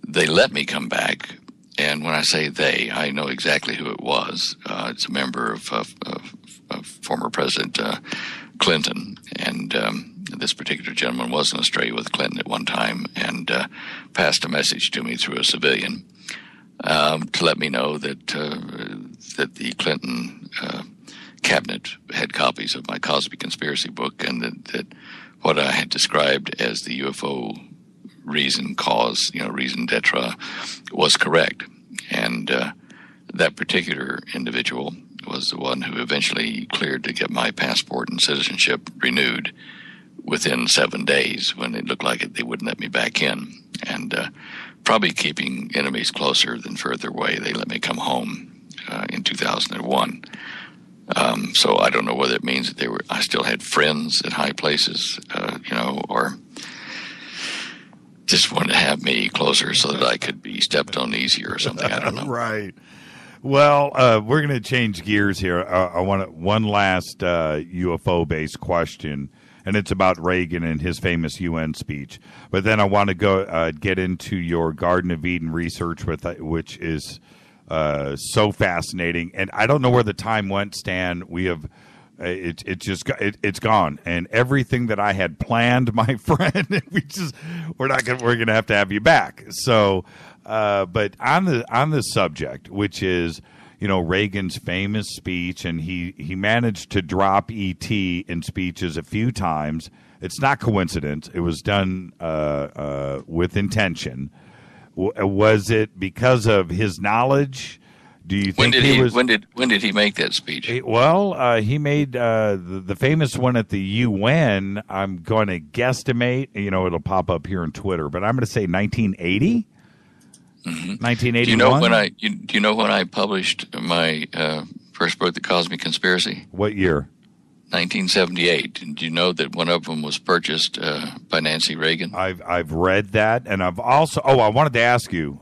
They let me come back. And when I say they, I know exactly who it was. It's a member of former President Clinton. And this particular gentleman was in Australia with Clinton at one time and passed a message to me through a civilian to let me know that the Clinton cabinet had copies of my Cosby Conspiracy book, and that what I had described as the UFO reason d'etre was correct. And that particular individual was the one who eventually cleared to get my passport and citizenship renewed within 7 days, when it looked like they wouldn't let me back in. And probably keeping enemies closer than further away, they let me come home in 2001. So I don't know whether it means that I still had friends at high places, or just wanted to have me closer so that I could be stepped on easier or something. I don't know. Right. Well, we're going to change gears here. I want one last UFO-based question, and it's about Reagan and his famous UN speech. But then I want to go get into your Garden of Eden research, which is so fascinating. And I don't know where the time went, Stan. We have it's gone, and everything that I had planned, my friend, we're going to have you back. So, but on the subject, which is Reagan's famous speech, and he managed to drop ET in speeches a few times. It's not coincidence. It was done with intention. Was it because of his knowledge? Do you think when did he make that speech? Well, he made the famous one at the UN. I'm going to guesstimate. It'll pop up here on Twitter, but I'm going to say 1980. 1981. Do you know when I published my first book, The Cosmic Conspiracy? What year? 1978. Do you know that one of them was purchased by Nancy Reagan? I've read that, and I've also. Oh, I wanted to ask you.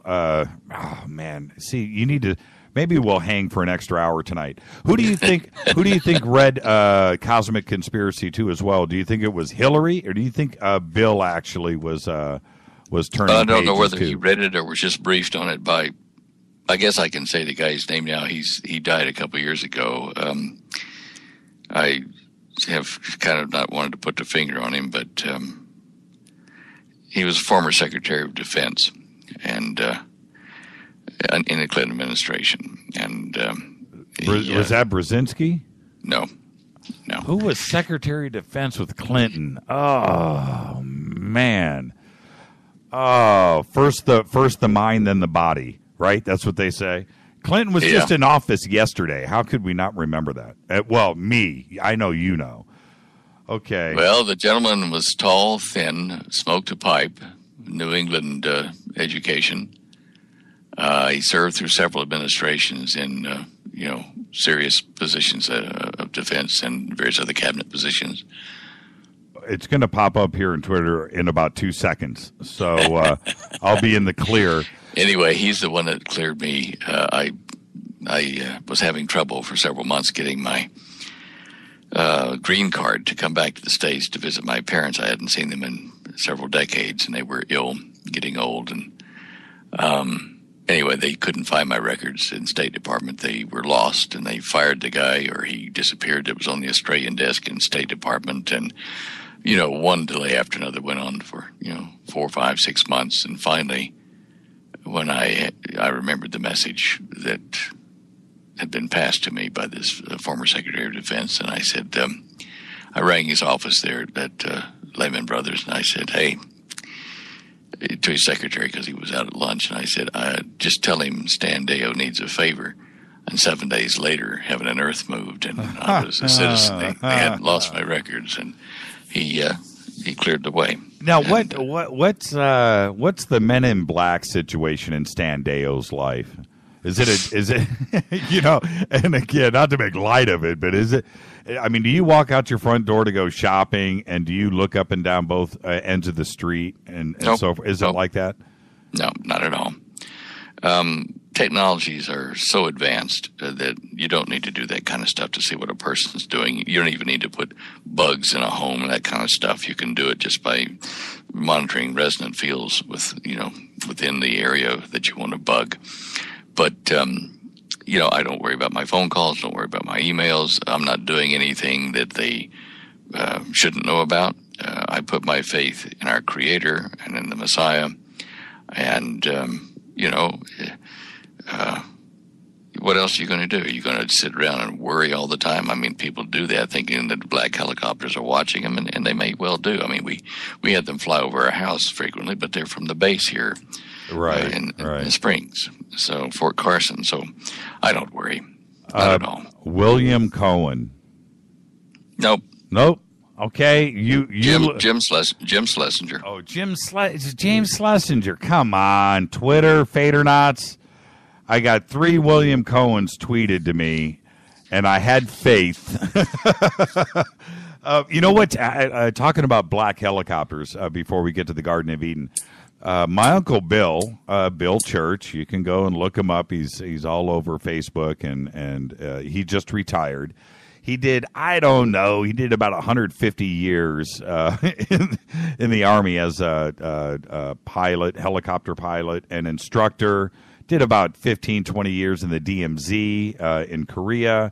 See, you need to. Maybe we'll hang for an extra hour tonight. Who do you think read Cosmic Conspiracy 2 as well? Do you think it was Hillary, or do you think Bill actually was turning? I don't know whether he read it or was just briefed on it by. I guess I can say the guy's name now. He died a couple of years ago. I have kind of not wanted to put the finger on him, but he was former Secretary of Defense, and in the Clinton administration. And was that Brzezinski? No. Who was Secretary of Defense with Clinton? Oh man. Oh, first the mind, then the body. Right? That's what they say. Clinton was just in office yesterday. How could we not remember that? Well, me. I know you know. Okay. Well, the gentleman was tall, thin, smoked a pipe, New England education. He served through several administrations in, serious positions of defense and various other cabinet positions. It's going to pop up here on Twitter in about 2 seconds, so I'll be in the clear. Anyway, he's the one that cleared me. I was having trouble for several months getting my green card to come back to the States to visit my parents. I hadn't seen them in several decades, and they were ill, getting old, and anyway, they couldn't find my records in State Department. They were lost, and they fired the guy, or he disappeared. It was on the Australian desk in State Department, and one delay after another went on for 4, 5, 6 months, and finally, when I remembered the message that had been passed to me by this former Secretary of Defense, and I said, I rang his office there at Lehman Brothers, and I said, hey, to his secretary, because he was out at lunch, and I said, just tell him Stan Deyo needs a favor. And 7 days later, heaven and earth moved, and I was a citizen. They had lost my records, and he cleared the way. Now, what's the Men in Black situation in Stan Deyo's life? Is it and again, not to make light of it, but is it? I mean, do you walk out your front door to go shopping, and do you look up and down both ends of the street, and Nope. so forth? Is it like that? No, not at all. Technologies are so advanced that you don't need to do that kind of stuff to see what a person's doing. You don't even need to put bugs in a home and that kind of stuff. You can do it just by monitoring resonant fields within the area that you want to bug. But, I don't worry about my phone calls, don't worry about my emails. I'm not doing anything that they shouldn't know about. I put my faith in our Creator and in the Messiah. And, what else are you going to do? Are you going to sit around and worry all the time? I mean, people do that thinking that black helicopters are watching them, and they may well do. I mean, we had them fly over our house frequently, but they're from the base here. Right, in the Springs, so Fort Carson. So I don't worry, not at all. William Cohen. Nope. Okay, Jim Schlesinger. Oh, James Schlesinger. Come on, Twitter, Fadernots. I got 3 William Cohens tweeted to me, and I had faith. You know what? Talking about black helicopters before we get to the Garden of Eden. My Uncle Bill, Bill Church, you can go and look him up. He's all over Facebook, and he just retired. He did, I don't know, he did about 150 years in the Army as a pilot, helicopter pilot, and instructor. Did about 15, 20 years in the DMZ in Korea,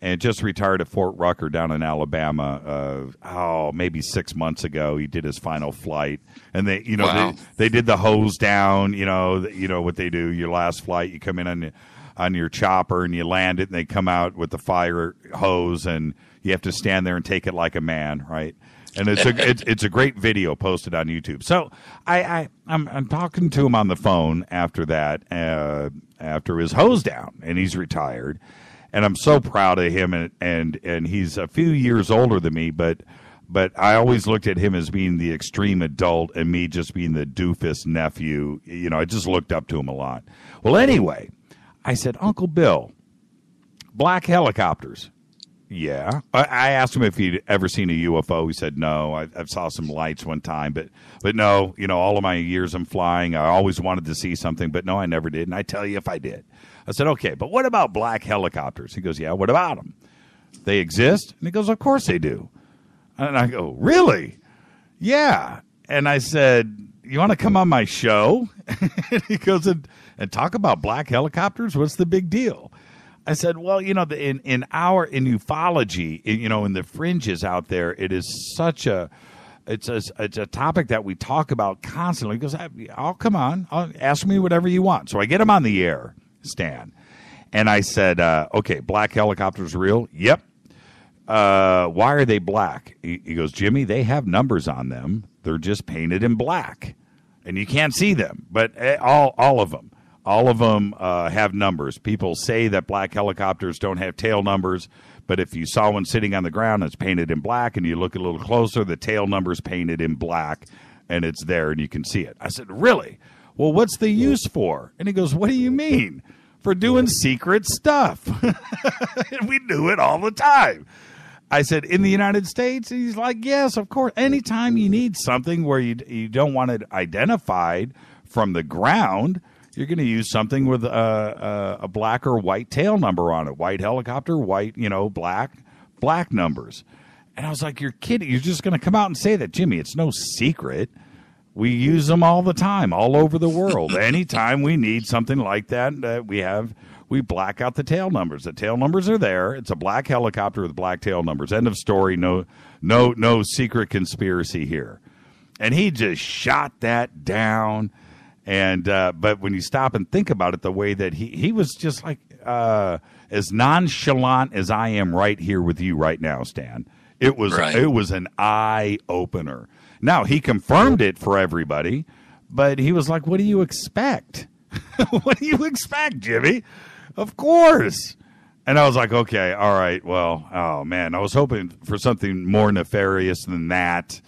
and just retired at Fort Rucker down in Alabama. Maybe 6 months ago, he did his final flight, and they did the hose down. You know what they do. Your last flight, you come in on your chopper and you land it, and they come out with the fire hose, and you have to stand there and take it like a man, right? And it's a great video posted on YouTube. So I'm talking to him on the phone after that, after his hose down, and he's retired. And I'm so proud of him, and he's a few years older than me, but I always looked at him as being the extreme adult and me just being the doofus nephew. I just looked up to him a lot. Well, anyway, I said, Uncle Bill, black helicopters. Yeah. I asked him if he'd ever seen a UFO. He said, no. I saw some lights one time, but no, all of my years I'm flying, I always wanted to see something, but no, I never did. And I tell you if I did. I said, okay, but what about black helicopters? He goes, yeah, what about them? They exist? And he goes, of course they do. And I go, really? Yeah. And I said, you want to come on my show? And he goes, and talk about black helicopters? What's the big deal? I said, well, in ufology, in the fringes out there, it is such it's a topic that we talk about constantly. He goes, I'll come on. Ask me whatever you want. So I get him on the air, Stan. And I said, okay, black helicopters real? Yep. Why are they black? He goes, Jimmy, they have numbers on them. They're just painted in black. And you can't see them, but all of them. All of them have numbers. People say that black helicopters don't have tail numbers, but if you saw one sitting on the ground that's painted in black and you look a little closer, the tail number's painted in black, and it's there and you can see it. I said, really? Well, what's the use for? And he goes, what do you mean? For doing secret stuff. And we do it all the time. I said, in the United States? And he's like, yes, of course. Anytime you need something where you don't want it identified from the ground, you're going to use something with a black or white tail number on it. White helicopter, white, black numbers. And I was like, you're kidding. You're just going to come out and say that, Jimmy, it's no secret. We use them all the time, all over the world. Anytime we need something like that, we black out the tail numbers. The tail numbers are there. It's a black helicopter with black tail numbers. End of story. No secret conspiracy here. And he just shot that down. And but when you stop and think about it, the way that he was just like as nonchalant as I am right here with you right now, Stan. It was an eye opener. Now he confirmed it for everybody, but he was like, "What do you expect? What do you expect, Jimmy? Of course." And I was like, "Okay, all right. Well, oh man, I was hoping for something more nefarious than that."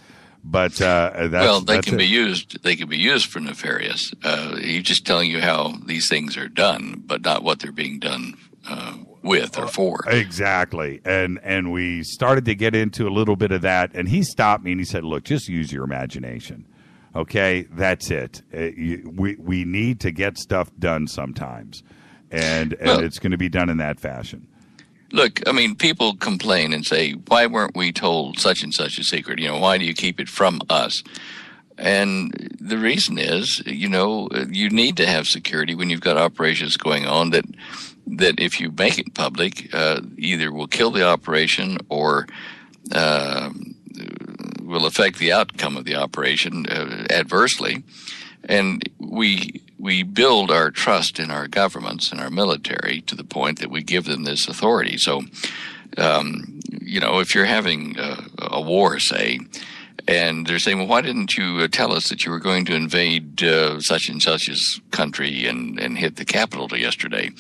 But they can be used. They can be used for nefarious. He's just telling you how these things are done, but not what they're being done with or for. Exactly. And we started to get into a little bit of that. And he stopped me and he said, "Look, just use your imagination. Okay, that's it. We need to get stuff done sometimes, and it's going to be done in that fashion." Look, I mean, people complain and say, "Why weren't we told such and such a secret? Why do you keep it from us?" And the reason is, you need to have security when you've got operations going on that if you make it public, either will kill the operation or will affect the outcome of the operation adversely. And we build our trust in our governments and our military to the point that we give them this authority. So, if you're having a war, say, and they're saying, "Well, why didn't you tell us that you were going to invade such and such's country and hit the capital yesterday?"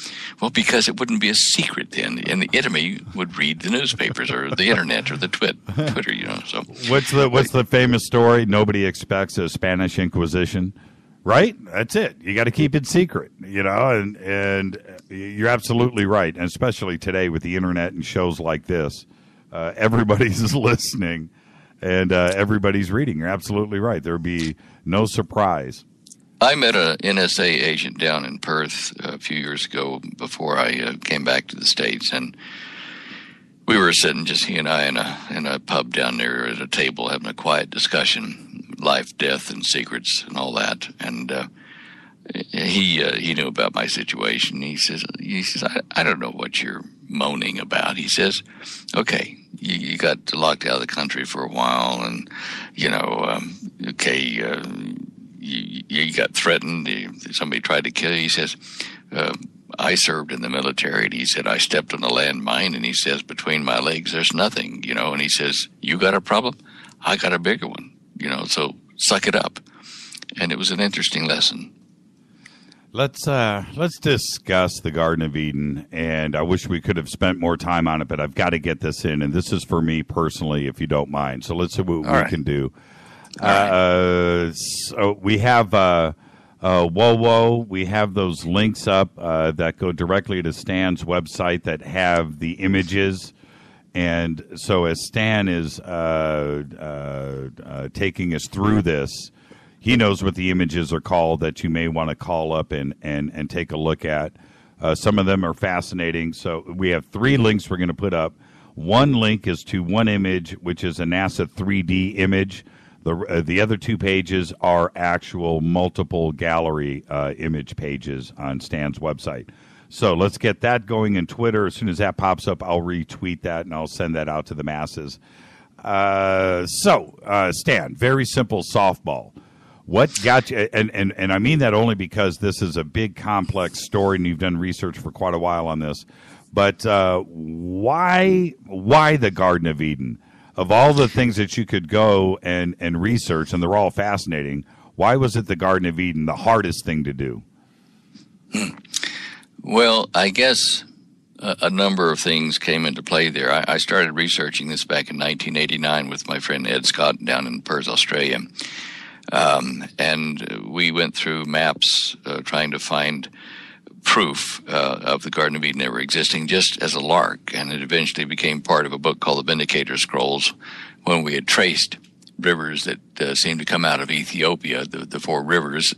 Well, because it wouldn't be a secret then, and the enemy would read the newspapers or the internet or the Twitter. So what's the famous story? Nobody expects a Spanish Inquisition. Right? That's it. You got to keep it secret, and you're absolutely right. And especially today with the internet and shows like this, everybody's listening and everybody's reading. You're absolutely right. There'll be no surprise. I met an NSA agent down in Perth a few years ago before I came back to the States, and we were sitting, just he and I, in a pub down there at a table having a quiet discussion. Life, death, and secrets, and all that. And he knew about my situation. He says, I don't know what you're moaning about. He says, "Okay, you got locked out of the country for a while, and you got threatened. Somebody tried to kill you." He says, "I served in the military," and he said, "I stepped on a landmine," and he says, "Between my legs, there's nothing, and he says, "You got a problem? I got a bigger one. So suck it up." And it was an interesting lesson. Let's discuss the Garden of Eden, and I wish we could have spent more time on it, but I've got to get this in, and this is for me personally, if you don't mind. So let's see what we can do. So we have Whoa, we have those links up that go directly to Stan's website that have the images. And so as Stan is taking us through this, he knows what the images are called that you may want to call up and take a look at. Some of them are fascinating. So we have 3 links we're going to put up. One link is to one image, which is a NASA 3D image. The other 2 pages are actual multiple gallery image pages on Stan's website. So let's get that going in Twitter. As soon as that pops up, I'll retweet that and I'll send that out to the masses. Stan, very simple softball. What got you? And I mean that only because this is a big, complex story, and you've done research for quite a while on this. But why the Garden of Eden? Of all the things that you could go and research, and they're all fascinating, why was it the Garden of Eden the hardest thing to do? Well, I guess a number of things came into play there. I started researching this back in 1989 with my friend Ed Scott down in Perth, Australia. And we went through maps trying to find proof of the Garden of Eden ever existing, just as a lark. And it eventually became part of a book called the Vindicator Scrolls, when we had traced rivers that seemed to come out of Ethiopia, the 4 rivers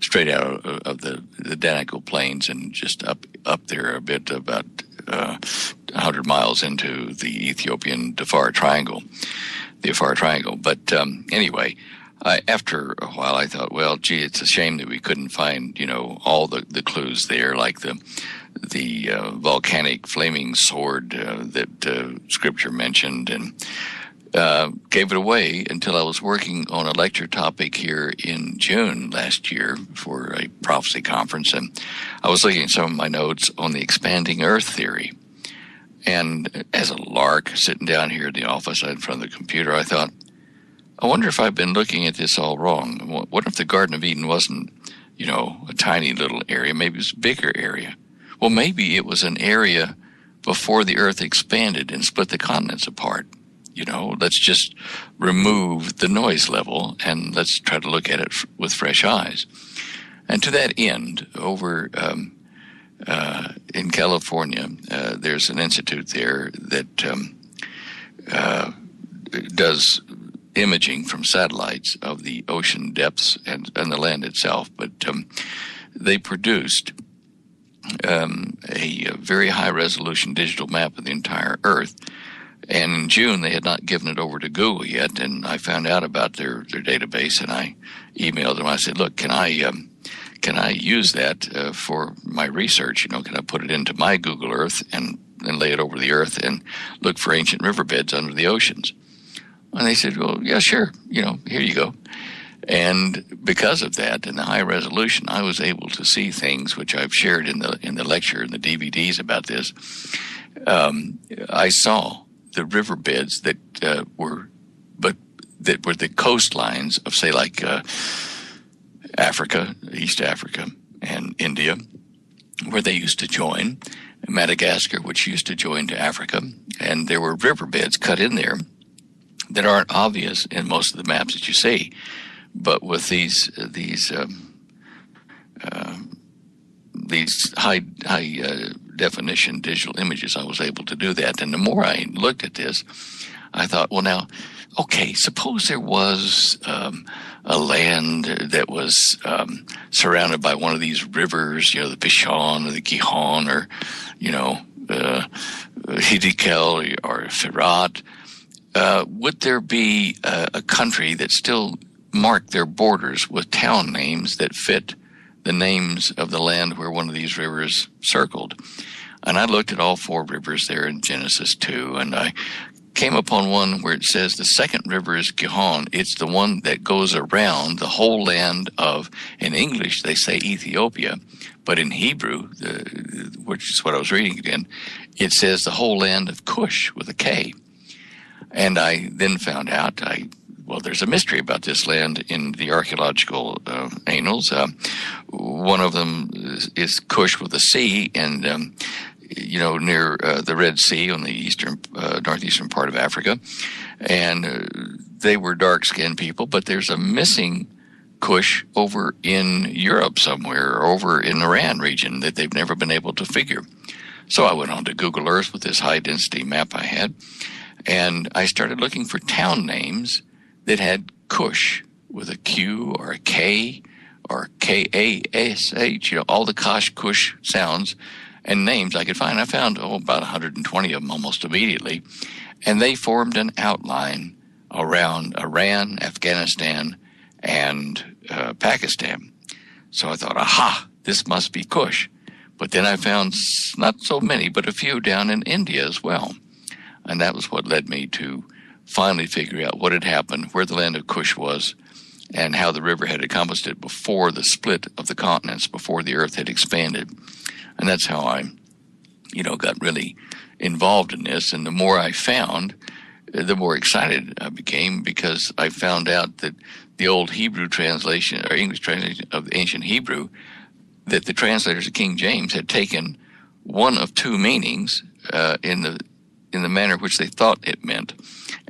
straight out of the Danakil Plains and just up there a bit, about 100 miles into the Ethiopian Afar Triangle. But anyway, After a while, I thought, well, gee, it's a shame that we couldn't find, all the clues there, like the volcanic flaming sword that Scripture mentioned, and gave it away until I was working on a lecture topic here in June last year for a prophecy conference, and I was looking at some of my notes on the expanding Earth theory. And as a lark, sitting down here in the office in front of the computer, I thought, I wonder if I've been looking at this all wrong. What if the Garden of Eden wasn't, a tiny little area? Maybe it was a bigger area. Well, maybe it was an area before the Earth expanded and split the continents apart. Let's just remove the noise level and let's try to look at it with fresh eyes. And to that end, over in California, there's an institute there that does imaging from satellites of the ocean depths and the land itself. But they produced a very high-resolution digital map of the entire Earth. And in June, they had not given it over to Google yet, and I found out about their database, and I emailed them. I said, look, can I use that for my research? Can I put it into my Google Earth and lay it over the Earth and look for ancient riverbeds under the oceans? And they said, well, yeah, sure. Here you go. And because of that and the high resolution, I was able to see things which I've shared in the lecture and the DVDs about this. I saw the riverbeds that were the coastlines of, say, like Africa, East Africa, and India, where they used to join, Madagascar, which used to join to Africa, and there were riverbeds cut in there that aren't obvious in most of the maps that you see, but with these high definition digital images, I was able to do that. And the more I looked at this, I thought, well, now, okay, suppose there was a land that was surrounded by one of these rivers, the Pishon or the Gihon or, Hiddekel or Firat. Would there be a country that still marked their borders with town names that fit the names of the land where one of these rivers circled? And I looked at all 4 rivers there in Genesis 2, and I came upon one where it says the second river is Gihon. It's the one that goes around the whole land of, in English, they say Ethiopia, but in Hebrew, which is what I was reading again, it says the whole land of Cush with a K. And I then found out, there's a mystery about this land in the archaeological annals. One of them is Cush with a C, and near the Red Sea on the northeastern part of Africa. And they were dark-skinned people, but there's a missing Cush over in Europe somewhere, or over in the Iran region that they've never been able to figure. So I went on to Google Earth with this high-density map I had, and I started looking for town names that had Cush with a Q or a K or K-A-S-H, all the Kush sounds and names I could find. I found about 120 of them almost immediately, and they formed an outline around Iran, Afghanistan, and Pakistan. So I thought, aha, this must be Cush. But then I found not so many, but a few down in India as well. And that was what led me to finally figure out what had happened, where the land of Cush was, and how the river had encompassed it before the split of the continents, before the earth had expanded. And that's how I, got really involved in this. And the more I found, the more excited I became, because I found out that the old Hebrew translation, or English translation of the ancient Hebrew, that the translators of King James had taken one of 2 meanings in the manner which they thought it meant.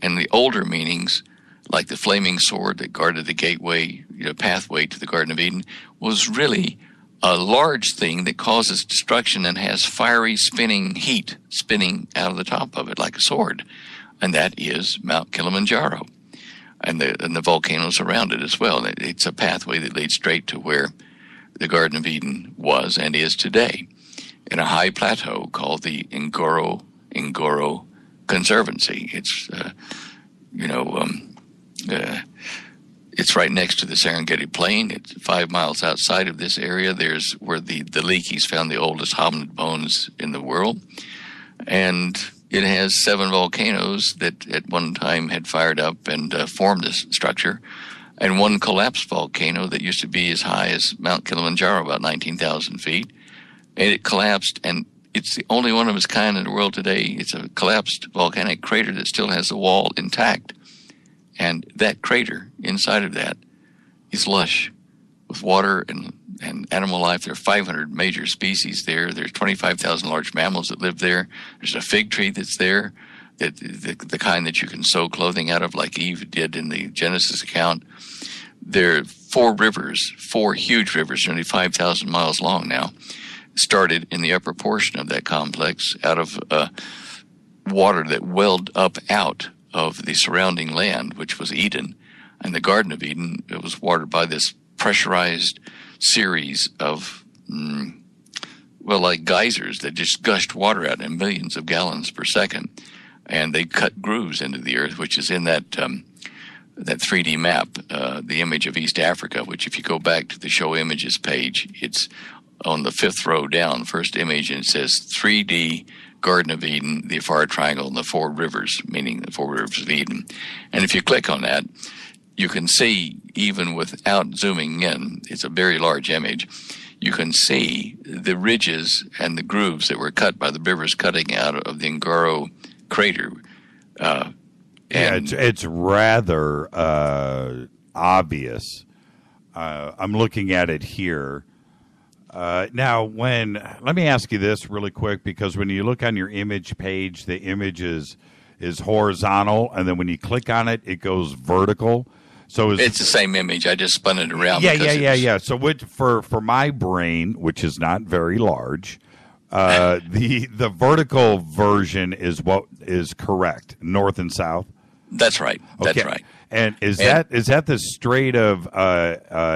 And the older meanings, like the flaming sword that guarded the gateway, pathway to the Garden of Eden, was really a large thing that causes destruction and has fiery spinning heat spinning out of the top of it like a sword. And that is Mount Kilimanjaro and the volcanoes around it as well. It's a pathway that leads straight to where the Garden of Eden was and is today, in a high plateau called the Ngoro Conservancy. It's, It's right next to the Serengeti Plain. It's 5 miles outside of this area. There's where the Leakeys found the oldest hominid bones in the world. And it has 7 volcanoes that at one time had fired up and formed this structure, and one collapsed volcano that used to be as high as Mount Kilimanjaro, about 19,000 feet. And it collapsed, and it's the only one of its kind in the world today. It's a collapsed volcanic crater that still has the wall intact. And that crater, inside of that, is lush with water and animal life. There are 500 major species there. There's 25,000 large mammals that live there. There's a fig tree that's there, the kind that you can sew clothing out of, like Eve did in the Genesis account. There are 4 rivers, 4 huge rivers, nearly 5,000 miles long now, started in the upper portion of that complex out of water that welled up out of the surrounding land, which was Eden. And the Garden of Eden, it was watered by this pressurized series of, like geysers that just gushed water out in millions of gallons per second. And they cut grooves into the earth, which is in that 3D map, the image of East Africa, which if you go back to the show images page, it's on the 5th row down, first image, and it says 3D Garden of Eden, the Afar Triangle, and the 4 rivers, meaning the 4 rivers of Eden. And if you click on that, you can see, even without zooming in, it's a very large image, you can see the ridges and the grooves that were cut by the rivers cutting out of the Ngoro crater. It's rather obvious. I'm looking at it here. Now, let me ask you this really quick, because when you look on your image page, the image is horizontal, and then when you click on it, it goes vertical. So it's the same image. I just spun it around. Yeah. So for my brain, which is not very large, the vertical version is what is correct, north and south. That's right. That's okay. right. And is that the Strait of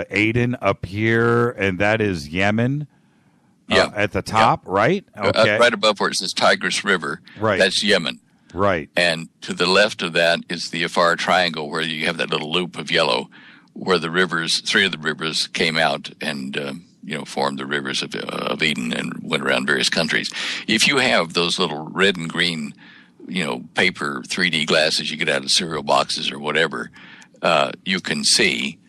Aden up here, and that is Yemen? At the top, right? Okay. Right above where it says Tigris River. Right. That's Yemen. Right. And to the left of that is the Afar Triangle, where you have that little loop of yellow, where the rivers, 3 of the rivers came out and formed the rivers of Eden and went around various countries. If you have those little red and green, paper 3D glasses you get out of cereal boxes or whatever, you can see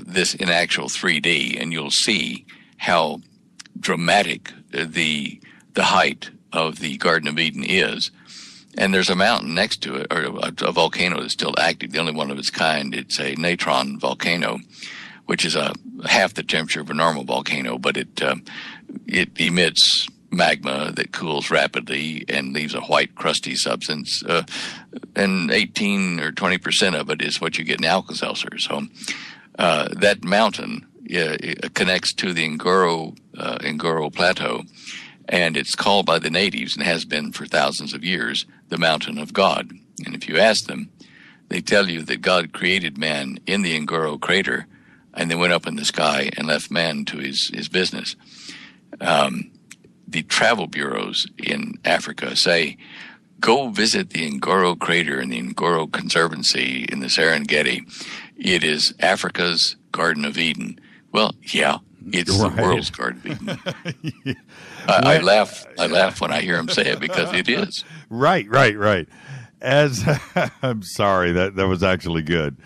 this in actual 3D, and you'll see how dramatic the height of the Garden of Eden is. And there's a mountain next to it, or a volcano that's still active, the only one of its kind. It's a natron volcano, which is half the temperature of a normal volcano, but it emits magma that cools rapidly and leaves a white, crusty substance. And 18 or 20% of it is what you get in Alka-Seltzer. So that mountain connects to the Ngoro Plateau, and it's called by the natives, and has been for thousands of years, the Mountain of God. And if you ask them, they tell you that God created man in the Ngoro crater, and then went up in the sky and left man to his business. The travel bureaus in Africa say, go visit the Ngoro crater and the Ngoro Conservancy in the Serengeti. It is Africa's Garden of Eden. Well, yeah, it's the world's Garden of Eden. I laugh when I hear him say it, because it is. Right. I'm sorry, that was actually good.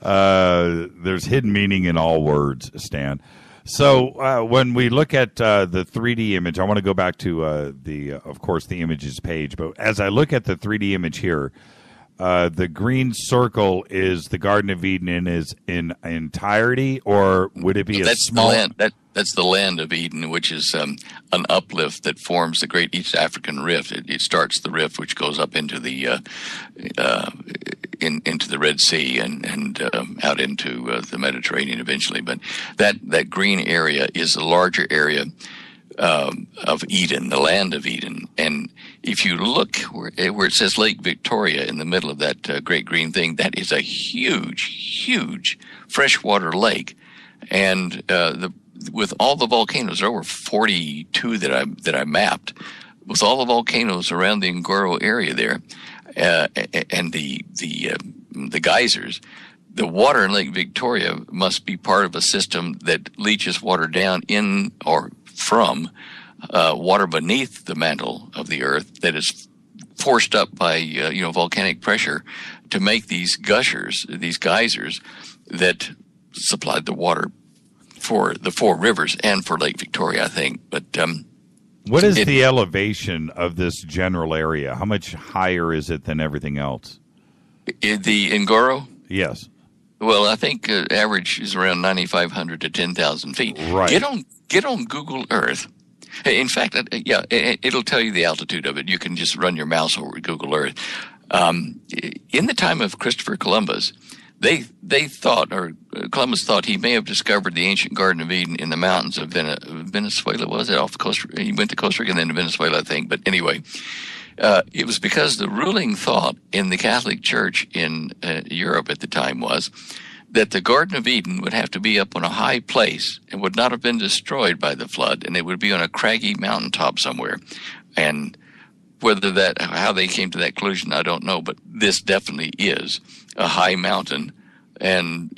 There's hidden meaning in all words, Stan. So when we look at the 3D image, I want to go back to of course, the images page. But as I look at the 3D image here, the green circle is the Garden of Eden in entirety, or would it be small? That's the land of Eden, which is an uplift that forms the Great East African Rift. It starts the rift, which goes up into the into the Red Sea and out into the Mediterranean eventually. But that green area is a larger area of Eden, the land of Eden. And if you look where it says Lake Victoria in the middle of that great green thing, that is a huge freshwater lake. And with all the volcanoes, there are over 42 that I mapped. With all the volcanoes around the Ngoro area there, and the geysers, the water in Lake Victoria must be part of a system that leaches water down in or from water beneath the mantle of the Earth that is forced up by volcanic pressure to make these gushers, these geysers that supplied the water for the four rivers and for Lake Victoria, I think. But what is the elevation of this general area? How much higher is it than everything else? The Ngoro? Yes. Well, I think average is around 9,500 to 10,000 feet. Right. Get on Google Earth. In fact, it'll tell you the altitude of it. You can just run your mouse over Google Earth. In the time of Christopher Columbus, they thought, or Columbus thought, he may have discovered the ancient Garden of Eden in the mountains of Venezuela. Was it off Costa Rica? He went to Costa Rica and then to Venezuela, I think. But anyway, it was because the ruling thought in the Catholic Church in Europe at the time was that the Garden of Eden would have to be up on a high place and would not have been destroyed by the flood, and it would be on a craggy mountaintop somewhere. And how they came to that conclusion, I don't know, but this definitely is a high mountain and,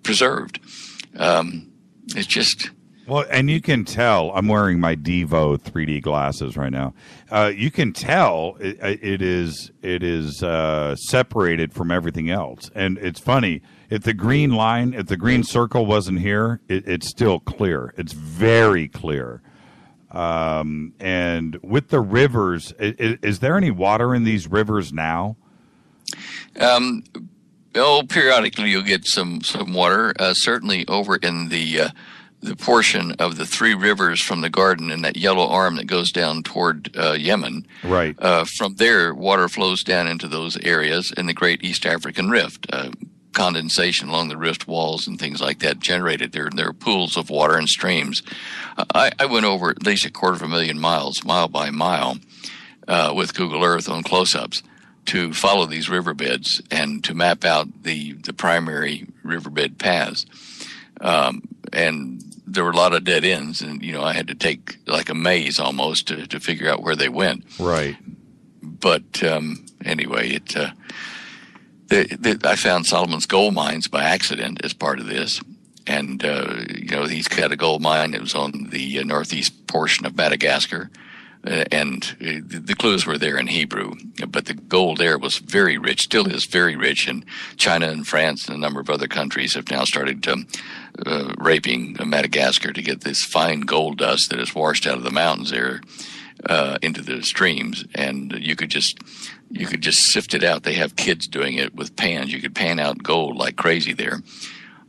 preserved. It's just... Well, and you can tell, I'm wearing my Devo 3D glasses right now. You can tell it is separated from everything else. And it's funny, if the green circle wasn't here, it's still clear. It's very clear. And with the rivers, is there any water in these rivers now? Periodically you'll get some water. Certainly over in the portion of the three rivers from the garden and that yellow arm that goes down toward Yemen. Right. From there, water flows down into those areas in the Great East African Rift. Condensation along the rift walls and things like that generated. There are pools of water and streams. I went over at least 250,000 miles, mile by mile, with Google Earth on close-ups to follow these riverbeds and to map out the primary riverbed paths. And there were a lot of dead ends, and I had to take like a maze almost to figure out where they went. Right. But anyway, I found Solomon's gold mines by accident as part of this, and he's got a gold mine that was on the northeast portion of Madagascar, and the clues were there in Hebrew, but the gold there was very rich, still is very rich, and China and France and a number of other countries have now started raping Madagascar to get this fine gold dust that is washed out of the mountains there into the streams, and you could just sift it out. They have kids doing it with pans. You could pan out gold like crazy there,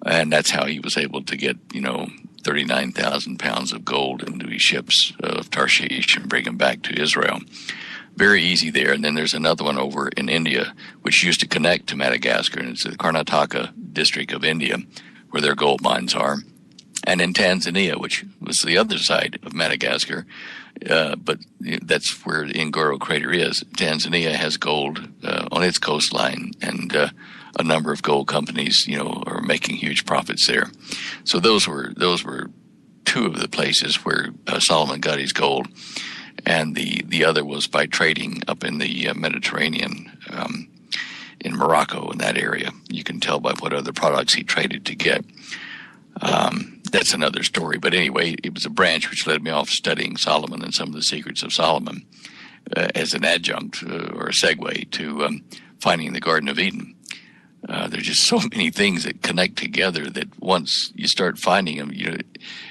and that's how he was able to get 39,000 pounds of gold into his ships of Tarshish and bring them back to Israel. Very easy there. And then there's another one over in India, which used to connect to Madagascar, and it's the Karnataka district of India, where their gold mines are. And in Tanzania, which was the other side of Madagascar, but that's where the Ngoro crater is. Tanzania has gold on its coastline, and a number of gold companies, are making huge profits there. So those were two of the places where Solomon got his gold, and the other was by trading up in the Mediterranean, in Morocco, in that area. You can tell by what other products he traded to get. That's another story. But anyway, it was a branch which led me off studying Solomon and some of the secrets of Solomon as an adjunct or a segue to finding the Garden of Eden. There's just so many things that connect together that once you start finding them,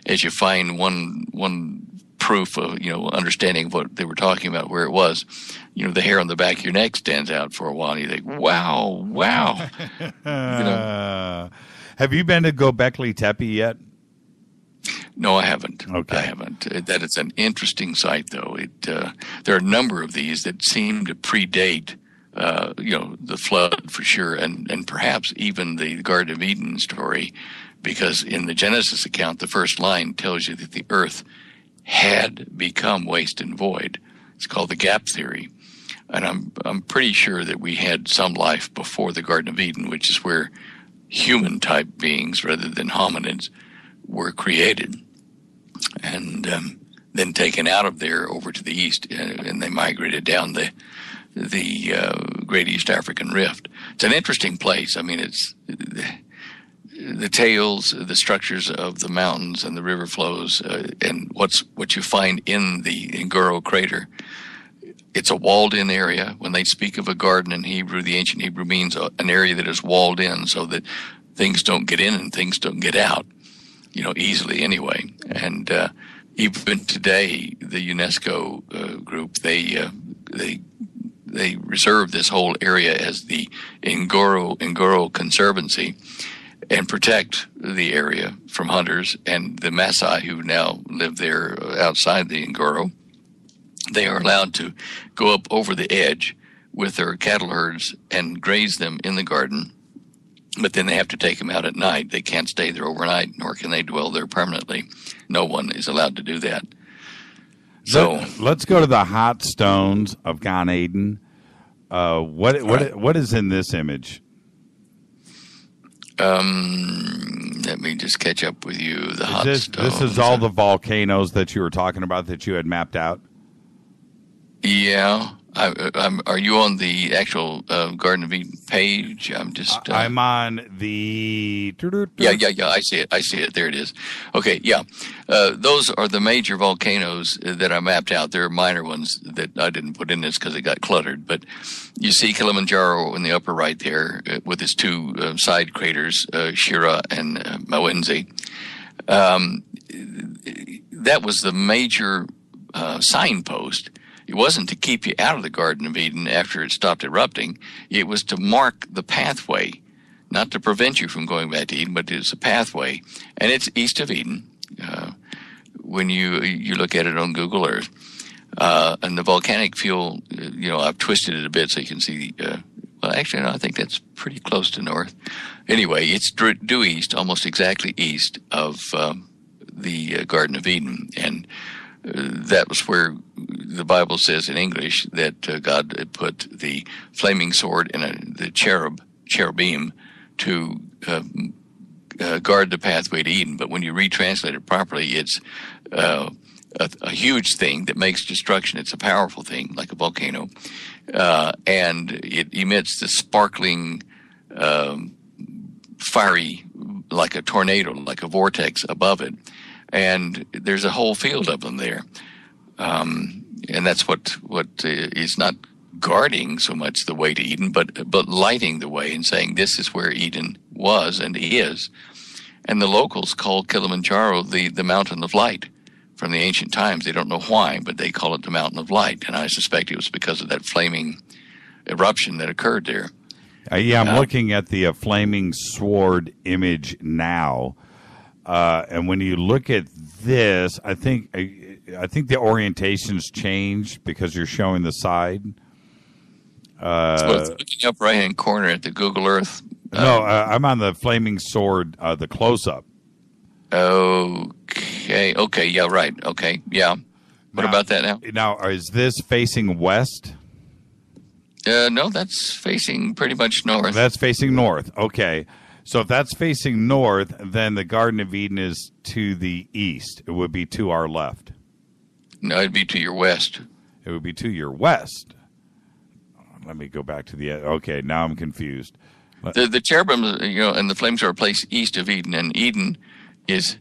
as you find one proof of, understanding of what they were talking about, where it was, the hair on the back of your neck stands out for a while, and you think, wow. Have you been to Göbekli Tepe yet? No, I haven't. Okay. I haven't. That is an interesting site, though. There are a number of these that seem to predate, the flood for sure, and perhaps even the Garden of Eden story, because in the Genesis account, the first line tells you that the earth had become waste and void. It's called the gap theory. And I'm pretty sure that we had some life before the Garden of Eden, which is where human-type beings, rather than hominids, were created and then taken out of there over to the east, and they migrated down the Great East African Rift it's an interesting place. I mean, it's the tails, the structures of the mountains and the river flows, and what you find in the Ngoro crater. It's a walled-in area. When they speak of a garden in Hebrew, the ancient Hebrew means an area that is walled in so that things don't get in and things don't get out, easily anyway. And even today, the UNESCO group, they reserve this whole area as the Ngoro Conservancy and protect the area from hunters. And the Maasai, who now live there outside the Ngoro, they are allowed to go up over the edge with their cattle herds and graze them in the garden, but then they have to take them out at night. They can't stay there overnight, nor can they dwell there permanently. No one is allowed to do that. So let's go to the hot stones of Gan Eden. What is in this image? Let me just catch up with you. The hot stones. This is all the volcanoes that you were talking about that you had mapped out? Yeah. Are you on the actual Garden of Eden page? I'm on the... Yeah. I see it. There it is. Okay, yeah. Those are the major volcanoes that I mapped out. There are minor ones that I didn't put in this because it got cluttered. But you see Kilimanjaro in the upper right there with its two side craters, Shira and Mawenzi. That was the major signpost. It wasn't to keep you out of the Garden of Eden after it stopped erupting. It was to mark the pathway, not to prevent you from going back to Eden, but it's a pathway. And it's east of Eden when you look at it on Google Earth. And the volcanic field, I've twisted it a bit so you can see. Well, actually, no, I think that's pretty close to north. Anyway, it's due east, almost exactly east of the Garden of Eden. And that was where the Bible says in English that God had put the flaming sword and the cherubim to guard the pathway to Eden. But when you retranslate it properly, it's a huge thing that makes destruction. It's a powerful thing, like a volcano. And it emits the sparkling, fiery, like a tornado, like a vortex above it. And there's a whole field of them there. And that's what is not guarding so much the way to Eden, but lighting the way and saying this is where Eden was and is. And the locals call Kilimanjaro the Mountain of Light from the ancient times. They don't know why, but they call it the Mountain of Light. And I suspect it was because of that flaming eruption that occurred there. I'm looking at the flaming sword image now. And when you look at this, I think the orientation's changed because you're showing the side. So it's looking up right-hand corner at the Google Earth. I'm on the flaming sword, the close-up. Okay, yeah, right. Okay, yeah. What about that now? Now, is this facing west? No, that's facing pretty much north. That's facing north. Okay. So if that's facing north, then the Garden of Eden is to the east. It would be to our left. No, it'd be to your west. It would be to your west. Let me go back to the... Okay, now I'm confused. The cherubim, and the flames are placed east of Eden, and Eden is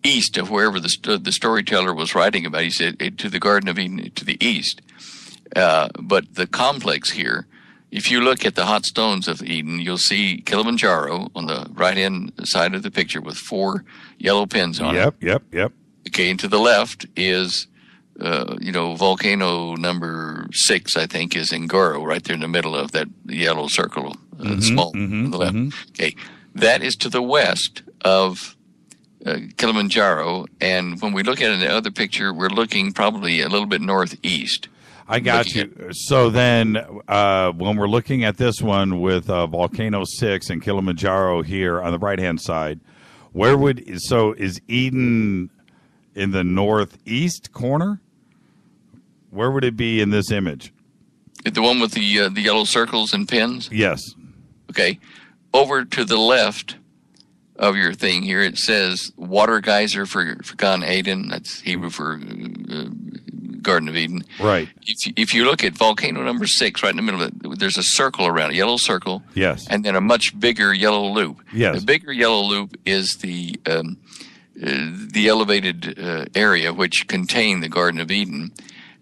east of wherever the storyteller was writing about. He said to the Garden of Eden to the east. But the complex here, if you look at the hot stones of Eden, you'll see Kilimanjaro on the right-hand side of the picture with 4 yellow pins on it. Yep. Okay, and to the left is, volcano number 6, I think, is Ngoro, right there in the middle of that yellow circle, small on the left. Okay, that is to the west of Kilimanjaro, and when we look at it in the other picture, we're looking probably a little bit northeast. I got you. So then when we're looking at this one with Volcano 6 and Kilimanjaro here on the right-hand side, is Eden in the northeast corner? Where would it be in this image? The one with the yellow circles and pins? Yes. Okay. Over to the left of your thing here, it says water geyser for Gan Eden. That's Hebrew for Garden Garden of Eden. Right. If you look at volcano number 6, right in the middle of it, there's a circle around it, yellow circle. Yes. And then a much bigger yellow loop. Yes. The bigger yellow loop is the elevated area which contain the Garden of Eden.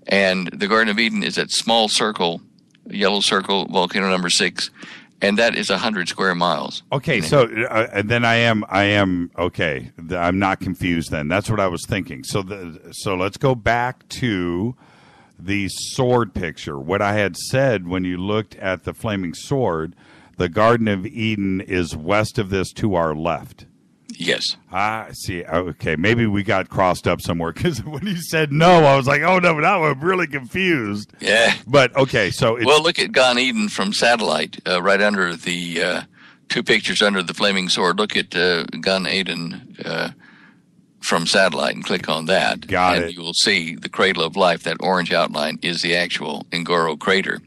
And the Garden of Eden is that small circle, yellow circle, volcano number 6, and that is 100 square miles. Okay, so then I am okay. I'm not confused. Then that's what I was thinking. So let's go back to the sword picture. What I had said when you looked at the flaming sword, the Garden of Eden is west of this to our left. Yes. See. Okay, maybe we got crossed up somewhere because when you said no, I was like, oh no, now I'm really confused. Yeah. But okay, so well, look at Gan Eden from satellite, right under the 2 pictures under the flaming sword. Look at Gan Eden from satellite and click on that. Got it. And you will see the cradle of life. That orange outline is the actual Ngoro crater.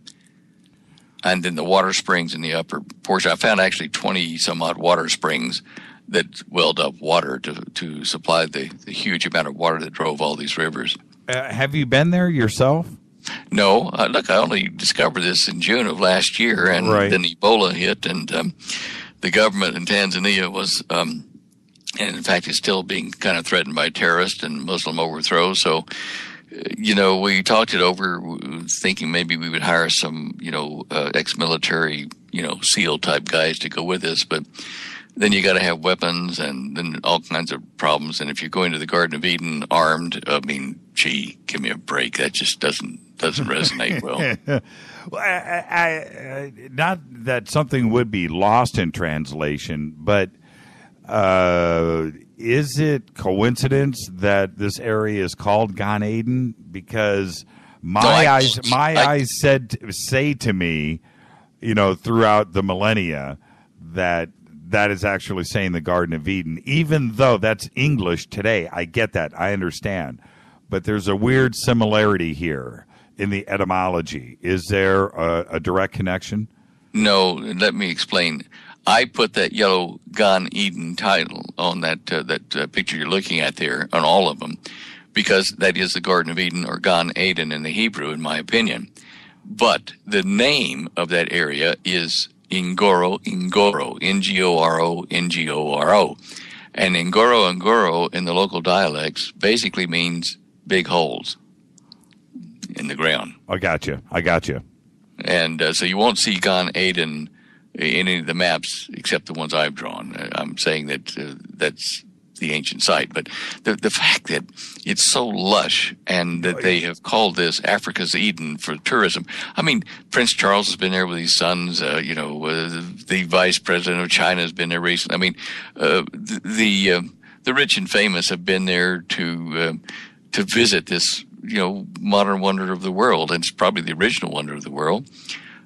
And then the water springs in the upper portion. I found actually 20 some odd water springs that welled up water to supply the huge amount of water that drove all these rivers. Have you been there yourself? No. Look, I only discovered this in June of last year, and then Ebola hit, and the government in Tanzania was, and in fact is still being kind of threatened by terrorists and Muslim overthrow. So, we talked it over, thinking maybe we would hire some, ex-military, SEAL-type guys to go with us, but then you got to have weapons and then all kinds of problems. And if you're going to the Garden of Eden armed, I mean, gee, give me a break. That just doesn't resonate well. Well, I not that something would be lost in translation, but is it coincidence that this area is called Gan Eden? Because my eyes say to me, throughout the millennia that is actually saying the Garden of Eden, even though that's English today. I get that. I understand. But there's a weird similarity here in the etymology. Is there a direct connection? No, let me explain. I put that yellow Gan Eden title on that picture you're looking at there, on all of them, because that is the Garden of Eden, or Gan Eden in the Hebrew, in my opinion. But the name of that area is Ngoro, Ngoro, Ngoro. And Ngoro in the local dialects basically means big holes in the ground. I got you. And so you won't see Gan Eden in any of the maps except the ones I've drawn. I'm saying that that's the ancient site. But the fact that it's so lush and that they have called this Africa's Eden for tourism. I mean, Prince Charles has been there with his sons. The vice president of China has been there recently. I mean, the rich and famous have been there to visit this, modern wonder of the world. And it's probably the original wonder of the world.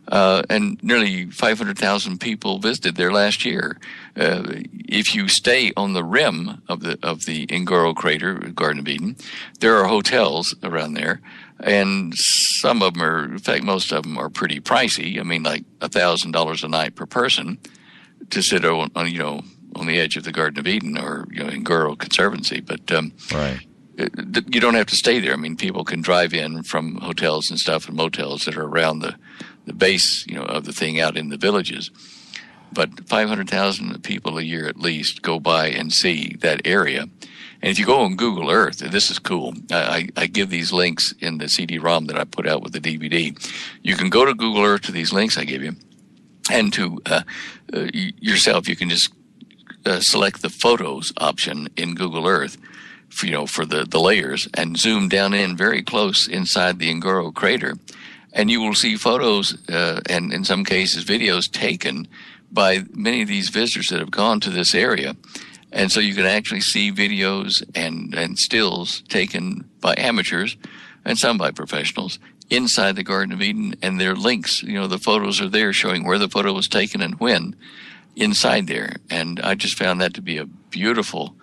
And nearly 500,000 people visited there last year. If you stay on the rim of the Ngoro crater, Garden of Eden, there are hotels around there, and some of them are, in fact, most of them are pretty pricey. I mean, like $1,000 a night per person to sit on the edge of the Garden of Eden or Ngoro Conservancy. But right. You don't have to stay there. I mean, people can drive in from hotels and stuff and motels that are around the base, of the thing out in the villages. But 500,000 people a year at least go by and see that area. And if you go on Google Earth, this is cool. I give these links in the CD-ROM that I put out with the DVD. You can go to Google Earth to these links I give you, and to yourself, you can just select the photos option in Google Earth, for the layers, and zoom down in very close inside the Ngoro crater. And you will see photos and, in some cases, videos taken by many of these visitors that have gone to this area. And so you can actually see videos and stills taken by amateurs and some by professionals inside the Garden of Eden. And their links, the photos are there showing where the photo was taken and when inside there. And I just found that to be a beautiful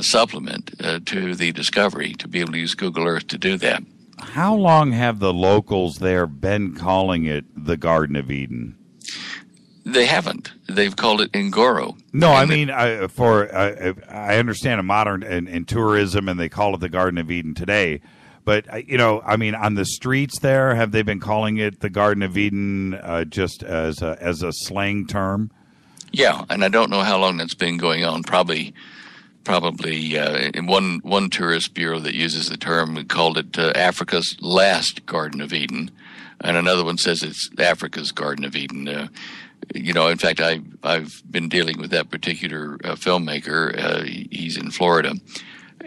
supplement to the discovery, to be able to use Google Earth to do that. How long have the locals there been calling it the Garden of Eden? They haven't. They've called it Ngoro. No, I mean, I understand a modern in tourism, and they call it the Garden of Eden today. But, I mean, on the streets there, have they been calling it the Garden of Eden just as a slang term? Yeah, and I don't know how long that's been going on. Probably in one tourist bureau that uses the term called it Africa's last Garden of Eden, and another one says it's Africa's Garden of Eden. In fact, I've been dealing with that particular filmmaker. He's in Florida.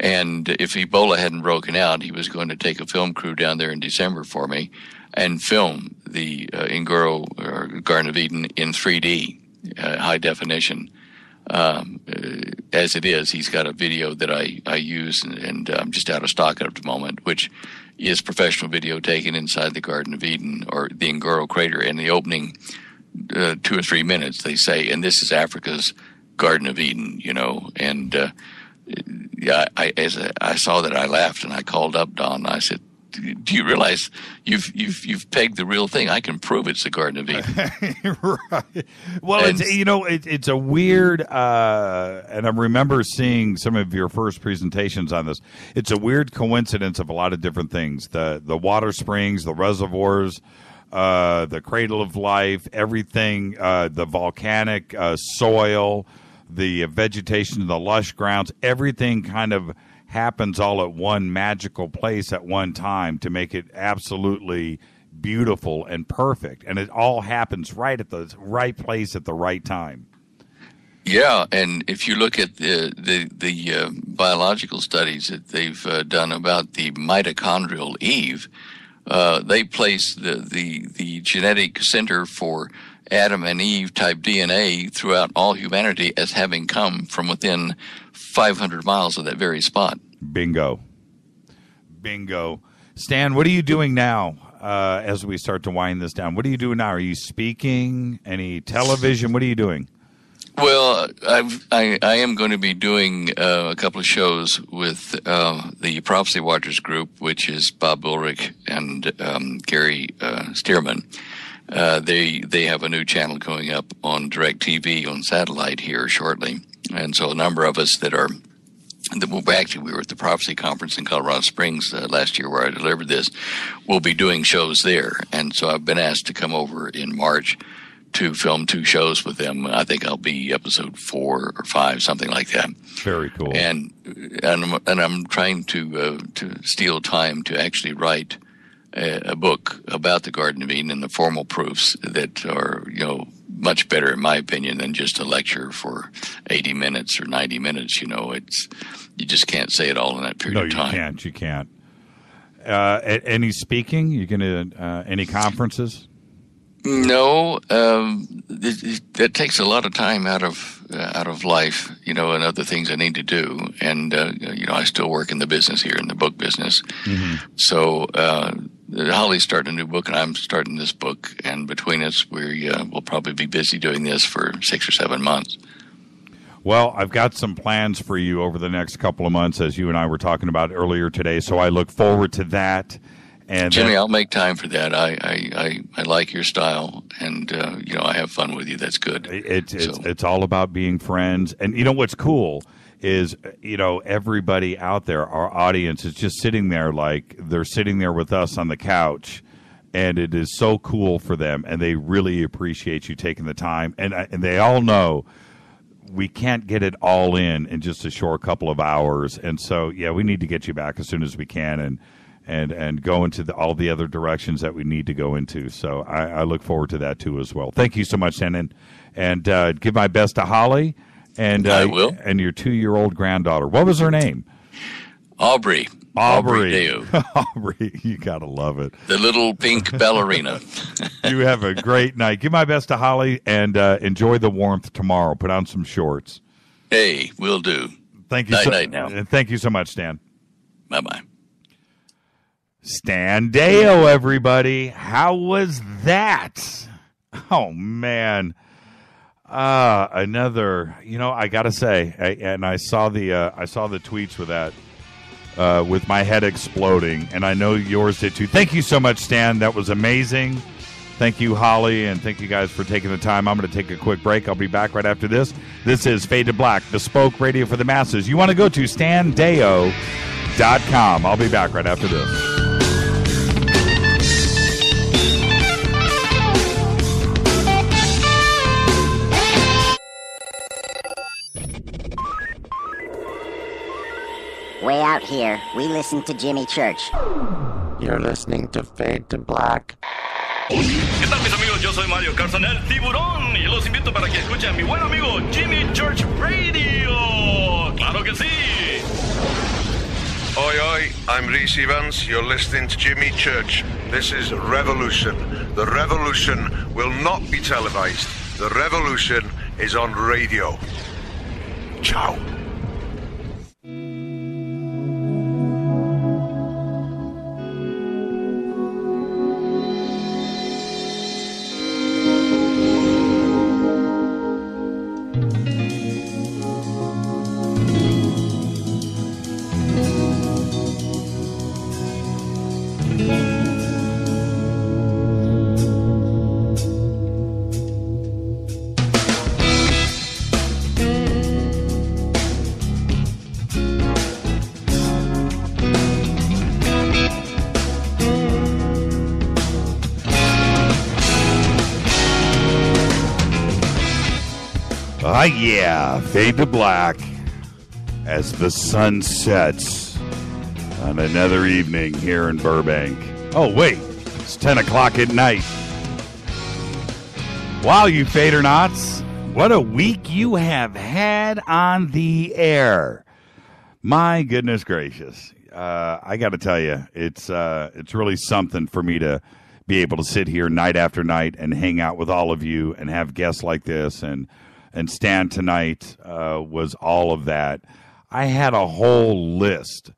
And if Ebola hadn't broken out, he was going to take a film crew down there in December for me and film the Ngoro or Garden of Eden in 3D, high definition. As it is, he's got a video that I use, and I'm just out of stock at the moment, which is professional video taken inside the Garden of Eden or the Ngoro crater. In the opening 2 or 3 minutes, they say, and this is Africa's Garden of Eden, and as I saw that, I laughed and I called up Don. I said, "Do you realize you've pegged the real thing? I can prove it's the Garden of Eden." Right. Well, it's a weird, and I remember seeing some of your first presentations on this. It's a weird coincidence of a lot of different things: the water springs, the reservoirs, the cradle of life, everything, the volcanic soil, the vegetation, the lush grounds, everything kind of happens all at one magical place at one time to make it absolutely beautiful and perfect. And it all happens right at the right place at the right time. Yeah, and if you look at the biological studies that they've done about the mitochondrial Eve, they place the genetic center for Adam and Eve type DNA throughout all humanity as having come from within 500 miles of that very spot. Bingo. Stan, what are you doing now as we start to wind this down? What are you doing now? Are you speaking? Any television? What are you doing? Well, I am going to be doing a couple of shows with the Prophecy Watchers group, which is Bob Ulrich and Gary Stearman. They have a new channel going up on DirecTV on satellite here shortly, and so a number of us we were at the Prophecy Conference in Colorado Springs last year where I delivered this. We'll be doing shows there, and so I've been asked to come over in March to film 2 shows with them. I think I'll be episode 4 or 5, something like that. Very cool. And I'm trying to steal time to actually write a book about the Garden of Eden and the formal proofs that are, much better in my opinion than just a lecture for 80 minutes or 90 minutes. You just can't say it all in that period of time. No, you can't. Any speaking? You gonna any conferences? No, that takes a lot of time out of life, and other things I need to do. And, I still work in the business here, in the book business. Mm-hmm. So, Holly's starting a new book and I'm starting this book. And between us, we'll probably be busy doing this for 6 or 7 months. Well, I've got some plans for you over the next couple of months, as you and I were talking about earlier today. So I look forward to that. And Jimmy, I'll make time for that. I like your style, and I have fun with you. That's good. It's all about being friends. And what's cool is everybody out there, our audience, is just sitting there like they're sitting there with us on the couch, and it is so cool for them, and they really appreciate you taking the time. And they all know we can't get it all in just a short couple of hours, and so we need to get you back as soon as we can, and go into all the other directions that we need to go into. So I look forward to that too as well. Thank you so much, Shannon, and give my best to Holly and I will. And your 2-year-old granddaughter. What was her name? Aubrey Deyo. Aubrey, you gotta love it. The little pink ballerina. You have a great night. Give my best to Holly and enjoy the warmth tomorrow. Put on some shorts. Hey, will do. Thank you. Night now. And thank you so much, Stan. Bye-bye. Stan Deyo, everybody. How was that? Oh, man. Another, I got to say, I saw the tweets with that, with my head exploding, and I know yours did too. Thank you so much, Stan. That was amazing. Thank you, Holly, and thank you guys for taking the time. I'm going to take a quick break. I'll be back right after this. This is Faded Black, bespoke radio for the masses. You want to go to StanDeyo.com. I'll be back right after this. Way out here, we listen to Jimmy Church. You're listening to Fade to Black. ¿Qué tal, mis amigos? Yo soy Mario Carson, el tiburón, y los invito para que escuchen a mi buen amigo Jimmy Church Radio. ¡Claro que sí! Oi, oi, I'm Reese Evans. You're listening to Jimmy Church. This is Revolution. The revolution will not be televised. The revolution is on radio. Ciao. Yeah, Fade to Black as the sun sets on another evening here in Burbank. Oh, wait, it's 10 o'clock at night. Wow, you Fadernauts, what a week you have had on the air. My goodness gracious. I got to tell you, it's really something for me to be able to sit here night after night and hang out with all of you and have guests like this, and Stan tonight was all of that. I had a whole list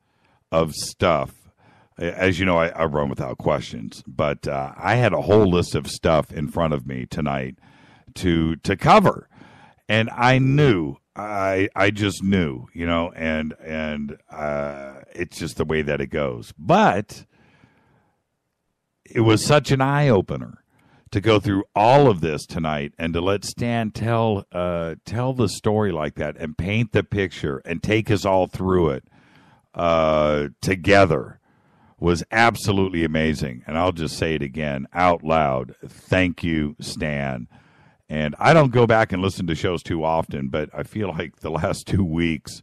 of stuff. As you know, I run without questions, but I had a whole list of stuff in front of me tonight to cover, and I knew, I just knew, you know, and it's just the way that it goes. But it was such an eye opener to go through all of this tonight and to let Stan tell the story like that and paint the picture and take us all through it together was absolutely amazing. And I'll just say it again out loud. Thank you, Stan. And I don't go back and listen to shows too often, but I feel like the last 2 weeks,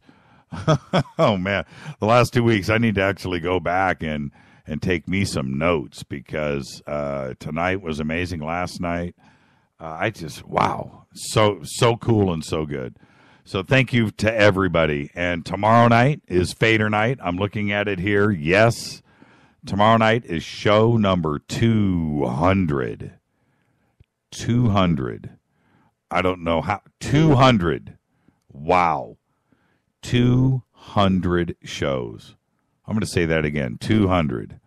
oh man, the last 2 weeks I need to actually go back and take me some notes, because tonight was amazing. Last night, I just, wow, so cool and so good. So thank you to everybody. And tomorrow night is Fader night. I'm looking at it here. Yes, tomorrow night is show number 200. 200. I don't know how. 200. Wow. 200 shows. I'm going to say that again, 200.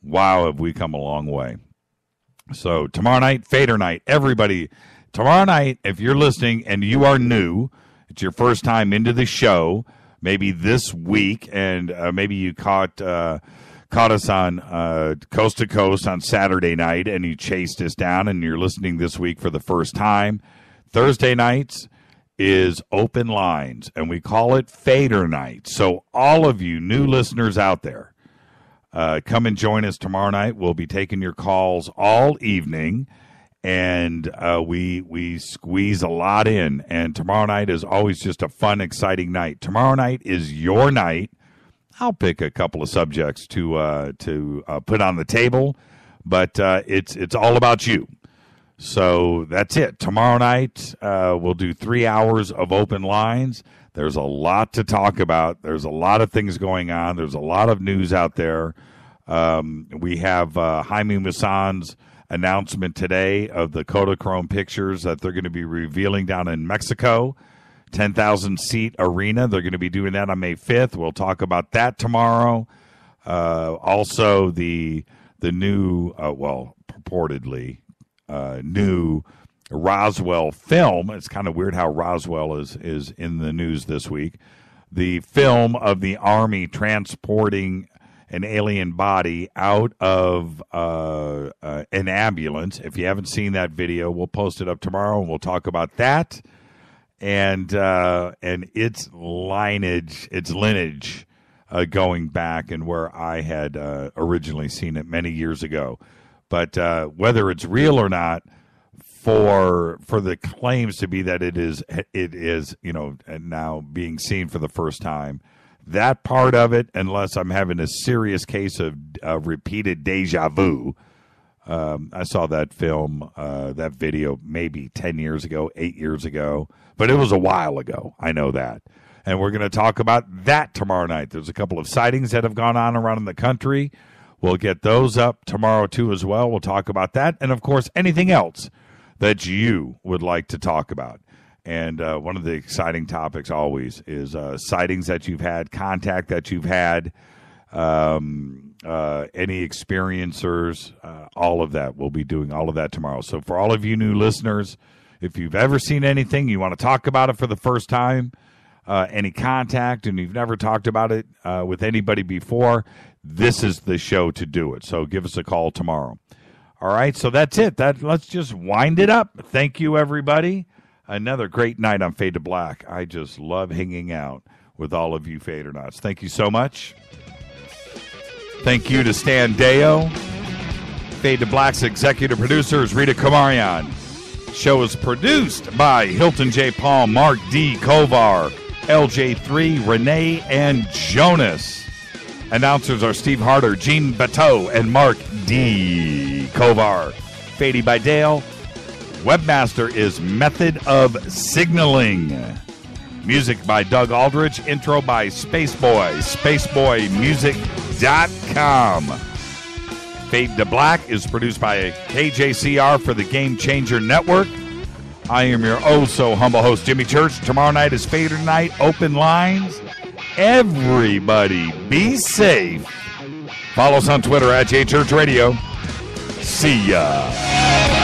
Wow, have we come a long way. So tomorrow night, Fader night. Everybody, tomorrow night, if you're listening and you are new, it's your first time into the show, maybe this week, and maybe you caught us on Coast to Coast on Saturday night, and you chased us down, and you're listening this week for the first time. Thursday nights is open lines, and we call it Fader night. So all of you new listeners out there, come and join us tomorrow night. We'll be taking your calls all evening, and we squeeze a lot in. And tomorrow night is always just a fun, exciting night. Tomorrow night is your night. I'll pick a couple of subjects to put on the table, but it's all about you. So that's it. Tomorrow night, we'll do 3 hours of open lines. There's a lot to talk about. There's a lot of things going on. There's a lot of news out there. We have Jaime Maussan's announcement today of the Kodachrome pictures that they're going to be revealing down in Mexico. 10,000-seat arena. They're going to be doing that on May 5th. We'll talk about that tomorrow. Also, the new, purportedly, new Roswell film. It's kind of weird how Roswell is in the news this week. The film of the Army transporting an alien body out of an ambulance. If you haven't seen that video, we'll post it up tomorrow, and we'll talk about that and its lineage, going back and where I had originally seen it many years ago. But whether it's real or not, for the claims to be that it is now being seen for the first time, that part of it unless I'm having a serious case of repeated deja vu. I saw that film, that video maybe 10 years ago, 8 years ago, but it was a while ago. I know that. And we're going to talk about that tomorrow night. There's a couple of sightings that have gone on around in the country. We'll get those up tomorrow, too, as well. We'll talk about that. And, of course, anything else that you would like to talk about. And one of the exciting topics always is sightings that you've had, contact that you've had, any experiencers, all of that. We'll be doing all of that tomorrow. So for all of you new listeners, if you've ever seen anything, you want to talk about it for the first time, any contact, and you've never talked about it with anybody before, this is the show to do it. So give us a call tomorrow. All right, so that's it. Let's just wind it up. Thank you, everybody. Another great night on Fade to Black. I just love hanging out with all of you Fadernauts. Thank you so much. Thank you to Stan Deyo. Fade to Black's executive producer is Rita Kamarian. Show is produced by Hilton J. Paul, Mark D. Kovar, LJ3, Renee, and Jonas. Announcers are Steve Harder, Gene Bateau, and Mark D. Kovar. Fady by Dale. Webmaster is Method of Signaling. Music by Doug Aldrich. Intro by Spaceboy. SpaceboyMusic.com. Fade to Black is produced by KJCR for the Game Changer Network. I am your oh-so-humble host, Jimmy Church. Tomorrow night is Fader Night. Open lines. Everybody be safe. Follow us on Twitter at JChurchRadio. See ya.